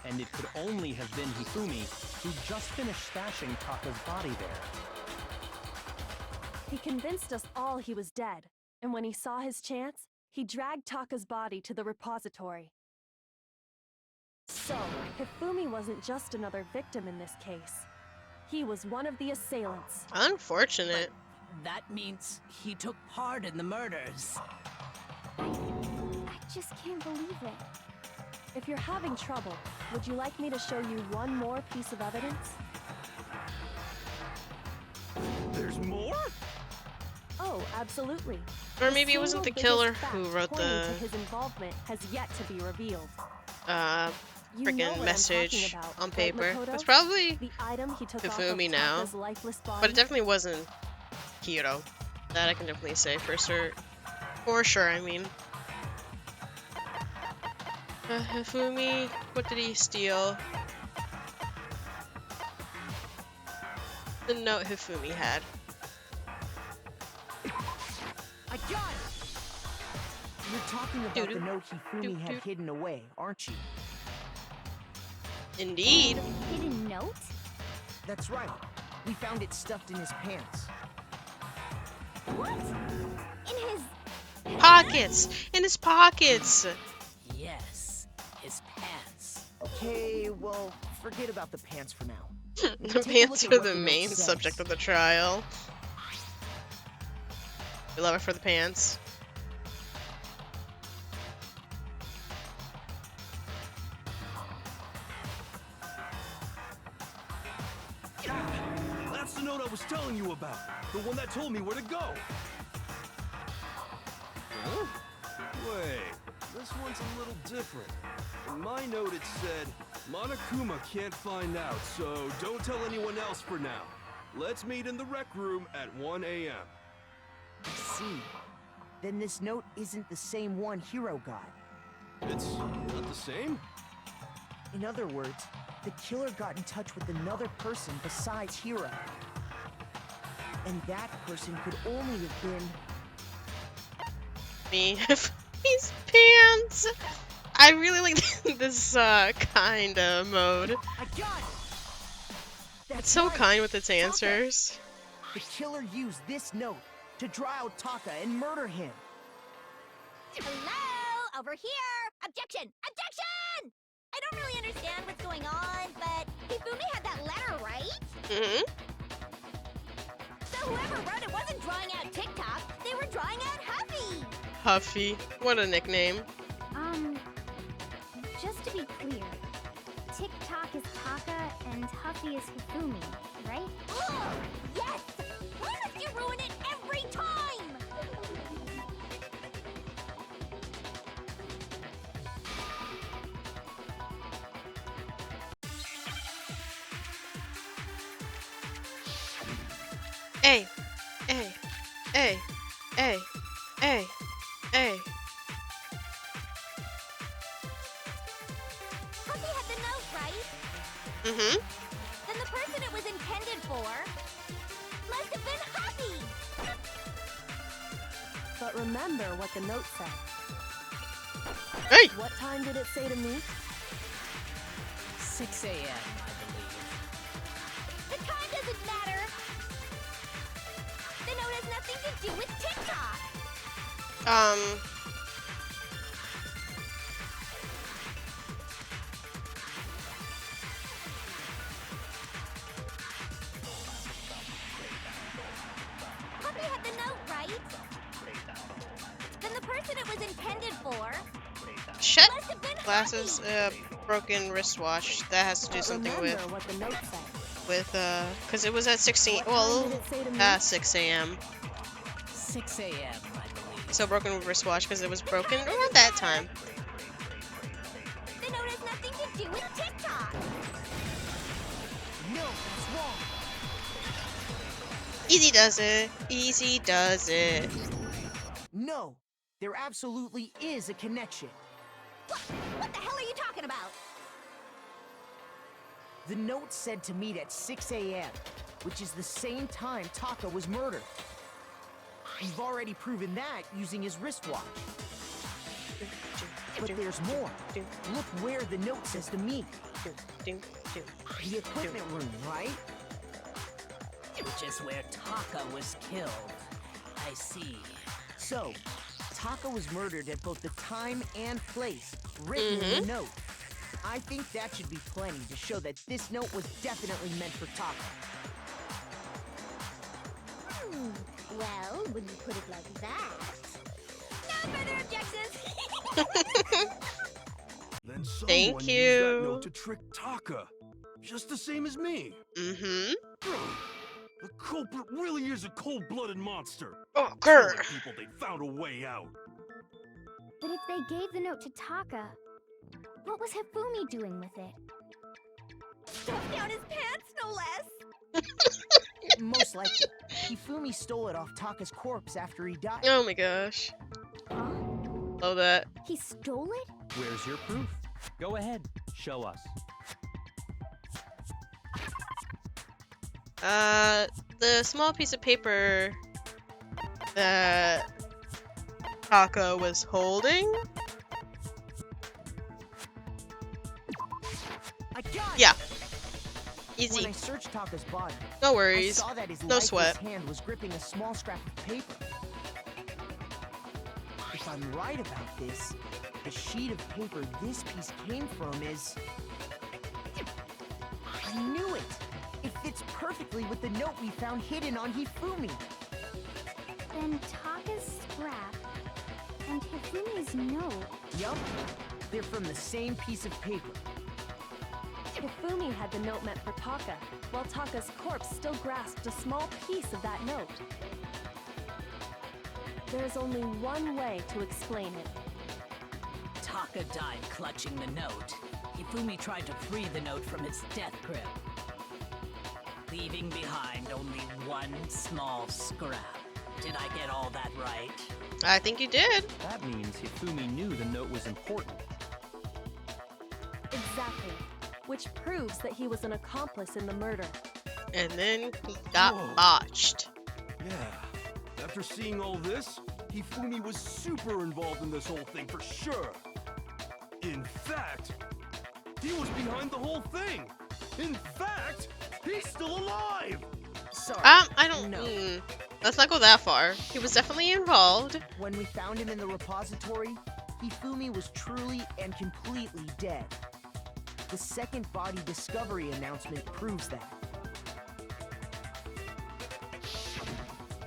And it could only have been Hifumi, who just finished stashing Taka's body there. He convinced us all he was dead, and when he saw his chance, he dragged Taka's body to the repository. So, Hifumi wasn't just another victim in this case. He was one of the assailants. Unfortunate. That means he took part in the murders. I just can't believe it. If you're having trouble, would you like me to show you one more piece of evidence? There's more? Oh, absolutely. Or maybe it wasn't the killer who wrote the his involvement has yet to be revealed. You know freaking what I'm talking message about, on right, paper. Makoto? It's probably The item he took off of Hifumi now, Taka's lifeless body. but it definitely wasn't Hiro. That I can definitely say for sure. For sure, I mean. Hifumi, what did he steal? The note Hifumi had. I got it! You're talking about the note Hifumi had hidden away, aren't you? Indeed. Hidden note? That's right. We found it stuffed in his pants. What? In his... Pockets! In his pockets! Yes, his pants. Okay, well, forget about the pants for now. The pants are the main subject of the trial. We love it for the pants. That's the note I was telling you about. The one that told me where to go. Huh? Wait, this one's a little different. In my note it said, Monokuma can't find out, so don't tell anyone else for now. Let's meet in the rec room at 1 a.m. I see. Then this note isn't the same one Hiro got. It's not the same? In other words, the killer got in touch with another person besides Hiro. And that person could only have been... Me. His pants! I really like this kind of mode. I got it! It's so kind with its answers. The killer used this note to draw out Taka and murder him. Hello? Over here! Objection! Objection! I don't really understand what's going on, but Hifumi had that letter, right? Mm-hmm. So whoever wrote it wasn't drawing out TikTok, they were drawing out Huffy! Huffy. What a nickname. Just to be clear, TikTok is Taka and Huffy is Hifumi, right? Oh, yes! Why must you ruin it every time? A. A. A. A. A. A. Huffy had the note, right? Mm-hmm. Then the person it was intended for must have been Huffy! But remember what the note said. Hey! What time did it say to me? 6 a.m., I believe. The time doesn't matter! The note has nothing to do with TikTok! Huffy had the note, right? Then the person it was intended for Shut. must have been Glasses, Huffy! broken wristwatch. That has to do But something remember what the note said. because it was at 16, What well, time did it say to me? 6 a.m. 6 a.m., I believe. So broken wristwatch because it was broken around that time. The note has nothing to do with TikTok! No, that's wrong. Easy does it. Easy does it. No, there absolutely is a connection. What the hell are you talking about? The note said to meet at 6 a.m., which is the same time Taka was murdered. You've already proven that using his wristwatch. But there's more. Look where the note says to meet. The equipment room, right? Which is where Taka was killed. I see. So, Taka was murdered at both the time and place written in the note. I think that should be plenty to show that this note was definitely meant for Taka. Well, when you put it like that... further objections. Then someone Thank used that you. note to trick Taka. Just the same as me. Mm-hmm. The culprit really is a cold-blooded monster. Oh, Telling grr. people they found a way out. But if they gave the note to Taka, what was Hifumi doing with it? Stuffed down his pants, no less. Most likely, Hifumi stole it off Taka's corpse after he died. Oh my gosh. Huh? Love that. He stole it? Where's your proof? Go ahead, show us. The small piece of paper that Taka was holding. I got it! Yeah. When Easy. I searched Taka's body, No I worries. saw that his No lifeless sweat. hand was gripping a small scrap of paper. If I'm right about this, the sheet of paper this piece came from is... I knew it! It fits perfectly with the note we found hidden on Hifumi. Then Taka's scrap and Hifumi's note. Yup, they're from the same piece of paper. Hifumi had the note meant for Taka, while Taka's corpse still grasped a small piece of that note. There's only one way to explain it. Taka died clutching the note. Hifumi tried to free the note from its death grip, leaving behind only one small scrap. Did I get all that right? I think you did. That means Hifumi knew the note was important. Exactly. Which proves that he was an accomplice in the murder. And then he got Whoa. botched. Yeah. After seeing all this, Hifumi was super involved in this whole thing for sure. In fact, he was behind the whole thing. In fact, he's still alive. Sorry. I don't. No. Let's not go that far. He was definitely involved. When we found him in the repository, Hifumi was truly and completely dead. The second body discovery announcement proves that.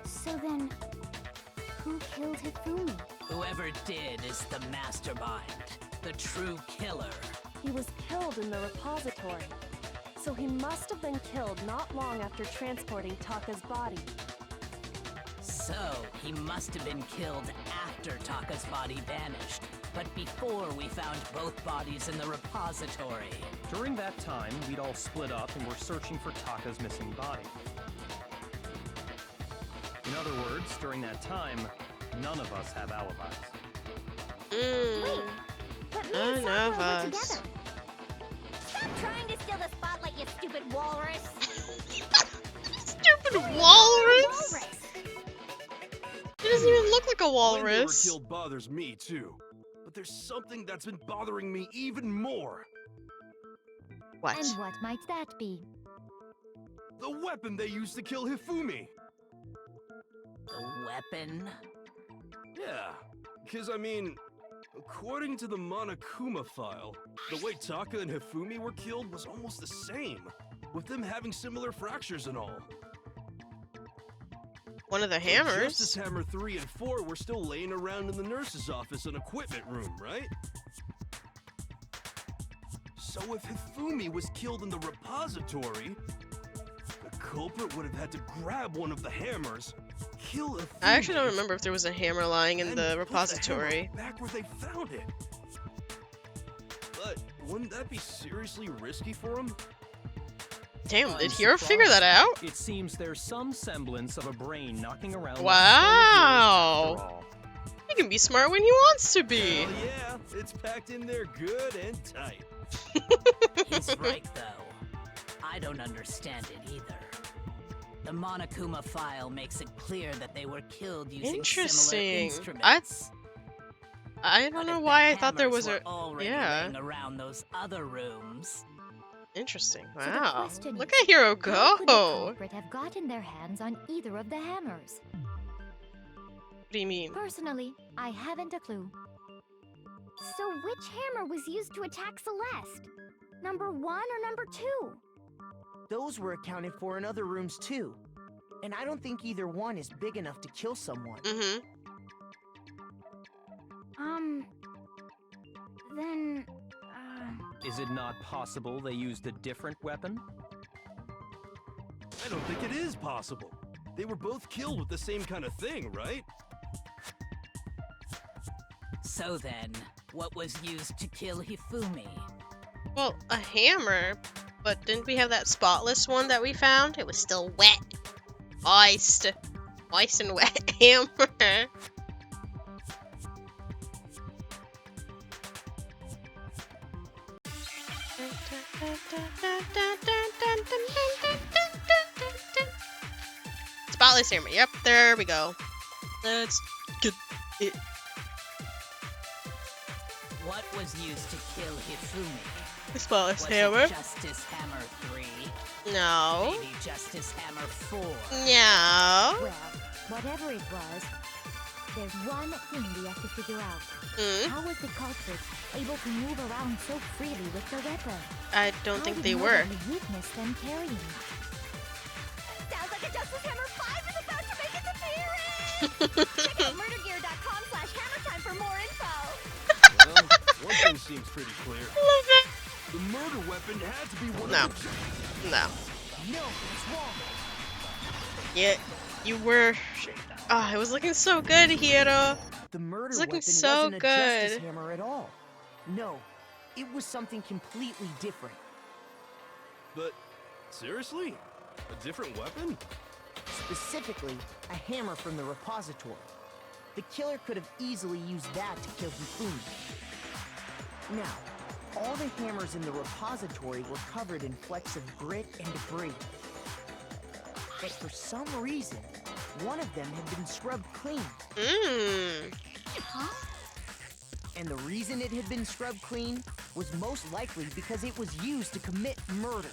So then, who killed Hifumi? Whoever did is the mastermind, the true killer. He was killed in the repository, so he must have been killed not long after transporting Taka's body. So, he must have been killed after Taka's body vanished, but before we found both bodies in the repository. During that time, we'd all split up and were searching for Taka's missing body. In other words, during that time, none of us have alibis. Wait, but me and None of Sara were us. together. Stop trying to steal the spotlight, you stupid walrus. Stupid walrus! He doesn't even look like a When they were walrus. killed bothers me too. But there's something that's been bothering me even more. What? And what might that be? The weapon they used to kill Hifumi. The weapon? Yeah, because I mean, according to the Monokuma file, the way Taka and Hifumi were killed was almost the same, with them having similar fractures and all. One of the So hammers. Justice Hammer 3 and 4 were still laying around in the nurse's office and equipment room, right? So if Hifumi was killed in the repository, the culprit would have had to grab one of the hammers, kill Hifumi. I actually don't remember if there was a hammer lying in and the put hammer repository. back where they found it. But wouldn't that be seriously risky for him? Damn, I'm did Hero figure that out? It seems there's some semblance of a brain knocking around. that Wow. skull of yours after all. He can be smart when he wants to be. Hell yeah, it's packed in there good and tight. He's right, though. I don't understand it either. The Monokuma file makes it clear that they were killed using similar Interesting. instruments. I don't But know if why the I thought there hammers was a. were already Yeah. laying around those other rooms. Interesting. So the Wow. question Look is, at Hero how could the go. culprit have gotten their hands on either of the hammers? What do you mean? Personally, I haven't a clue. So which hammer was used to attack Celeste? Number 1 or number 2? Those were accounted for in other rooms too. And I don't think either one is big enough to kill someone. Mm-hmm. Then, Is it not possible they used a different weapon? I don't think it is possible. They were both killed with the same kind of thing, right? So then, what was used to kill Hifumi? Well, a hammer. But didn't we have that spotless one that we found? It was still wet. Iced. Iced and wet hammer. Spotless hammer. Yep, there we go. Let's get it. What was used to kill Hifumi? The spotless Was hammer. it Justice Hammer 3? No. Maybe Justice Hammer 4? No. well, whatever it was, there's one thing we have to figure out. Mm. How was the culprit able to move around so freely with the weapon? I don't How think did they were. nobody witness them carrying it? Sounds like a Justice Hammer 5 is about to make its appearance! Check out murdergear.com/hammertime for more info! Well, one thing seems pretty clear. Love it. The murder weapon had to be one No. of the... No. No, it's wrong. Yeah, you were. Ah, it was looking so good, Hiro. The murder It's looking weapon so wasn't a justice good. hammer at all. No, it was something completely different. But, seriously? A different weapon? Specifically, a hammer from the repository. The killer could have easily used that to kill Hifumi. Now, all the hammers in the repository were covered in flecks of grit and debris. But for some reason, one of them had been scrubbed clean. Mmm. Huh? And the reason it had been scrubbed clean was most likely because it was used to commit murder.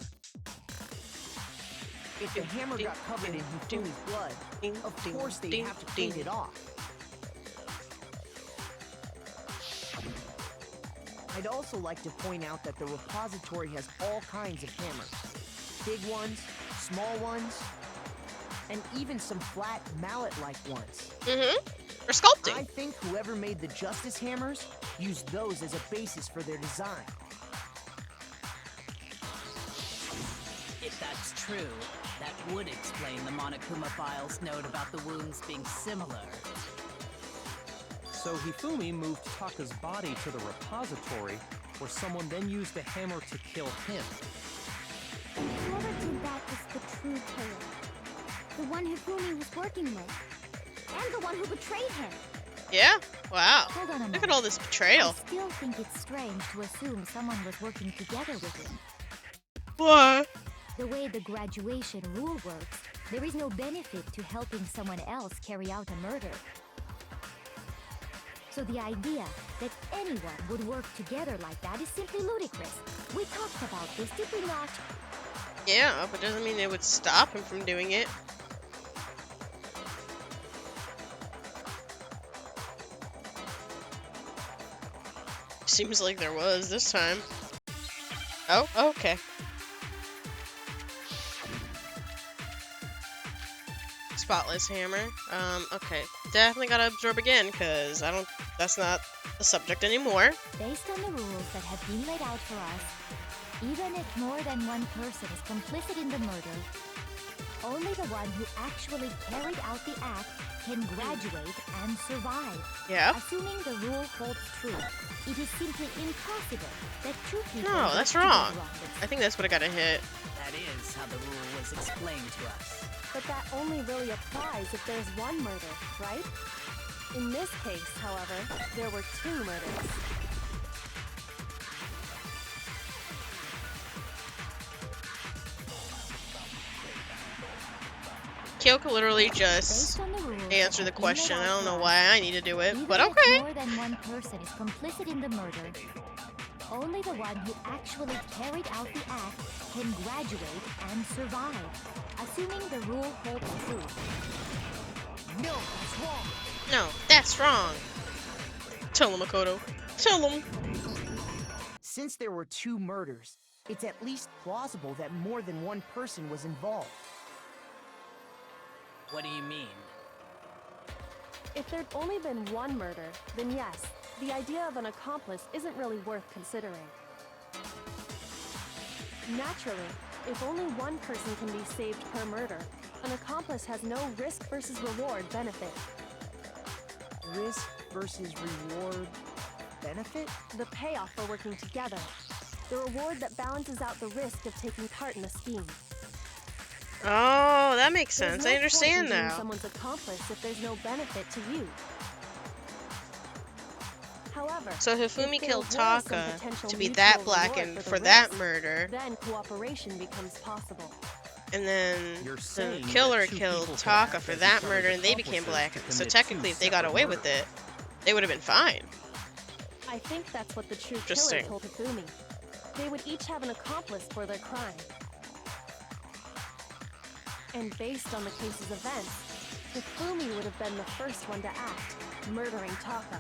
If the hammer got covered in Hifumi's blood, of course they'd have to clean it off. I'd also like to point out that the repository has all kinds of hammers. Big ones, small ones, and even some flat mallet-like ones. Mm-hmm. For sculpting. I think whoever made the Justice Hammers used those as a basis for their design. If that's true, that would explain the Monokuma file's note about the wounds being similar. So Hifumi moved Taka's body to the repository, where someone then used the hammer to kill him. Whoever did that is the true killer. The one Hifumi was working with. And the one who betrayed him. Yeah. Wow. Hold on a Look minute. at all this betrayal. I still think it's strange to assume someone was working together with him. What? The way the graduation rule works, there is no benefit to helping someone else carry out a murder. So the idea that anyone would work together like that is simply ludicrous. We talked about this, did we not? Yeah, but doesn't mean it would stop him from doing it. Seems like there was this time. Oh, okay. Spotless hammer. Okay. Definitely gotta absorb again, because that's not the subject anymore. Based on the rules that have been laid out for us, even if more than one person is complicit in the murder, only the one who actually carried out the act can graduate and survive. Yeah. Assuming the rule holds true, it is simply impossible that two people... No, work that's together wrong. on this. I think that's what I gotta hit. That is how the rule was explained to us. But that only really applies if there's one murder, right? In this case, however, there were two murders. Kyoko literally just Based on the rules that answered the have been laid question. out I don't for know us, why I need to do it, even but if okay. more than one person is complicit in the murder, only the one who actually carried out the act can graduate and survive, assuming the rule holds true. No, it's wrong. No, that's wrong. Tell him, Makoto. Tell him. Since there were two murders, it's at least plausible that more than one person was involved. What do you mean? If there'd only been one murder, then yes, the idea of an accomplice isn't really worth considering. Naturally, if only one person can be saved per murder, an accomplice has no risk versus reward benefit. Risk versus reward benefit? The payoff for working together. The reward that balances out the risk of taking part in a scheme. Oh, that makes There's sense. no I point understand in being now. someone's accomplice if there's no benefit to you. However, So if Hifumi there killed were some Taka potential to be mutual that reward blackened the for that risk, murder, then cooperation becomes possible. and then You're the saying that killer two killed people could Taka act for as that each other's murder and they became accomplices to blackened. So commit technically, two if they got separate away with murders. it, they would have been fine. I think that's what the true killer Interesting. told Hifumi. They would each have an accomplice for their crime. And based on the case's events, Hifumi would have been the first one to act, murdering Taka.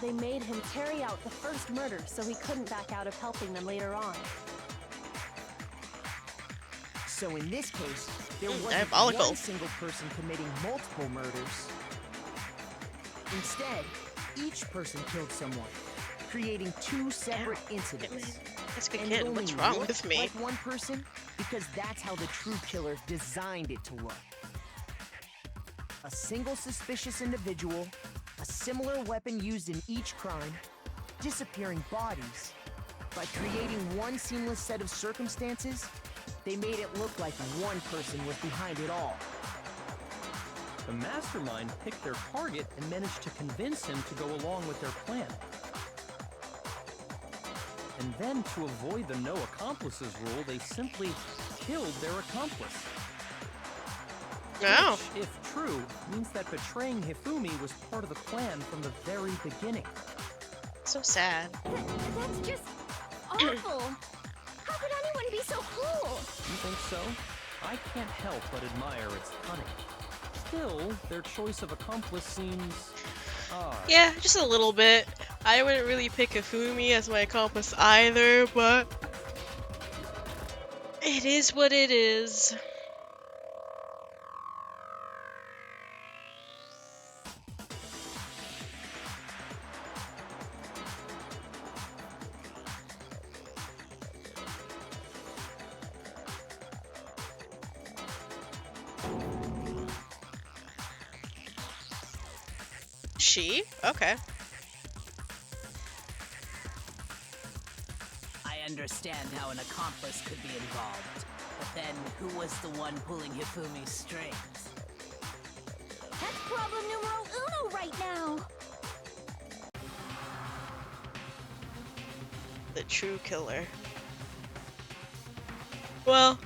They made him carry out the first murder so he couldn't back out of helping them later on. So in this case, there wasn't diabolical. one single person committing multiple murders. Instead, each person killed someone, creating two separate incidents. That's good And kid. it only What's wrong looked with me? like one person because that's how the true killer designed it to look. A single suspicious individual, a similar weapon used in each crime, disappearing bodies. By creating one seamless set of circumstances, they made it look like one person was behind it all. The mastermind picked their target and managed to convince him to go along with their plan. And then, to avoid the no accomplices rule, they simply killed their accomplice. Oh. Which, if true, means that betraying Hifumi was part of the plan from the very beginning. So sad. That's just awful. How could anyone be so cruel? You think so? I can't help but admire its cunning. Still, their choice of accomplice seems odd. Yeah, just a little bit. I wouldn't really pick Hifumi as my accomplice either, but it is what it is. She? Okay. I understand how an accomplice could be involved, but then who was the one pulling Hifumi's strings? That's problem numero uno right now. The true killer. Well,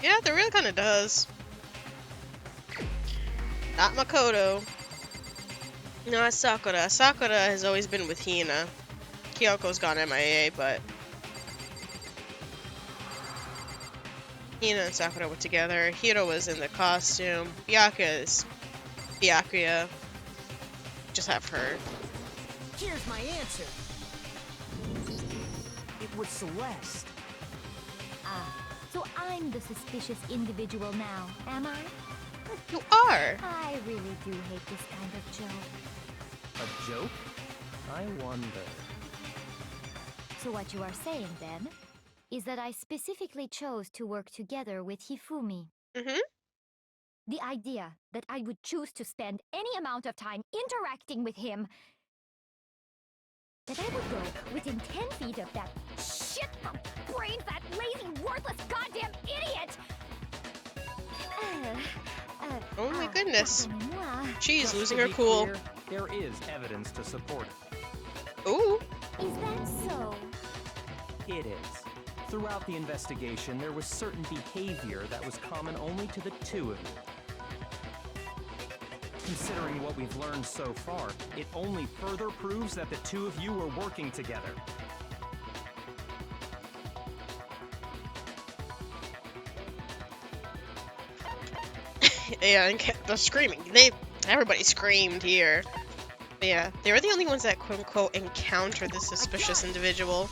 yeah, there really kind of does. Not Makoto. No, it's Sakura. Sakura has always been with Hina. Kyoko's gone MIA, but Hina and Sakura were together. Hiro was in the costume. Byakuya is Byakuya. Just have her. Here's my answer. It was Celeste. Ah, so I'm the suspicious individual now, am I? You are. I really do hate this kind of joke. A joke? I wonder. So what you are saying, then, is that I specifically chose to work together with Hifumi. Mm-hmm. The idea that I would choose to spend any amount of time interacting with him, that I would go within 10 feet of that shit brains, that lazy, worthless goddamn idiot! Oh my goodness. pardonnez-moi. She's Just losing to her be cool. clear, there is evidence to support it. Ooh. Is that so? It is. Throughout the investigation, there was certain behavior that was common only to the two of you. Considering what we've learned so far, it only further proves that the two of you were working together. Yeah, and the screaming. Everybody screamed here. But yeah, they were the only ones that quote-unquote encountered this suspicious individual.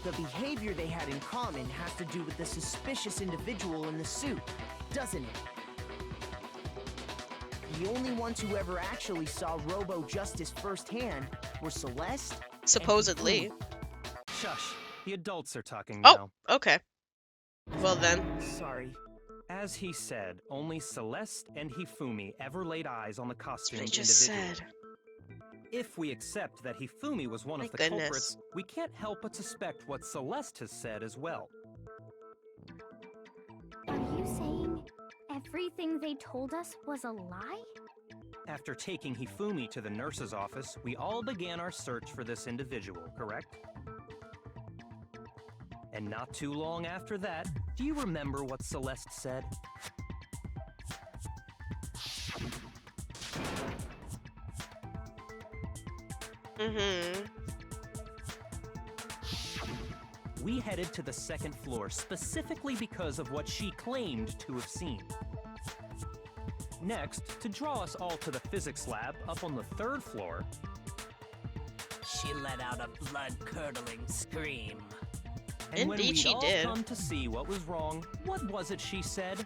The behavior they had in common has to do with the suspicious individual in the suit, doesn't it? The only ones who ever actually saw Robo-Justice firsthand were Celeste and Supposedly. Hifumi. Shush. The adults are talking Oh, now. okay. Well then. Sorry. As he said, only Celeste and Hifumi ever laid eyes on the costumed That's what I just individual. said. If we accept that Hifumi was one My of the goodness. culprits, we can't help but suspect what Celeste has said as well. Are you saying everything they told us was a lie? After taking Hifumi to the nurse's office, we all began our search for this individual, correct? And not too long after that, do you remember what Celeste said? Mm-hmm. We headed to the second floor specifically because of what she claimed to have seen. Next, to draw us all to the physics lab up on the third floor, She let out a blood-curdling scream. and when Indeed we'd she all did. come to see what was wrong, what was it she said?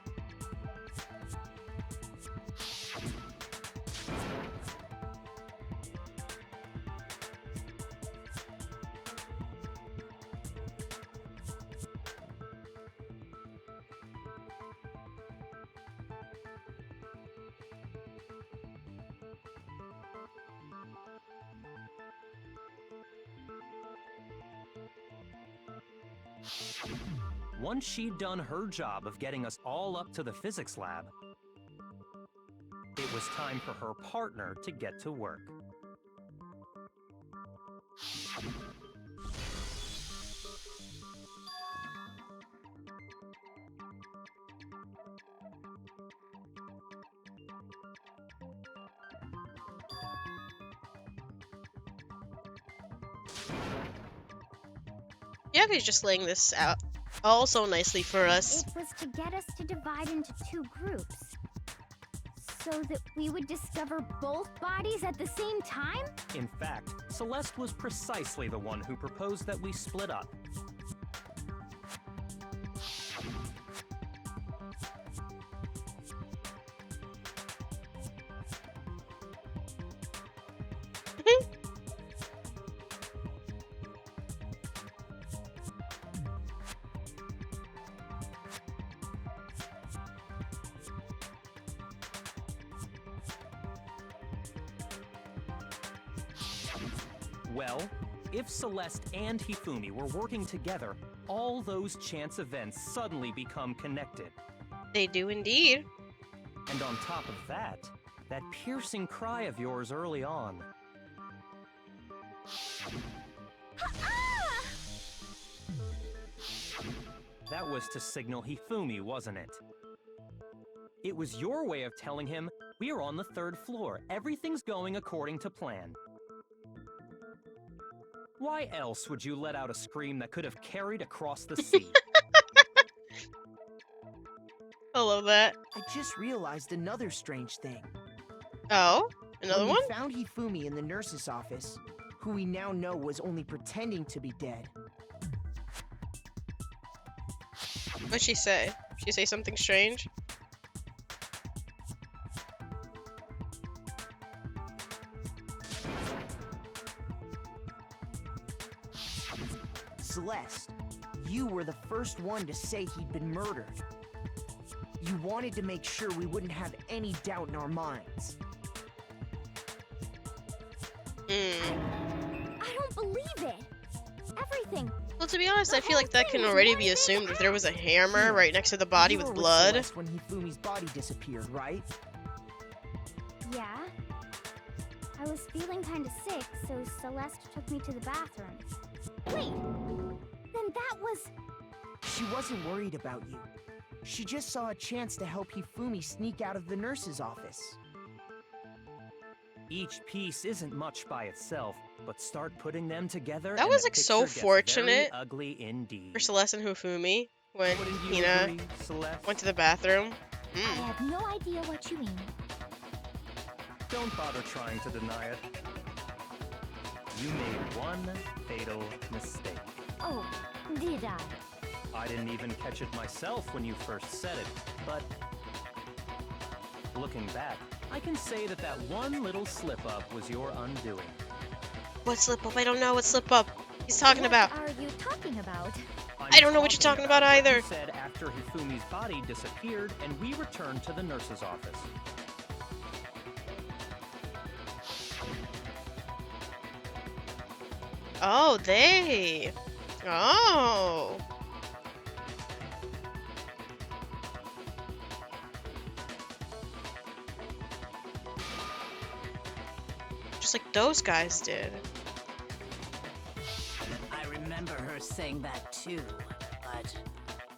Once she'd done her job of getting us all up to the physics lab, it was time for her partner to get to work. Yeah, he's just laying this out all so nicely for us. It was to get us to divide into two groups. So that we would discover both bodies at the same time? In fact, Celeste was precisely the one who proposed that we split up. Well, if Celeste and Hifumi were working together, all those chance events suddenly become connected. They do indeed. And on top of that, that piercing cry of yours early on. That was to signal Hifumi, wasn't it? It was your way of telling him, we are on the third floor, everything's going according to plan. Why else would you let out a scream that could have carried across the sea? I love that. I just realized another strange thing. Oh, another When one? we found Hifumi in the nurse's office, who we now know was only pretending to be dead. What'd she say? She say something strange? Celeste, you were the first one to say he'd been murdered. You wanted to make sure we wouldn't have any doubt in our minds. I don't believe it. Everything. Well, to be honest, I feel like that can already be assumed if there was a hammer right next to the body You with were blood. Celeste when Hifumi's body disappeared, right? Yeah. I was feeling kind of sick, so Celeste took me to the bathroom. Wait! Then that was... She wasn't worried about you. She just saw a chance to help Hifumi sneak out of the nurse's office. Each piece isn't much by itself, but start putting them together. That and was the like so picture gets fortunate very ugly indeed. for Celeste and Hifumi when Wouldn't you Hina agree, Celeste? went to the bathroom. I have no idea what you mean. Don't bother trying to deny it. You made one fatal mistake. Oh, Did I? I didn't even catch it myself when you first said it, but looking back, I can say that that one little slip-up was your undoing. What slip up? I don't know what slip up he's talking about. What are you talking about? I don't know what you're talking about either. What you said after Hifumi's body disappeared and we returned to the nurse's office. Oh, they. Oh. Just like those guys did. I remember her saying that too, but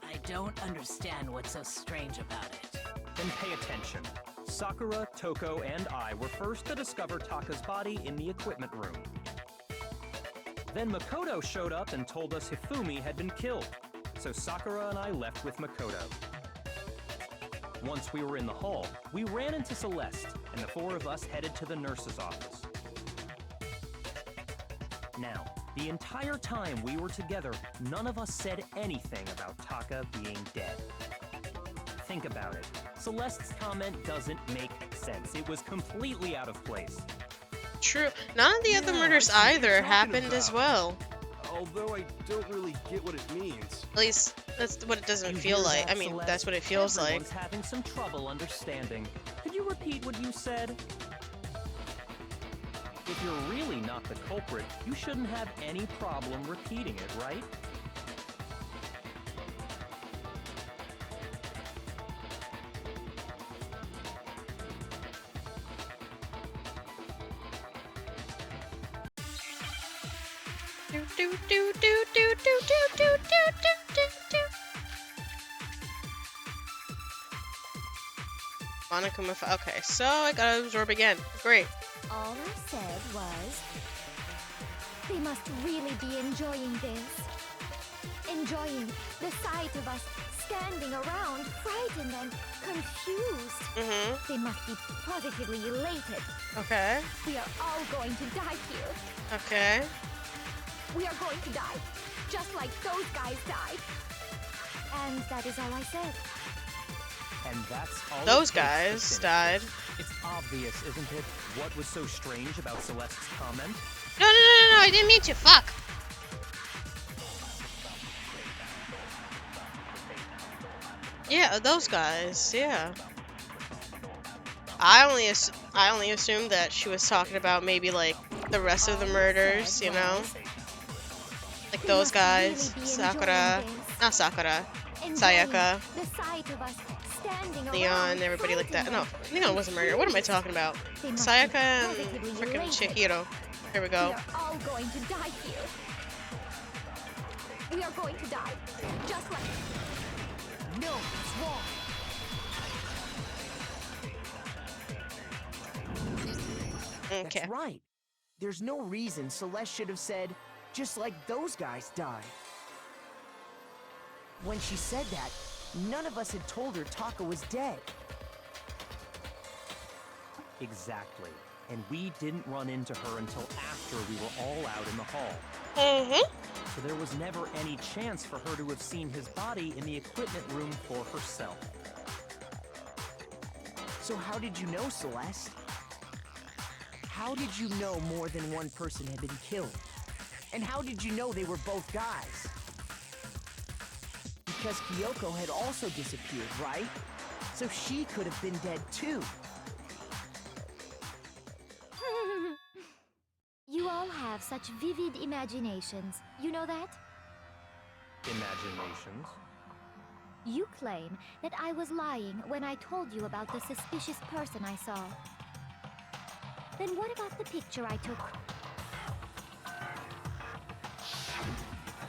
I don't understand what's so strange about it. Then pay attention. Sakura, Toko, and I were first to discover Taka's body in the equipment room. Then Makoto showed up and told us Hifumi had been killed, so Sakura and I left with Makoto. Once we were in the hall, we ran into Celeste, and the four of us headed to the nurse's office. Now, the entire time we were together, none of us said anything about Taka being dead. Think about it. Celeste's comment doesn't make sense. It was completely out of place. True. None of the other murders either happened as well. Although I don't really get what it means. At least that's what it doesn't feel like. I mean, that's what it feels like. Everyone's having some trouble understanding. Could you repeat what you said? If you're really not the culprit, you shouldn't have any problem repeating it, right? Okay, so I gotta absorb again. Great. All I said was, they must really be enjoying this. Enjoying the sight of us standing around, frightened and confused. They must be positively elated. Okay. We are all going to die here. Okay. We are going to die, just like those guys died. And that is all I said. And that's all those guys died. It's obvious, isn't it? What was so strange about Celeste's comment? No, I didn't mean to. Fuck. Yeah, those guys. Yeah. I only assumed that she was talking about maybe like the rest of the murders, you know, like those guys. Sakura, not Sakura, Sayaka, Leon, everybody like that. No, Leon wasn't murdered. What am I talking about? Sayaka and freaking Chihiro. Here we go. We are all going to die here. We are going to die, just like. No, it's wrong. Okay. That's right. There's no reason Celeste should have said, just like those guys died. When she said that, none of us had told her Taka was dead. Exactly. And we didn't run into her until after we were all out in the hall. So there was never any chance for her to have seen his body in the equipment room for herself. So how did you know, Celeste? How did you know more than one person had been killed? And how did you know they were both guys? Because Kyoko had also disappeared, right? So she could have been dead too. You all have such vivid imaginations. You know that? Imaginations? You claim that I was lying when I told you about the suspicious person I saw. Then what about the picture I took?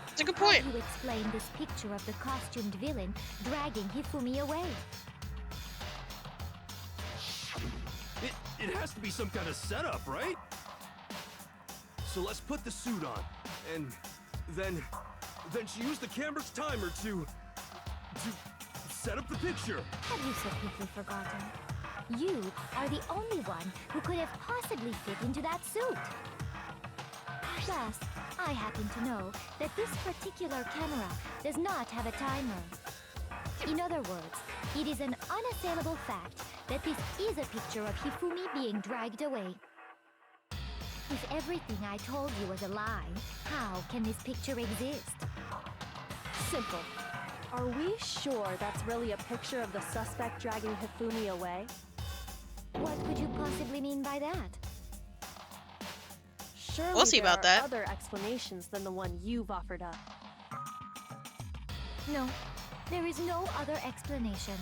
That's a good point. How do you explain this picture of the costumed villain dragging Hifumi away? It has to be some kind of setup, right? So let's put the suit on, and then she used the camera's timer to set up the picture. Have you so quickly forgotten? You are the only one who could have possibly fit into that suit. Plus, I happen to know that this particular camera does not have a timer. In other words, it is an unassailable fact that this is a picture of Hifumi being dragged away. If everything I told you was a lie, how can this picture exist? Simple. Are we sure that's really a picture of the suspect dragging Hifumi away? What could you possibly mean by that? Surely We'll see there about are that. other explanations than the one you've offered up. No, there is no other explanation.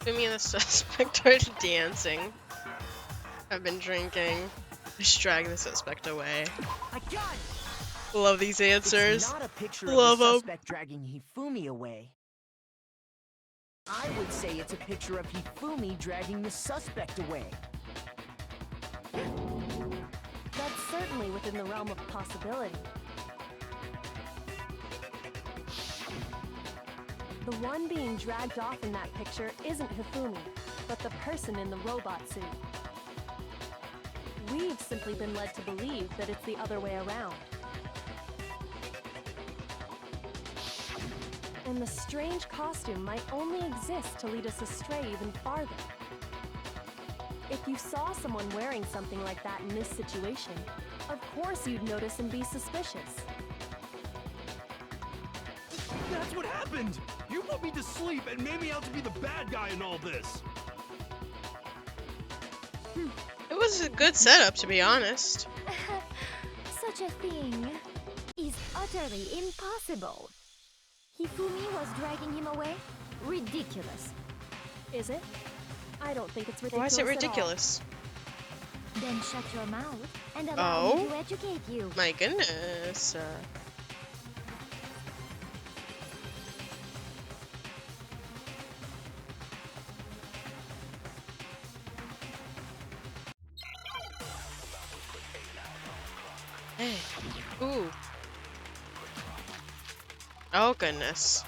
Me and the suspect are dancing. I've been drinking. Just drag the suspect away. I got it! Love these answers. It's not a picture Love of the 'em. suspect dragging Hifumi away. I would say it's a picture of Hifumi dragging the suspect away. That's certainly within the realm of possibility. The one being dragged off in that picture isn't Hifumi, but the person in the robot suit. We've simply been led to believe that it's the other way around. And the strange costume might only exist to lead us astray even farther. If you saw someone wearing something like that in this situation, of course you'd notice and be suspicious. That's what happened! You put me to sleep and made me out to be the bad guy in all this! It was a good setup, to be honest. Such a thing is utterly impossible. Hifumi was dragging him away? Ridiculous. Is it? I don't think it's ridiculous. Why is it at all. ridiculous? Then shut your mouth and allow me Oh? to educate you. My goodness. Hey. Ooh. Oh, goodness.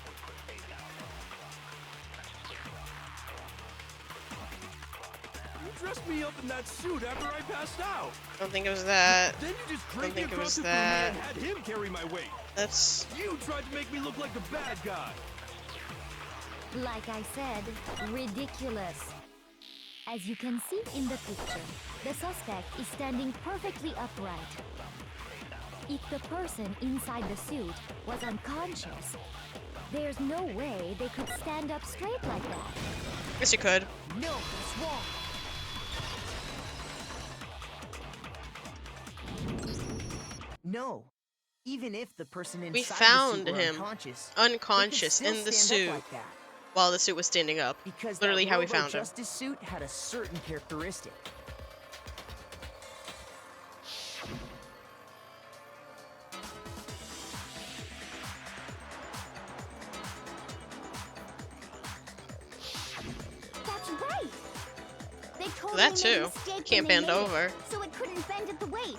You dressed me up in that suit after I passed out! I don't think it was that. Then you just I don't dragged me think it across was the room that. and had him carry my weight! That's... You tried to make me look like the bad guy! Like I said, ridiculous. As you can see in the picture, the suspect is standing perfectly upright. If the person inside the suit was unconscious, there's no way they could stand up straight like that. Yes, you could. No, it's wrong. No. Even if the person inside We the found suit were him unconscious, unconscious they could in the still stand suit up like that. while the suit was standing up. Because Literally that how we Robo found him. Justice suit had a certain characteristic. That's right! They totally That made a too. mistake Can't when they bend made it, over. so it couldn't bend at the waist.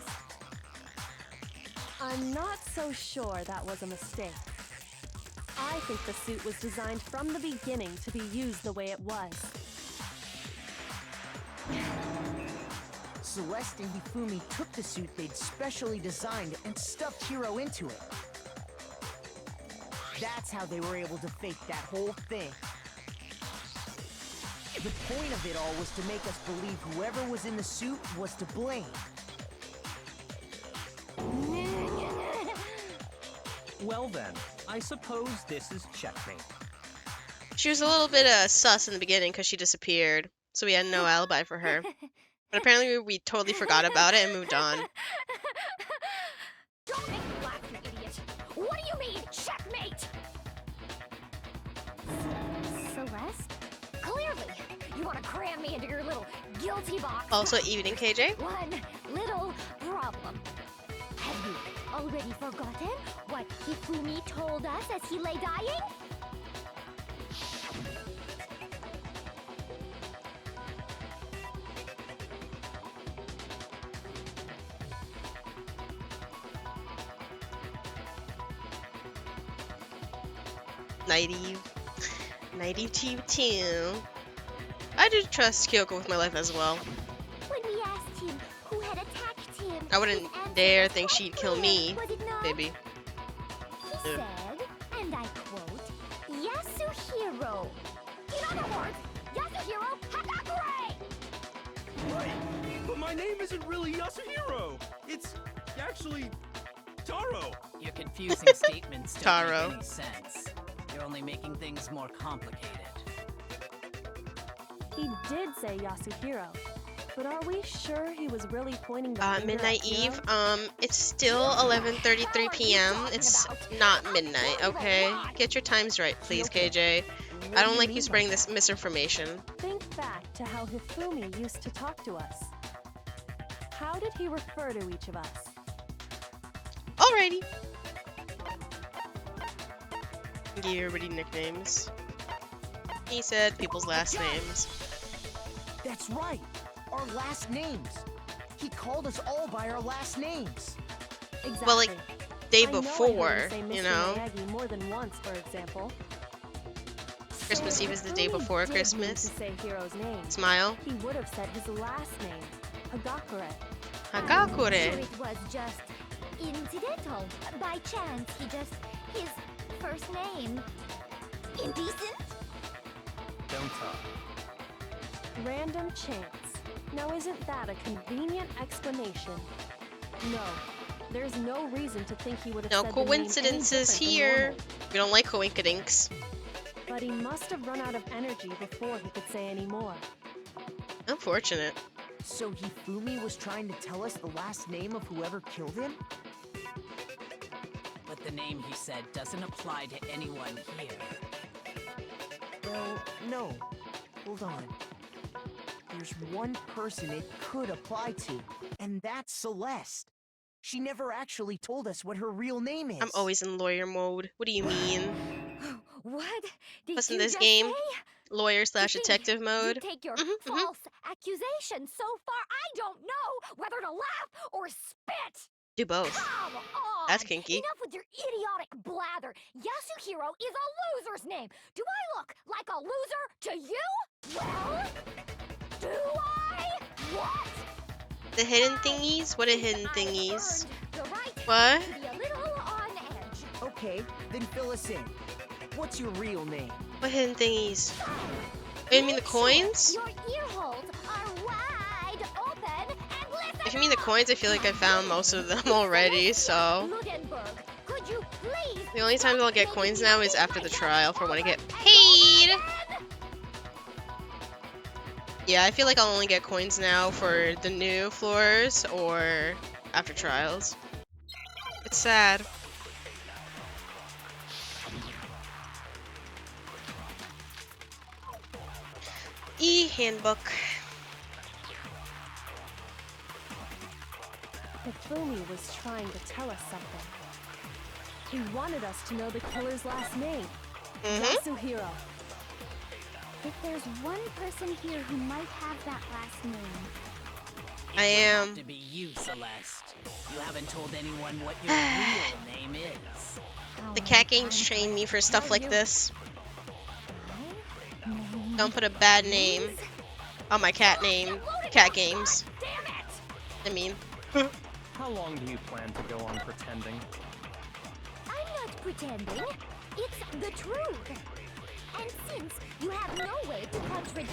I'm not so sure that was a mistake. I think the suit was designed from the beginning to be used the way it was. Celeste and Hifumi took the suit they'd specially designed and stuffed Hiro into it. That's how they were able to fake that whole thing. The point of it all was to make us believe whoever was in the suit was to blame. Well then, I suppose this is checkmate. She was a little bit sus in the beginning because she disappeared, so we had no alibi for her. But apparently we totally forgot about it and moved on. Don't make me laugh, you idiot! What do you mean, checkmate? Celeste? Clearly, you want to cram me into your little guilty box. Also, evening, KJ. One little problem. Have you already forgotten what Hifumi told us as he lay dying? Naive. Naive too. I do trust Kyoko with my life as well. When we asked him who had attacked him, I wouldn't his answer dare was think quite she'd kill clear, me, was it not? baby. He said, and I quote, Yasuhiro. In other words, Yasuhiro Hakakure! Right, but my name isn't really Yasuhiro. It's actually Taro. Your confusing statements don't Taro. make any sense. You're only making things more complicated. He did say Yasuhiro, but are we sure he was really pointing the finger Midnight at Hiro? Eve. It's still 11:33 p.m. It's not midnight, okay? Get your times right, please, KJ. I don't like you spreading this misinformation. Think back to how Hifumi used to talk to us. How did he refer to each of us? Alrighty. Give everybody nicknames. He said people's last names. That's right. Our last names. He called us all by our last names. Exactly. Well, like, day I know I heard before, him say you Mr. know? Miyagi more than once, for example. Christmas So Eve is the if day Hifumi before did Christmas. mean to say Hiro's name, Smile. he would have said his last name, Hagakure. Sure, Hakakure. it was just incidental. By chance, his first name. Indecent? Don't talk. Random chance. Now isn't that a convenient explanation? No. There's no reason to think he would have No said the name any coincidences different than here. normal. We don't like coinkydinks. But he must have run out of energy before he could say any more. Unfortunate. So Hifumi was trying to tell us the last name of whoever killed him? But the name he said doesn't apply to anyone here. Well, no. Hold on. There's one person it could apply to, and that's Celeste. She never actually told us what her real name is. I'm always in lawyer mode. What do you mean? What did Plus in you this just game, say? lawyer You slash think detective mode. You take your Mhm, mhm. false accusations so far. I don't know whether to laugh or spit. Do both. Come on! That's kinky. Enough with your idiotic blather. Yasuhiro is a loser's name. Do I look like a loser to you? Well, do I? What? The hidden thingies? What are hidden thingies? Earned the right What? to be a little on edge. Okay, then fill us in. What's your real name? What hidden thingies? Oh, you mean the Make sure coins? Your ear holes are wide open and listen. If you mean the coins, I feel like I found most of them already, so... Ludenberg, could you please The only time I'll get make coins me now is speak after the myself trial for when I over get and paid! over again? Yeah, I feel like I'll only get coins now for the new floors or after trials. It's sad. E-handbook. Hifumi was trying to tell us something. He wanted us to know the killer's last name. Yasuhiro. If there's one person here who might have that last name, I am. To be you, Celeste. You haven't told anyone what your real name is. The cat games train me for stuff like this. Don't put a bad name on my cat name. Cat games. damn it! I mean, How long do you plan to go on pretending? I'm not pretending. It's the truth. And since you have no way to contradict,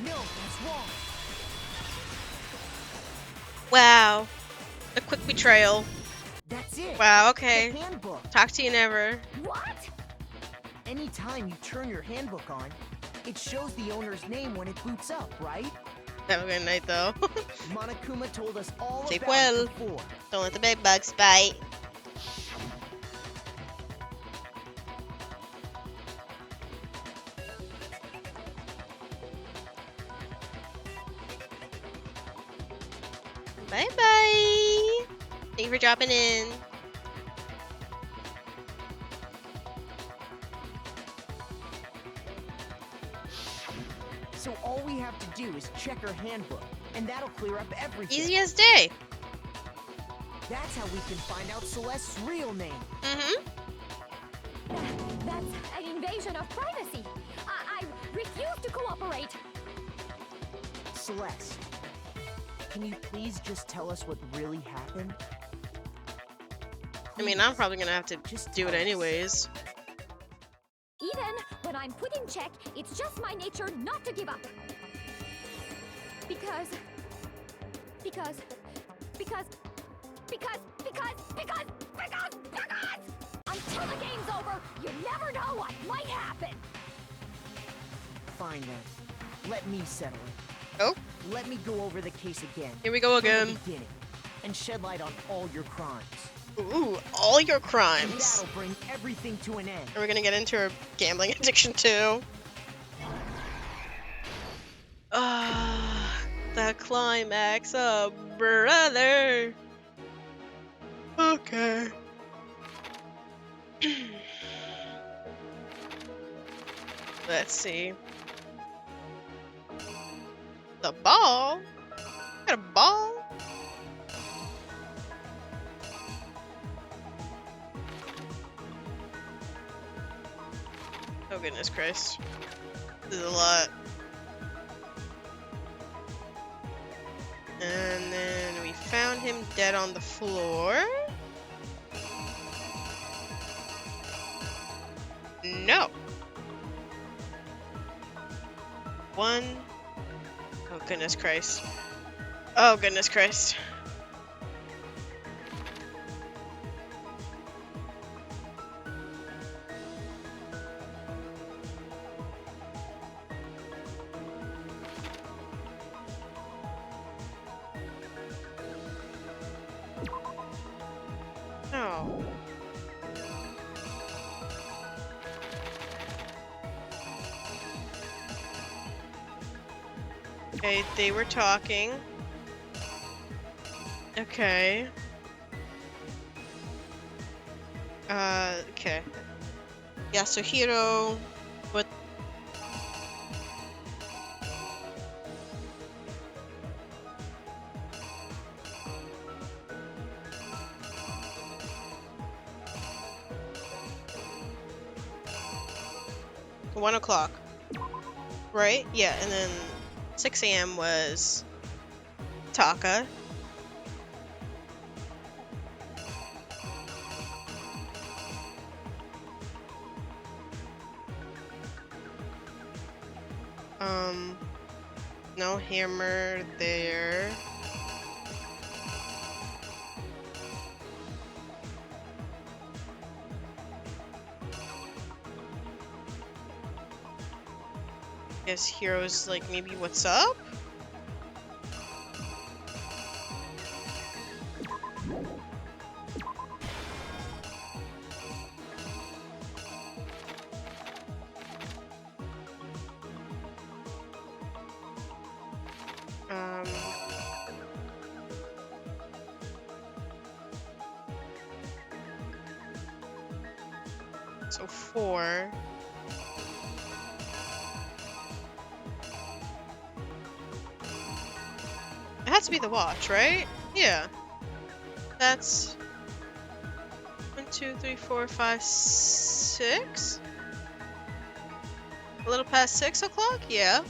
No, that's wrong. wow. A quick betrayal. That's it. Wow, The okay. handbook. Talk to you never. what? Anytime you turn your handbook on, it shows the owner's name when it boots up, right? Have a good night, though. Monokuma told us all Sleep about well. it before. Don't let the bed bugs bite. Bye-bye. Thank you for dropping in. So all we have to do is check her handbook, and that'll clear up everything. Easy as day. That's how we can find out Celeste's real name. Mm-hmm. That's That's an invasion of privacy. I refuse to cooperate. Celeste, can you please just tell us what really happened? I mean, I'm probably gonna have to Just do it tell us. anyways. Even when I'm put in check, it's just my nature not to give up. Because until the game's over, you never know what might happen. Fine then. Let me settle it. Oh, Let me go over the case again. here we go from the again. beginning, and shed light on all your crimes. Ooh, all your And crimes. that'll bring everything to an end. Are we gonna get into her gambling addiction too? Ah, the climax, oh brother. Okay. Let's see. The ball? Got a ball? Oh goodness Christ. This is a lot. And then we found him dead on the floor. No. One. Oh goodness Christ. Oh goodness Christ. No. Okay, they were talking. Okay. Okay. Yasuhiro, what? One o'clock. Right? Yeah, and then 6 a.m. was Taka. No hammer there. Guess Hero's like, maybe what's up? So 4. It has to be the watch, right? Yeah. That's 1, 2, 3, 4, 5, 6? A little past 6 o'clock? Yeah.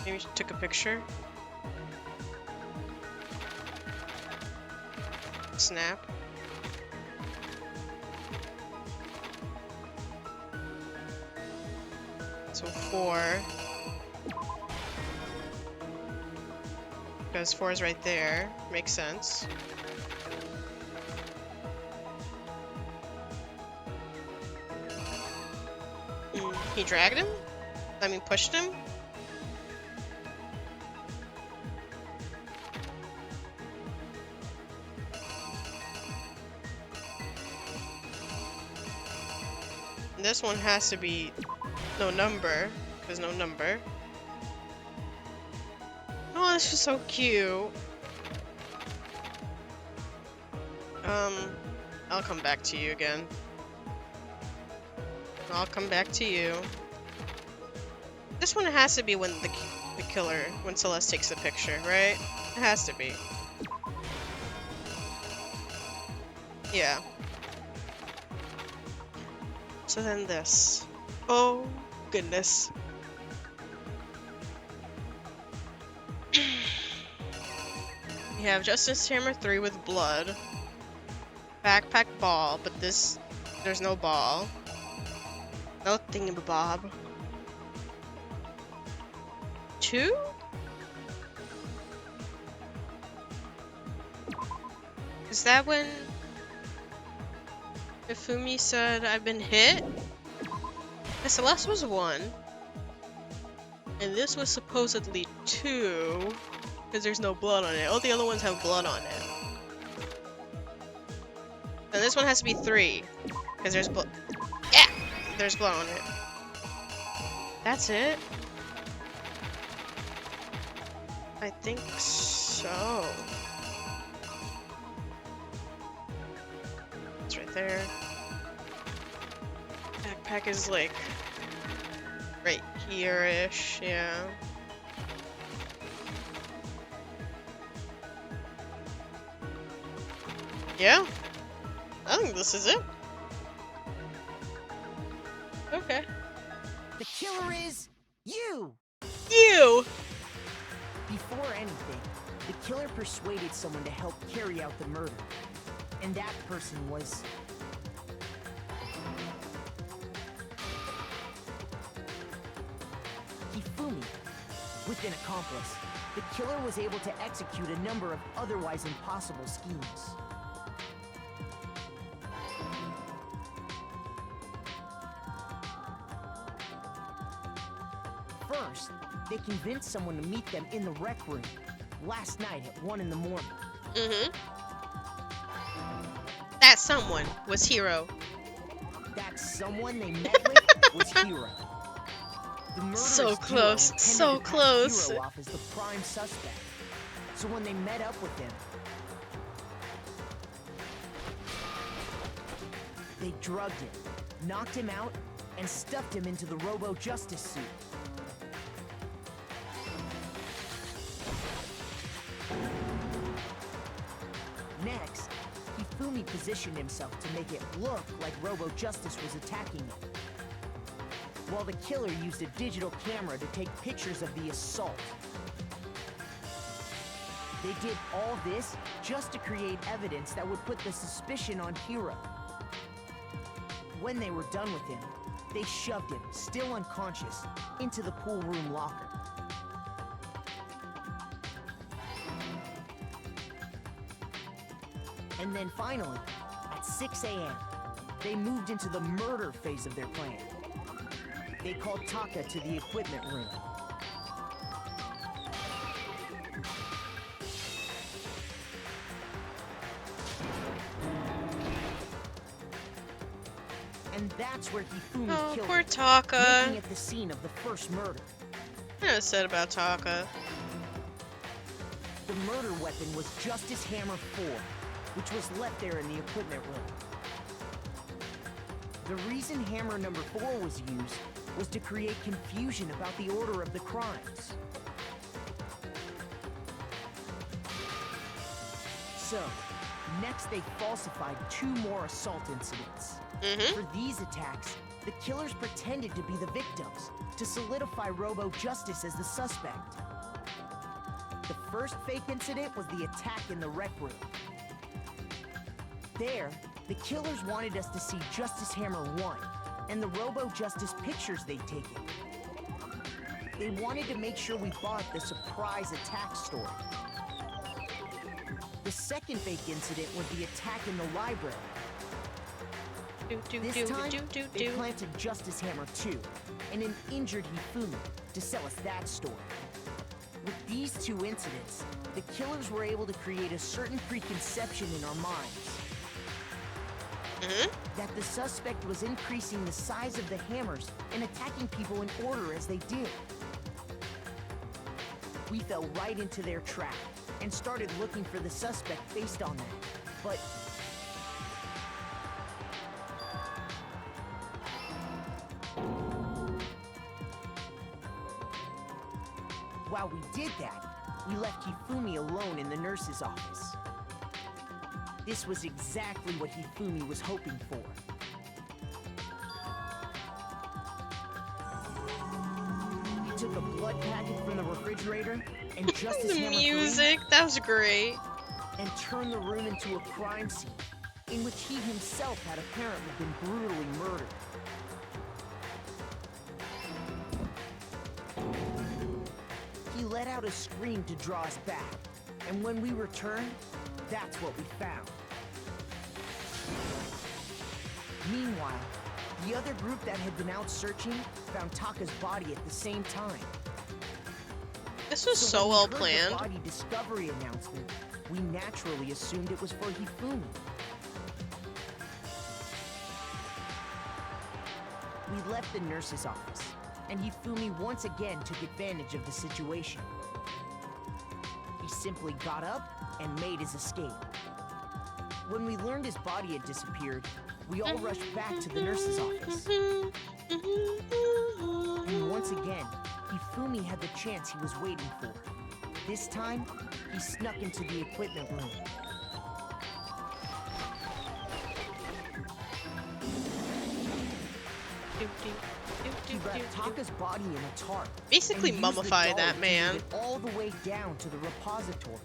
Maybe she took a picture. Snap. So 4. Because 4 is right there. Makes sense. He dragged him? I mean, pushed him? This one has to be no number, because no number. Oh, this is so cute. I'll come back to you again. I'll come back to you. This one has to be when the killer, when Celeste takes the picture, right? It has to be. Yeah. So then this. Oh, goodness. You have Justice Hammer 3 with blood. Backpack ball, but this... There's no ball. No thingamabob. 2? Is that when Ifumi said I've been hit? The Celeste was 1. And this was supposedly 2. Because there's no blood on it. All the other ones have blood on it. And this one has to be 3. Because there's blood. Yeah! There's blood on it. That's it? I think so. It's right there. Backpack is like right here-ish, yeah. Yeah, I think this is it. Okay. The killer is you! You! Before anything, the killer persuaded someone to help carry out the murder. And that person was... Hifumi. With an accomplice, the killer was able to execute a number of otherwise impossible schemes. First, they convinced someone to meet them in the rec room last night at 1 in the morning. Mm-hmm. That someone was Hero. That someone they met with was Hero. The murderous So close, so close. Hero off as the prime suspect. So when they met up with him, they drugged him, knocked him out, and stuffed him into the Robo-Justice suit. Next, Hifumi positioned himself to make it look like Robo-Justice was attacking him, while the killer used a digital camera to take pictures of the assault. They did all this just to create evidence that would put the suspicion on Hero. When they were done with him, they shoved him, still unconscious, into the pool room locker. And then finally, at 6 a.m., they moved into the murder phase of their plan. They called Taka to the equipment room. And that's where Hifumi killed poor him, Taka. making it the scene of the first murder. I know said about Taka. The murder weapon was Justice Hammer 4, which was left there in the equipment room. The reason hammer number 4 was used was to create confusion about the order of the crimes. So, next they falsified 2 more assault incidents. For these attacks, the killers pretended to be the victims to solidify Robo-Justice as the suspect. The first fake incident was the attack in the rec room. There, the killers wanted us to see Justice Hammer 1 and the Robo-Justice pictures they'd taken. They wanted to make sure we bought the surprise attack story. The second fake incident was the attack in the library. This time, they planted Justice Hammer 2 and an injured Hifumi to sell us that story. With these 2 incidents, the killers were able to create a certain preconception in our minds. That the suspect was increasing the size of the hammers and attacking people in order as they did. We fell right into their trap and started looking for the suspect based on that. But while we did that, we left Hifumi alone in the nurse's office. This was exactly what Hifumi was hoping for. He took a blood packet from the refrigerator and just as The Hammer music, that was great. and turned the room into a crime scene in which he himself had apparently been brutally murdered. He let out a scream to draw us back, and when we returned, that's what we found. Meanwhile, the other group that had been out searching found Taka's body at the same time. This was so when we well heard planned. The body discovery announcement, we naturally assumed it was for Hifumi. We left the nurse's office, and Hifumi once again took advantage of the situation. He simply got up and made his escape. When we learned his body had disappeared, we all rushed back to the nurse's office. And once again, Hifumi had the chance he was waiting for. This time, he snuck into the equipment room. He wrapped Taka's body in a tarp. Basically and used the mummified dolly that to man. move it all the way down to the repository.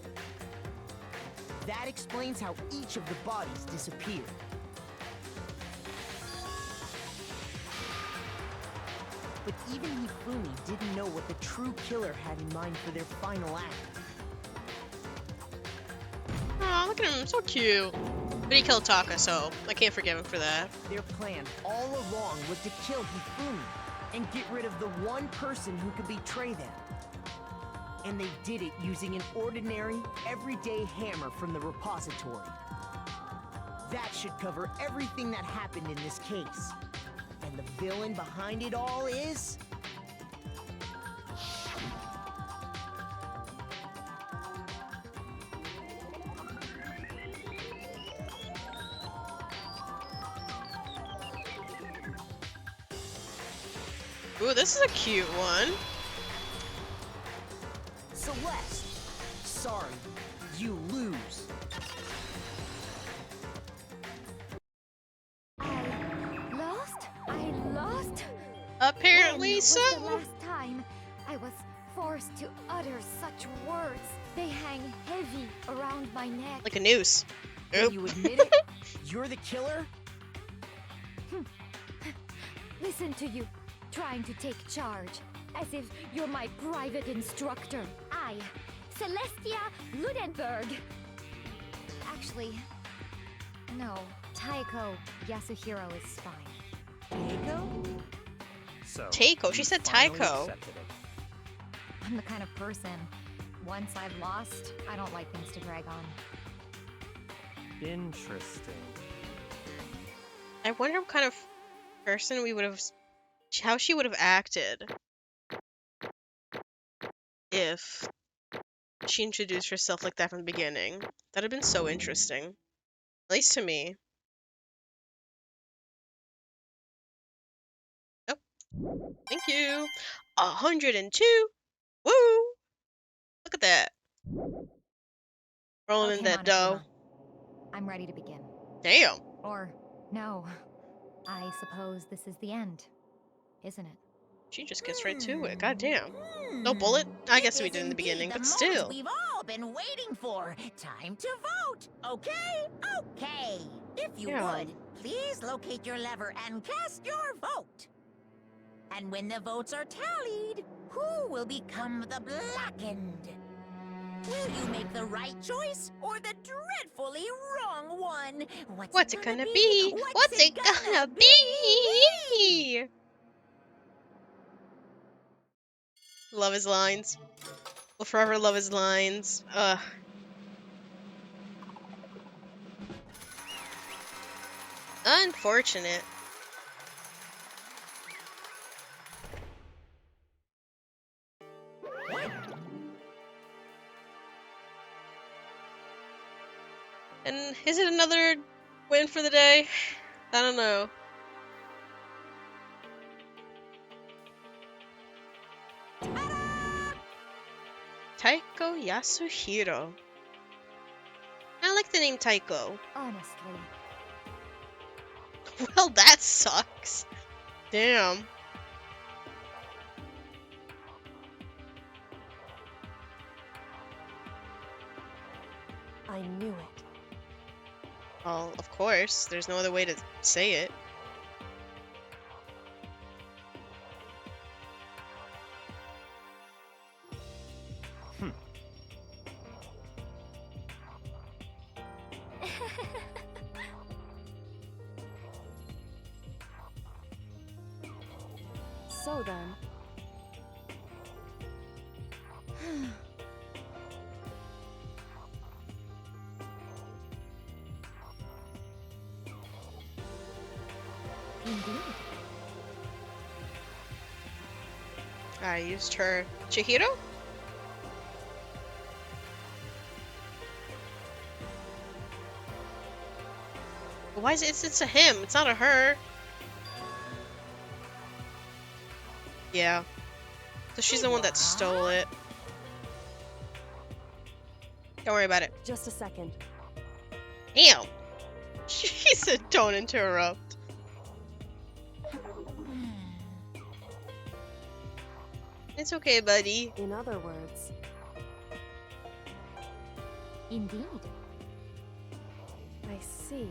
That explains how each of the bodies disappeared. But even Hifumi didn't know what the true killer had in mind for their final act. Aw, look at him, so cute. But he killed Taka, so I can't forgive him for that. Their plan all along was to kill Hifumi and get rid of the one person who could betray them. And they did it using an ordinary, everyday hammer from the repository. That should cover everything that happened in this case. And the villain behind it all is... Ooh, this is a cute one. Celeste. Sorry, you lose. I lost? Apparently When so. was the last time I was forced to utter such words? They hang heavy around my neck. Like a noose. Can Oop. you admit it? You're the killer? Listen to you, trying to take charge, as if you're my private instructor. I, Celestia Ludenberg. Actually, no, Taiko Yasuhiro is fine. Taiko? So, Taiko, she you said finally Taiko. accepted it. I'm the kind of person, once I've lost, I don't like things to drag on. Interesting. I wonder what kind of person we would have, how she would have acted if she introduced herself like that from the beginning. That'd have been so interesting. At least to me. Oh, thank you. 102. Woo! Look at that. Rolling in Okay, that dough. Monokuma. I'm ready to begin. Damn. Or, no. I suppose this is the end, isn't it? She just gets right to it. God damn. No bullet? I guess we It did in the is beginning, indeed but the still. moment we've all been waiting for. Time to vote. Okay? Okay. If you Yeah. would, please locate your lever and cast your vote. And when the votes are tallied, who will become the blackened? Will you make the right choice or the dreadfully wrong one? What's it gonna be? What's it gonna be? Love his lines. Will forever love his lines. Ugh. Unfortunate. And is it another win for the day? I don't know. Taiko Yasuhiro. I like the name Taiko. Honestly. Well, that sucks. Damn. I knew it. Well, of course. There's no other way to say it. So then. Indeed. I used her. Chihiro? Why is it? It's a him. It's not a her. Yeah. So she's the one that stole it. Don't worry about it. Just a second. Damn. She said don't interrupt. It's okay, buddy. In other words. Indeed. I see.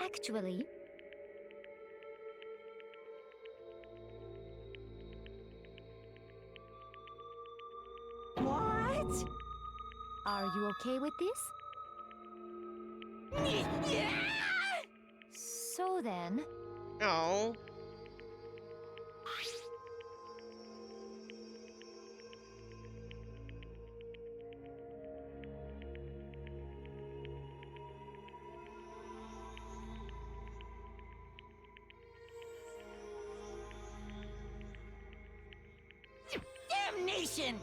Actually, What? are you okay with this? So then, Oh. Damnation!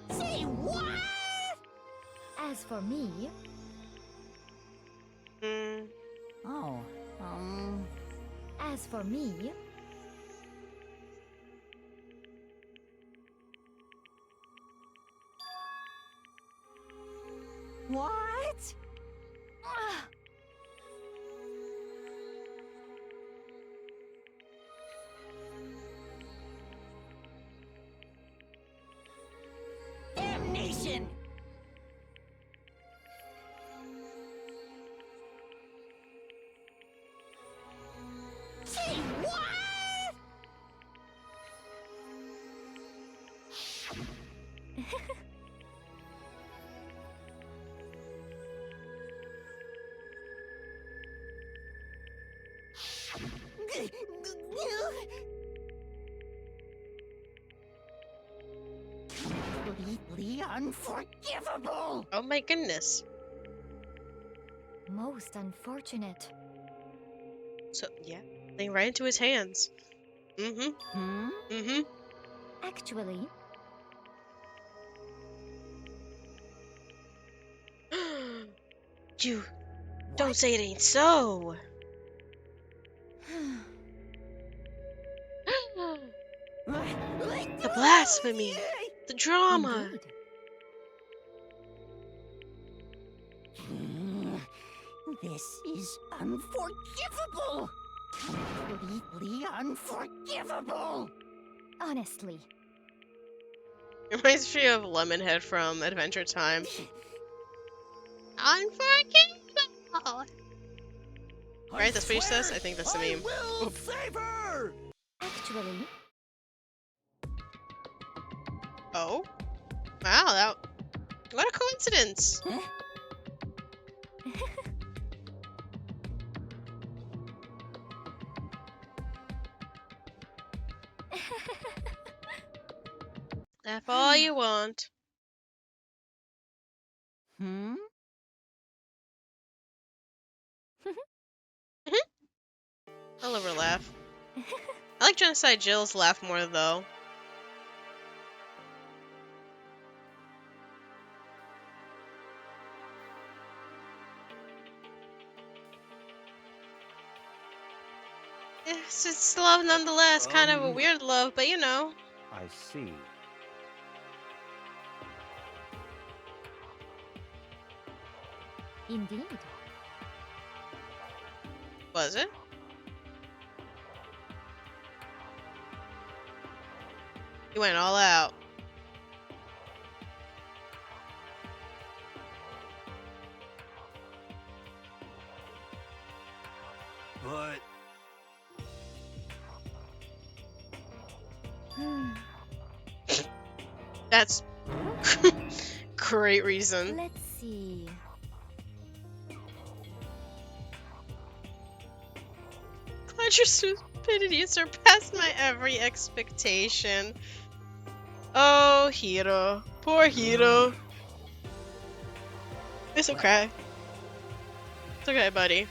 Say what? as for me, Mm. Oh, as for me, What? damnation! Say what? Completely unforgivable! Oh my goodness. most unfortunate. So yeah, laying right into his hands. Mm-hmm. Hmm? Mm-hmm. Actually, You don't say it ain't so. The blasphemy, the drama. indeed. This is unforgivable! Completely unforgivable! Honestly, Reminds me of Lemonhead from Adventure Time. Unforgivable. Right, that's what he says? I think that's the meme. Oop. Save her! actually, Oh? Wow, that... What a coincidence! Huh? Laugh all you want. Hmm? I love her laugh. I like Genocide Jill's laugh more though. It's love nonetheless, kind of a weird love, but you know. I see. Indeed. Was it? He went all out. But That's great reason. Let's see. Glad your stupidity surpassed my every expectation. Oh, Hiro. Poor Hiro. It's okay. It's okay, buddy.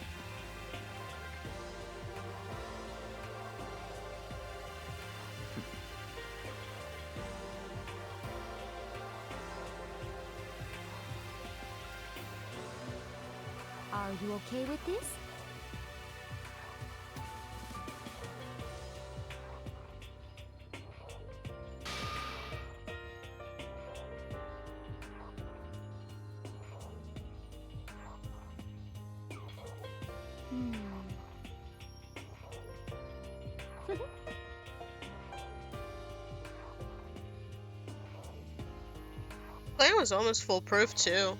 Are you okay with this? Plan was almost foolproof too.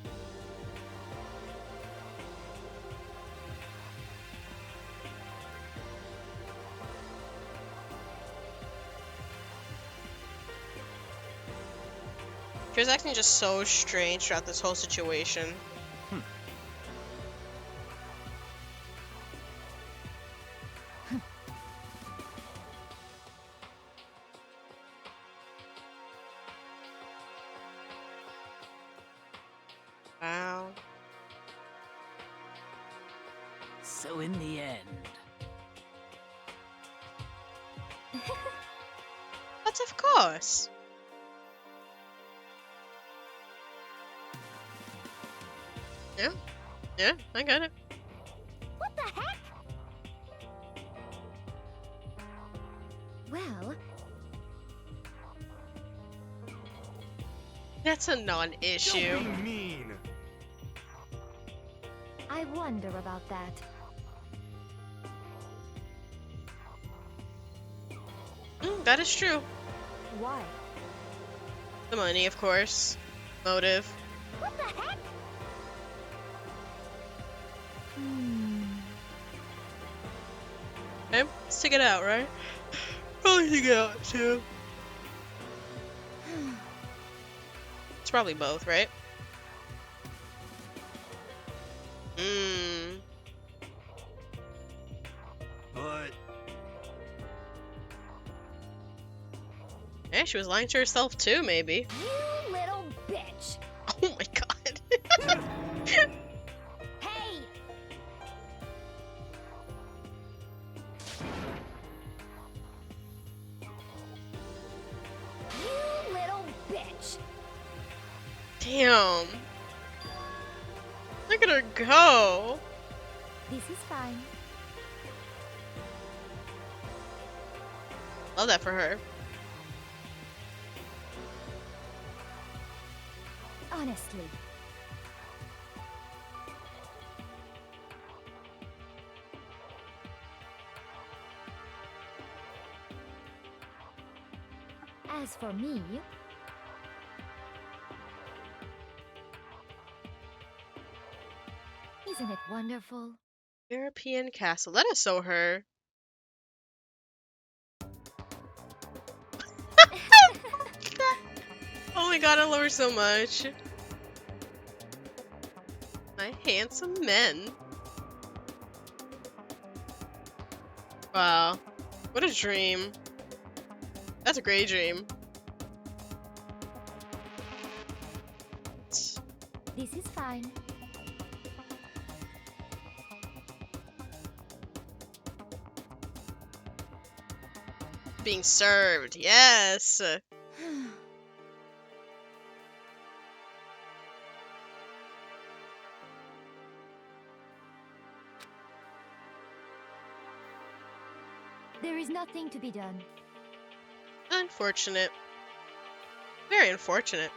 She was acting just so strange throughout this whole situation. Wow. So in the end, But of course. Yeah, I got it. What the heck? Well, That's a non-issue. don't be mean. I wonder about that. That is true. Why? The money, of course. Motive. What the heck? Okay, let's take it out, right? Probably take it out too. It's probably both, right? But Yeah, she was lying to herself too, maybe. You little bitch. Oh my god. Hey! You little bitch. Damn. Look at her go. This is fine. Love that for her. Honestly. As for me, isn't it wonderful? European castle. That is so her. Oh my god, I love her so much. My handsome men. Wow. What a dream. That's a great dream. This is fine. Being served, yes. There is nothing to be done. Unfortunate. Very unfortunate.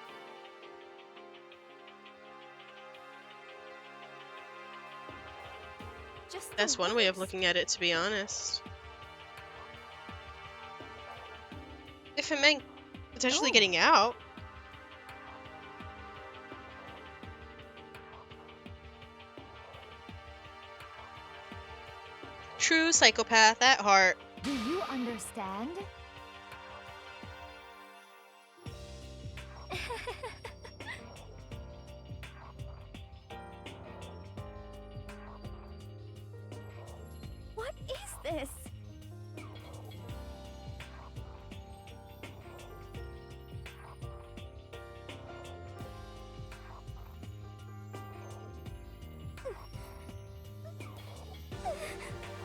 Just the That's one way of worst. looking at it, to be honest. If it meant potentially Oh. getting out. True psychopath at heart. Do you understand? What is this?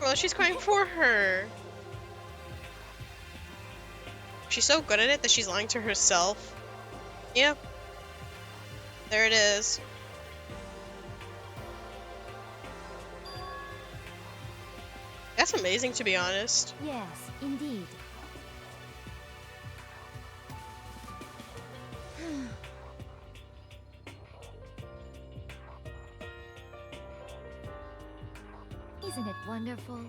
Well, she's crying for her. She's so good at it that she's lying to herself. Yep. There it is. That's amazing, to be honest. Yes, indeed. Isn't it wonderful?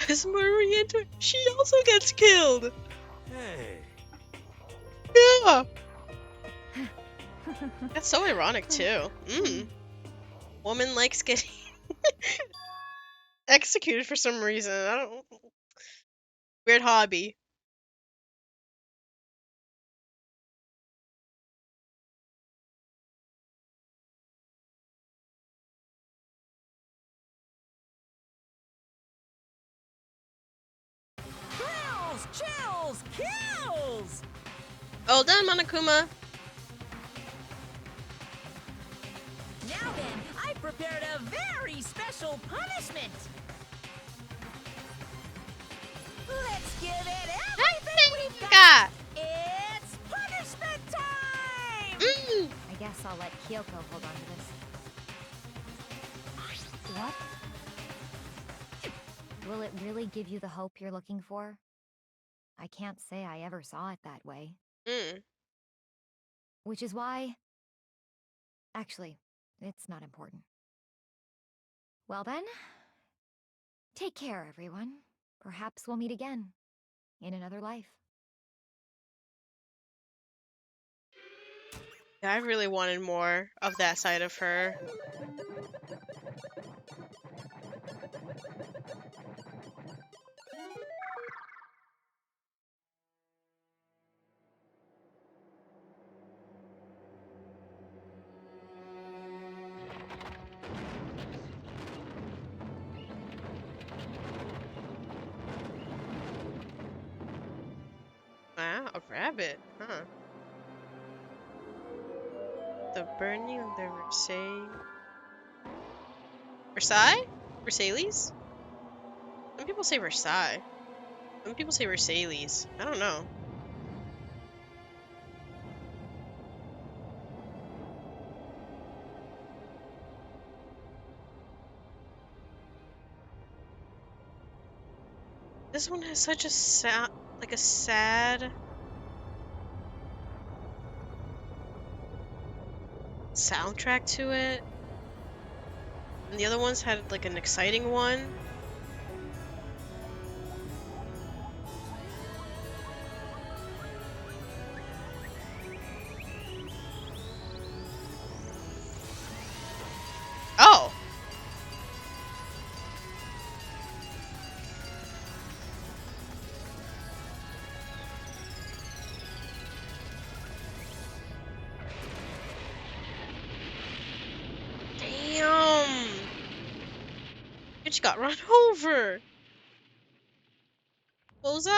As Marie enters, she also gets killed. Hey. Yeah. That's so ironic too. Woman likes getting executed for some reason. I don't. Weird hobby. Thrills, chills, kills! Well done, Monokuma. Now then, I prepared a very special punishment. Let's give it everything we've got. It's punishment time! I guess I'll let Kyoko hold on to this. What? Will it really give you the hope you're looking for? I can't say I ever saw it that way. Which is why... Actually, it's not important. Well then, take care, everyone. Perhaps we'll meet again. In another life. Yeah, I really wanted more of that side of her. Wow, a rabbit, huh? The burning of the Versailles? Versailles? Some people say Versailles. Some people say Versailles. I don't know. This one has such a sad soundtrack to it. And the other ones had like an exciting one. Oh! Damn! It just got run over! Bullseye?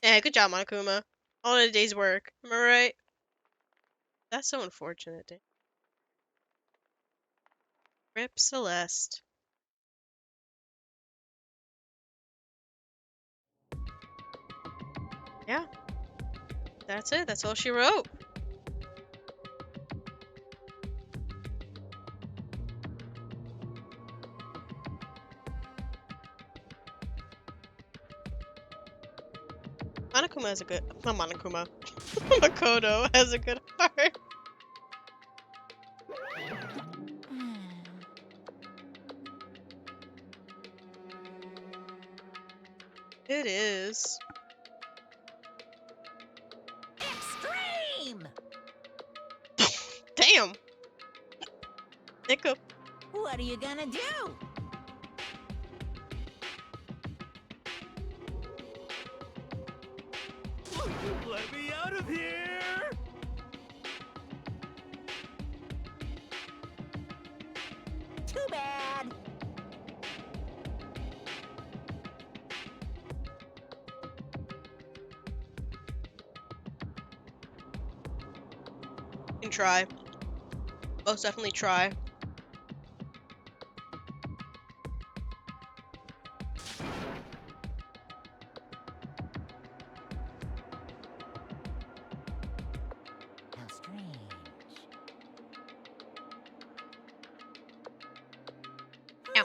Yeah, good job, Monokuma. All in a day's work. Am I right? That's so unfortunate. Rip Celeste. Yeah. That's it. That's all she wrote. Monokuma has a good. Not Monokuma. Makoto has a good heart. It is. Extreme! Damn. Hiccup. What are you gonna do? Let me out of here! Too bad. You can try. Most definitely try. How strange. Ow.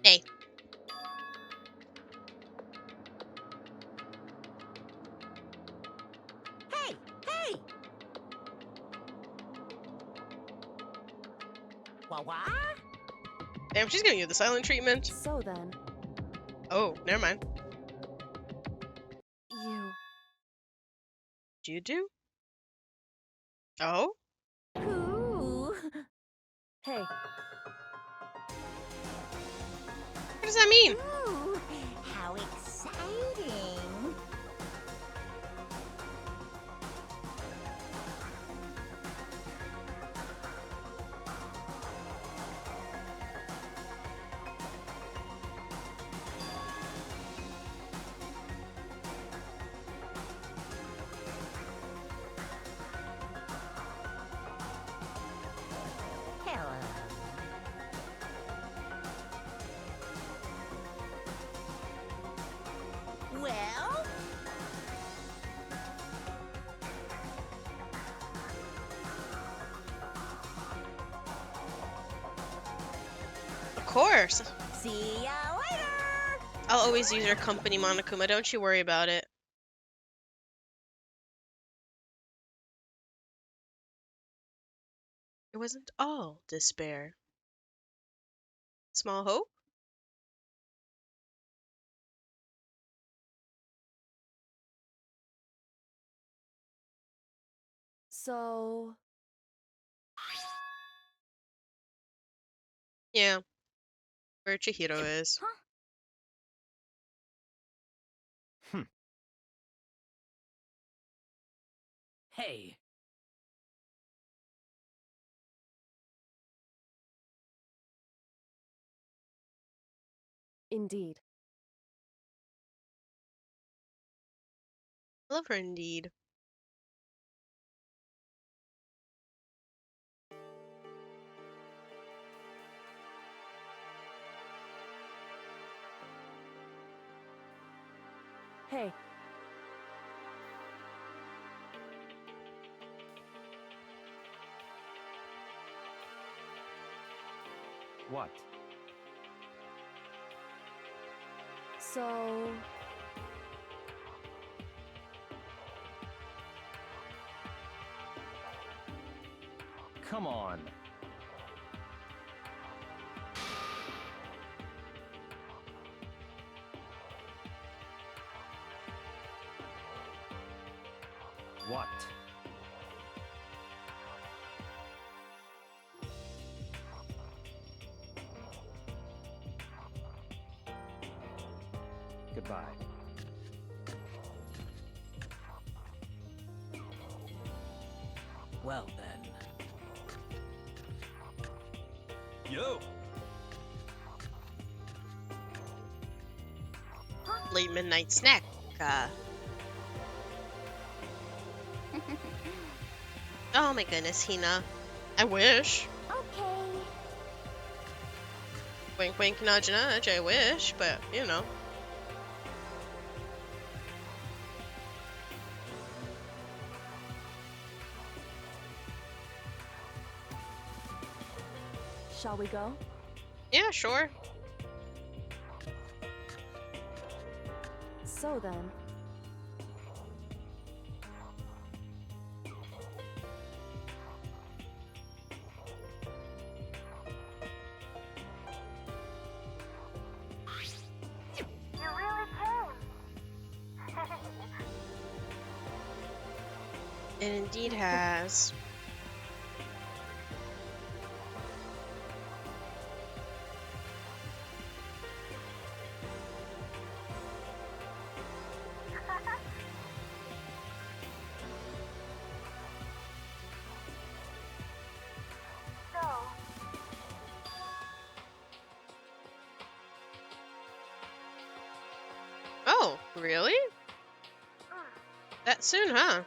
Hey. Hey! Hey! Wah-wah? Damn, she's giving you the silent treatment. So then, Oh, never mind. you... Do you do? Oh? Ooh. Hey, What does that mean? Ooh, how exciting. Hello. Well? Of course. See ya later! I'll always use your company, Monokuma. Don't you worry about it. It wasn't all despair. Small hope? so... Yeah. Where Chihiro is. Hey, Indeed. I love her indeed. Hey, What? so... Come on. What? Goodbye. well then. Yo! Late midnight snack. Oh my goodness, Hina. I wish. Okay. Wink, wink, nudge, nudge. I wish, but you know. Shall we go? Yeah, sure. So then. You really came. It indeed has. So, Oh, really? That soon, huh?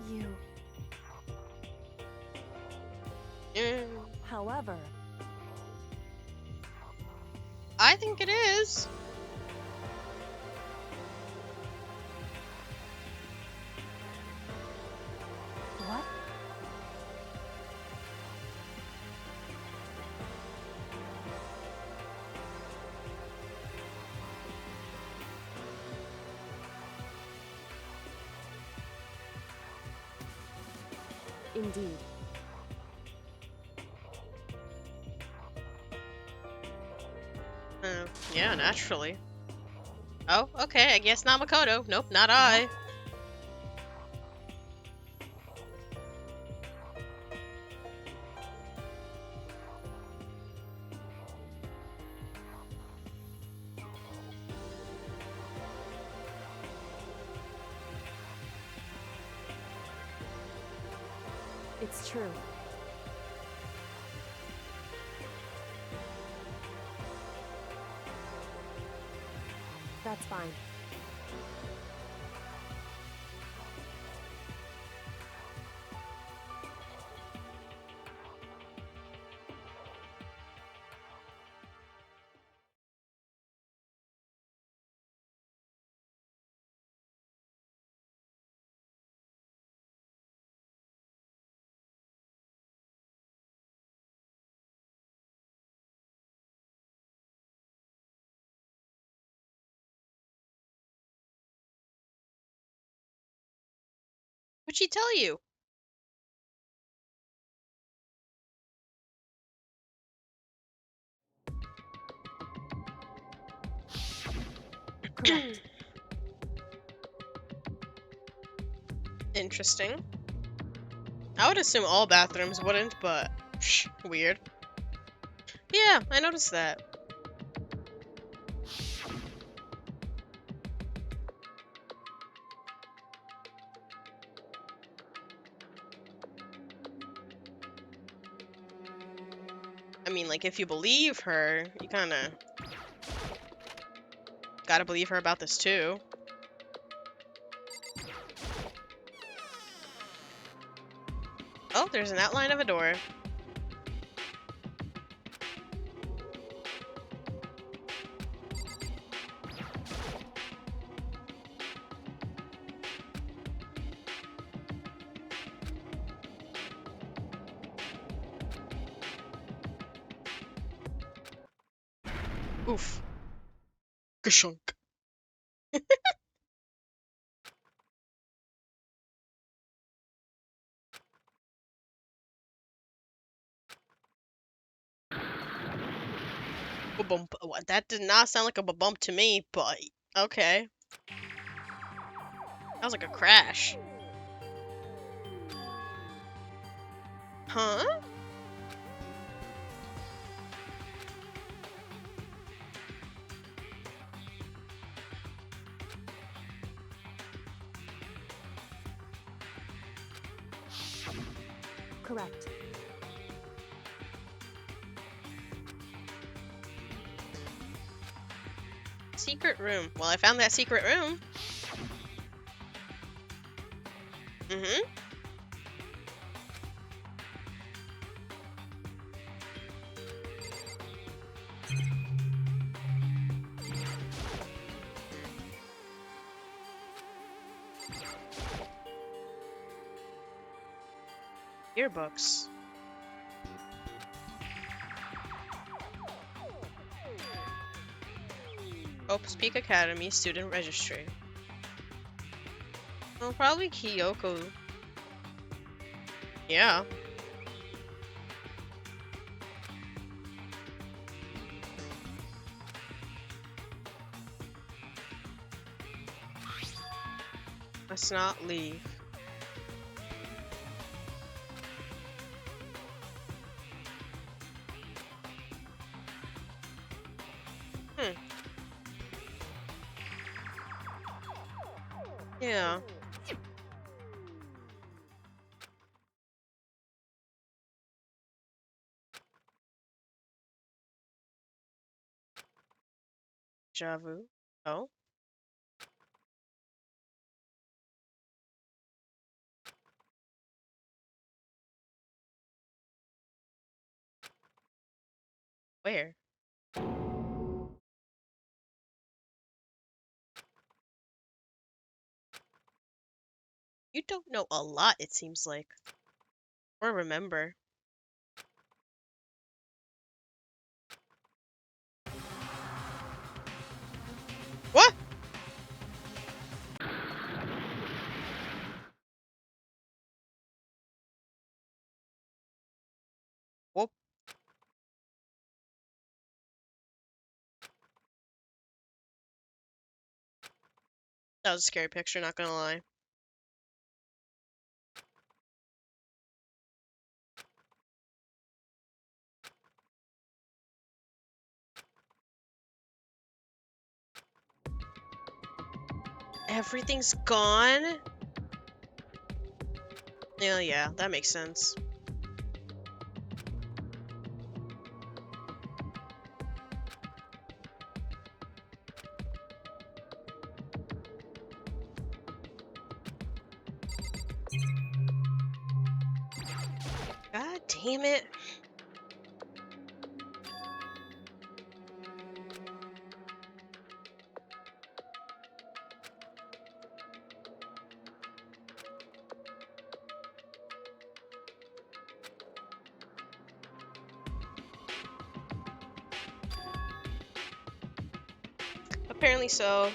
You. Mm, However, I think it is. what? Indeed. Yeah, naturally. Oh, okay, I guess not Makoto. Nope, not I. It's true. That's fine. What'd she tell you? Correct. Interesting. I would assume all bathrooms wouldn't, but psh, weird. Yeah, I noticed that. I mean, like, if you believe her, you kind of gotta believe her about this too. Oh, there's an outline of a door. Oof. Gashunk. Ba-bump. What? That did not sound like a ba-bump to me, but okay. That was like a crash. Huh? correct. Secret room. Well, I found that secret room. Mm-hmm. Yearbooks. Opus Peak Academy student registry. Well, probably Kyoko. Yeah. Let's not leave. Yeah. Deja vu. Oh. Where? You don't know a lot, it seems like. Or remember. What? Whoop. That was a scary picture, not gonna lie. Everything's gone? Yeah, that makes sense. God damn it. Apparently so.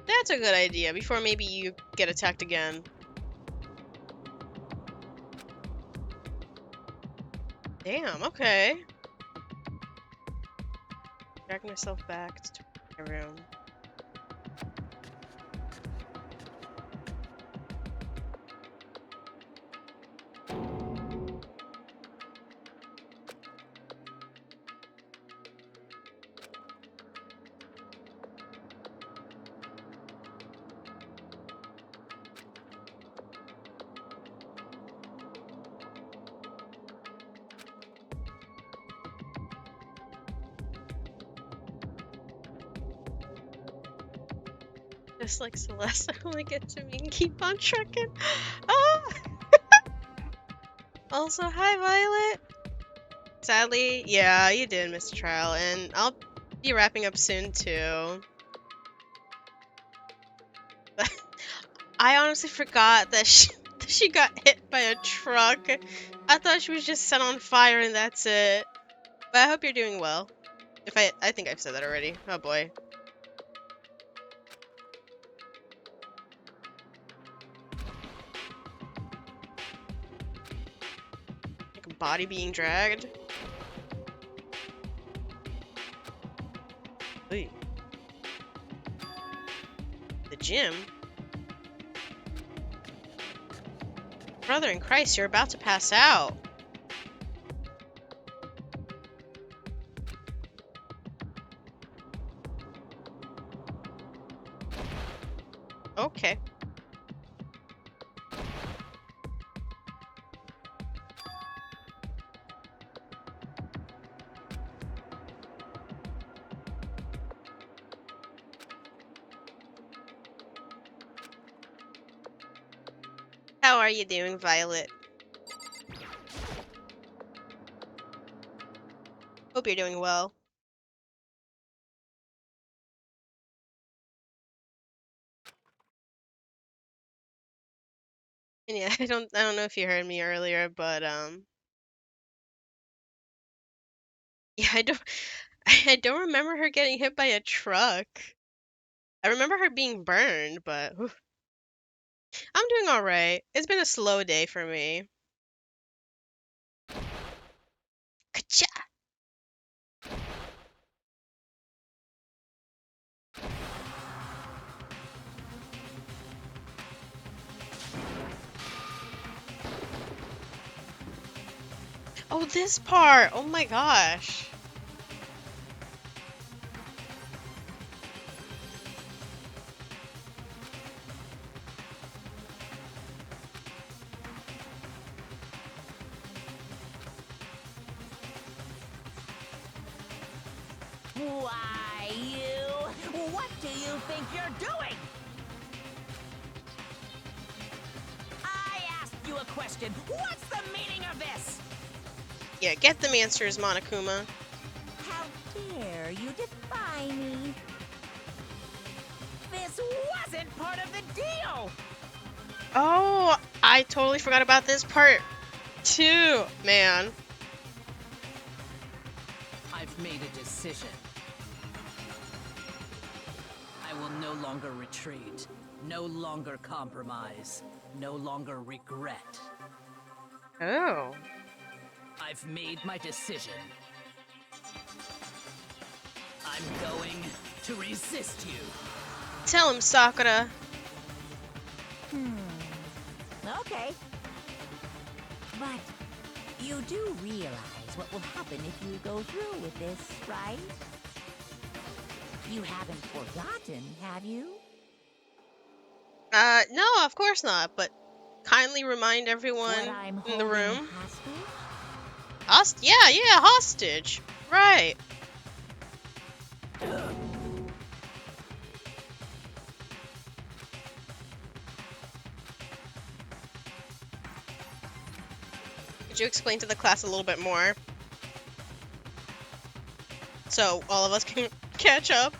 That's a good idea, before maybe you get attacked again. Damn, okay. Drag myself back to my room. Just like Celeste, I only get to me and keep on trucking. Oh! Also, hi Violet. Sadly, yeah, you did miss a trial, and I'll be wrapping up soon too. I honestly forgot that she got hit by a truck. I thought she was just set on fire and that's it. But I hope you're doing well. I think I've said that already. Oh boy. Like a body being dragged. Hey. The gym? Brother in Christ, you're about to pass out. Okay. How are you doing, Violet? Hope you're doing well. And yeah, I don't know if you heard me earlier, but yeah, I don't remember her getting hit by a truck. I remember her being burned, but oof. I'm doing all right. It's been a slow day for me. Ka-cha! Oh, this part! Oh my gosh. Why, you? What do you think you're doing? I asked you a question. What's the meaning of this? Yeah, get them answers, Monokuma. How dare you defy me? This wasn't part of the deal! Oh, I totally forgot about this part too, man. I've made a decision. I will no longer retreat, no longer compromise, no longer regret. Oh. I've made my decision. I'm going to resist you. Tell him, Sakura. Okay. But you do realize what will happen if you go through with this, right? You haven't forgotten, have you? No, of course not, but kindly remind everyone What I'm in the holding room. hostage? Yeah, hostage. Right. Could you explain to the class a little bit more? So all of us can catch up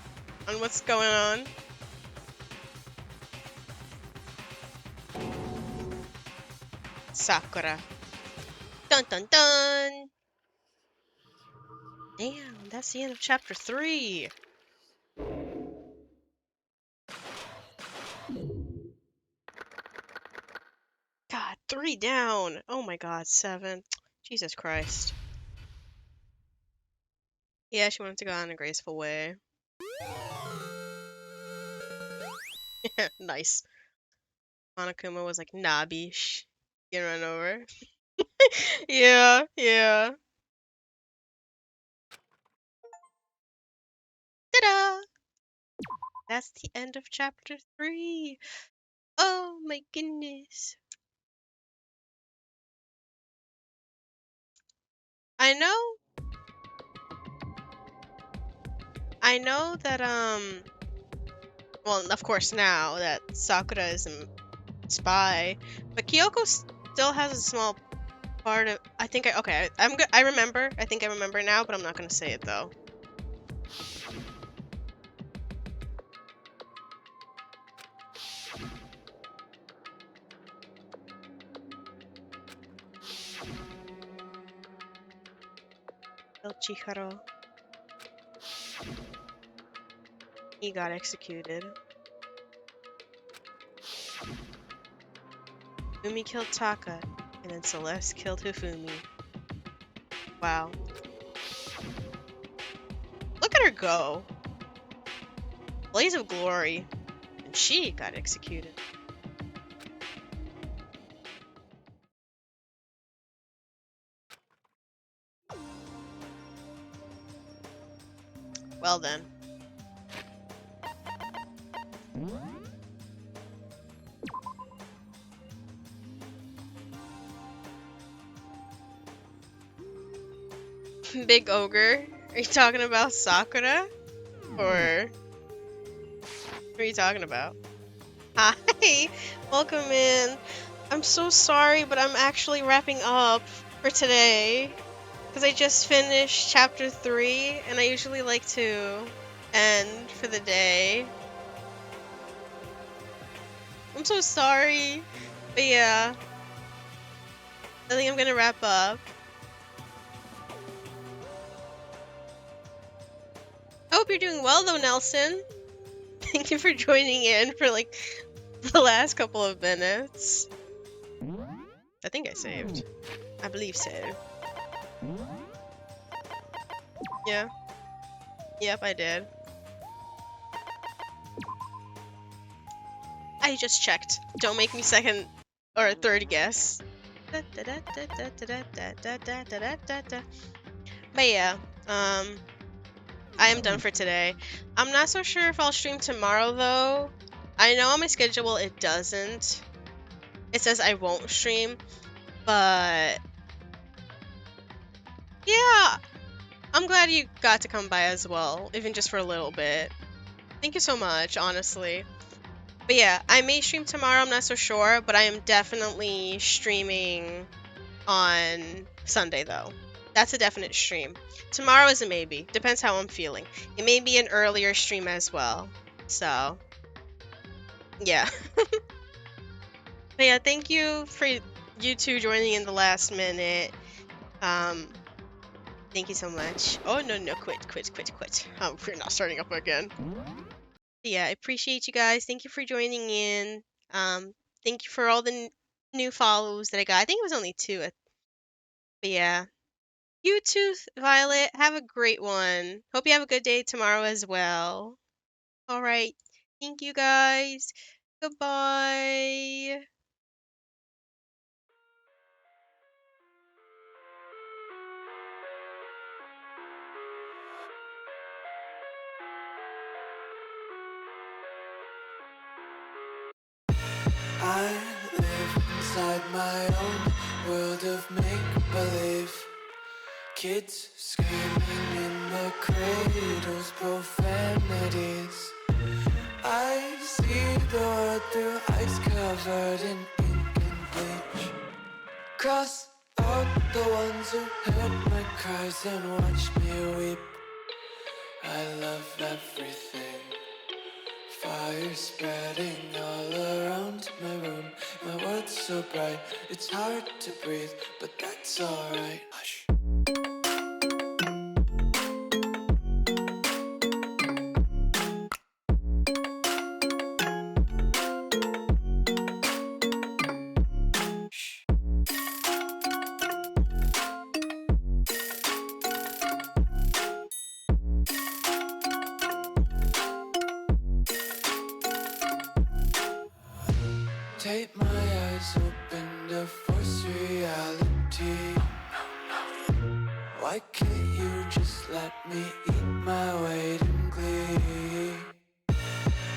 on what's going on. Sakura. Dun dun dun! Damn, that's the end of chapter 3. God, 3 down. Oh my god, 7. Jesus Christ. Yeah, she wanted to go on a graceful way. Nice. Monokuma was like, nah, bish. Get run over. Yeah, yeah. Ta-da! That's the end of chapter 3. Oh my goodness. I know that well, of course now that Sakura is a spy, but Kyoko still has a small part of I remember. I think I remember now, but I'm not going to say it though. El Chihiro. He got executed. Fumi killed Taka, and then Celeste killed Hifumi. Wow. Look at her go. Blaze of glory. And she got executed. Well then. Big Ogre? Are you talking about Sakura? Or what are you talking about? Hi! Welcome in. I'm so sorry, but I'm actually wrapping up for today. Because I just finished chapter 3, and I usually like to end for the day. I'm so sorry. But yeah. I think I'm gonna wrap up. I hope you're doing well though, Nelson. Thank you for joining in for like the last couple of minutes. I think I saved. I believe so. Yeah. Yep, I did. I just checked. Don't make me second or third guess. But yeah, I am done for today. I'm not so sure if I'll stream tomorrow though. I know on my schedule it doesn't. It says I won't stream, but yeah, I'm glad you got to come by as well, even just for a little bit. Thank you so much, honestly. But yeah, I may stream tomorrow, I'm not so sure, but I am definitely streaming on Sunday though. That's a definite stream. Tomorrow is a maybe. Depends how I'm feeling. It may be an earlier stream as well. So, yeah. But yeah, thank you for you two joining in the last minute. Thank you so much. Oh, no, quit. We're not starting up again. But yeah, I appreciate you guys. Thank you for joining in. Thank you for all the new follows that I got. I think it was only 2. But yeah. You too, Violet. Have a great one. Hope you have a good day tomorrow as well. All right. Thank you guys. Goodbye. I live inside my own world of make-believe. Kids screaming in the cradles, profanities. I see the world through ice covered in ink and bleach. Cross out the ones who heard my cries and watched me weep. I love everything. Fire spreading all around my room. My world's so bright, it's hard to breathe, but that's alright. Hush. Take my eyes open to force reality. Why can't you just let me eat my weight in glee?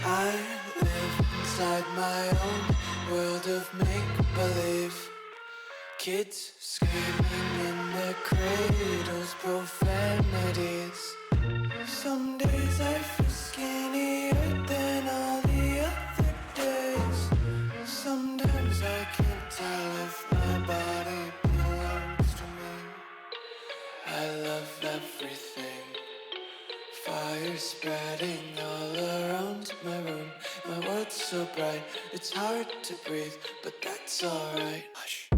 I live inside my own world of make-believe. Kids screaming in their cradles, profanities. Some days I feel skinnier than all the other days. Sometimes I can't tell if my body belongs to me. I love everything. Fire spreading all around my room. My world's so bright, it's hard to breathe, but that's alright. Hush.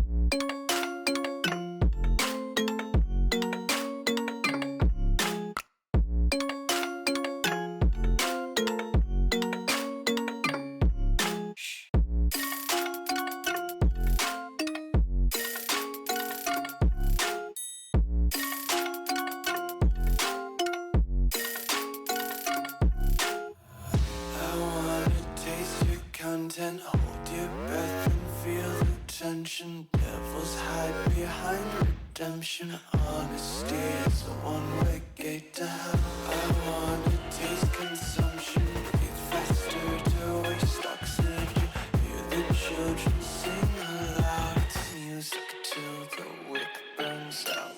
Hold your breath and feel the tension. Devils hide behind redemption. Honesty is a one-way gate to hell. I wanna taste consumption. Breathe faster to waste oxygen. Hear the children sing aloud. It's music till the wick burns out.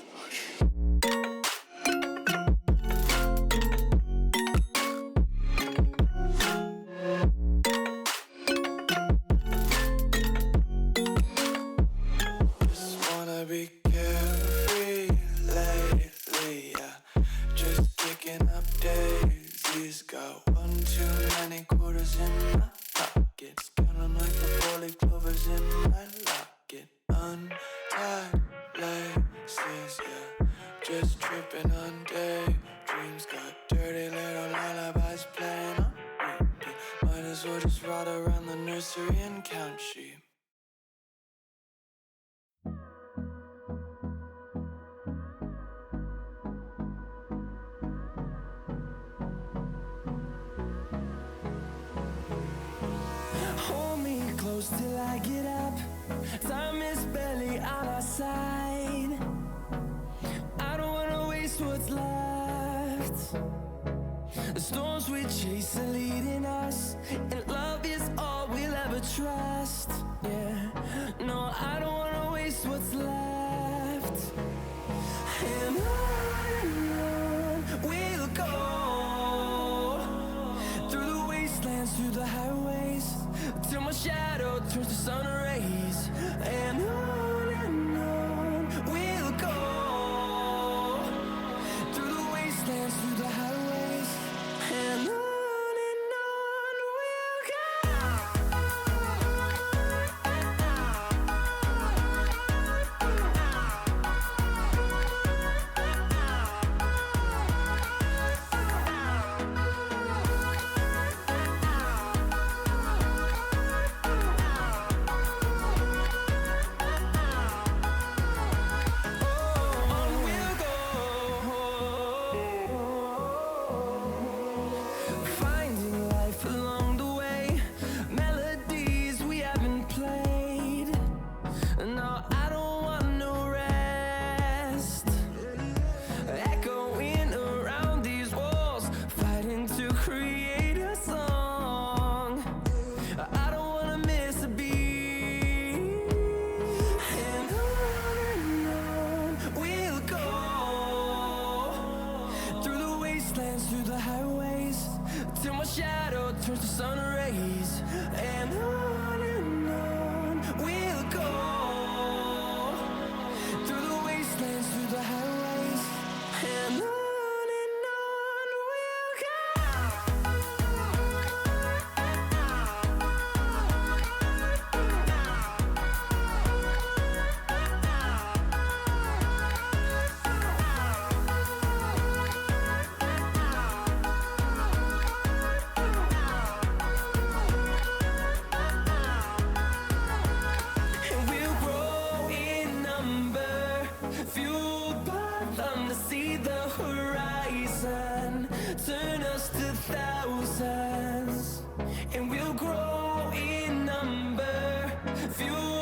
just picking up daisies. Got one too many quarters in my pockets. Counting like the four-leaf clovers in my locket. Untied laces, yeah. Just tripping on daydreams. Got dirty little lullabies playing on repeat. Might as well just ride around the nursery and count sheep. Hold me close till I get up. Time is barely on our side. I don't wanna waste what's left. The storms we chase are leading us, and love is all we'll ever trust. Yeah, no, I don't wanna waste what's left. And on we'll go, through the wastelands, through the highways, till my shadow turns to sun rays. And on we'll go, through the wastelands, through the highways, and on we'll go. Finding life along the way, melodies we haven't played. No, I don't want no rest. Echoing around these walls, fighting to create a song. I don't wanna miss a beat. And on we'll go, through the wastelands, through the highways, till my shadow turns to sun rays. And on we'll go, through the wastelands, through the highways, and on we'll go. And we'll grow in number, fueled by them to see the horizon, turn us to thousands. And we'll grow in number, fueled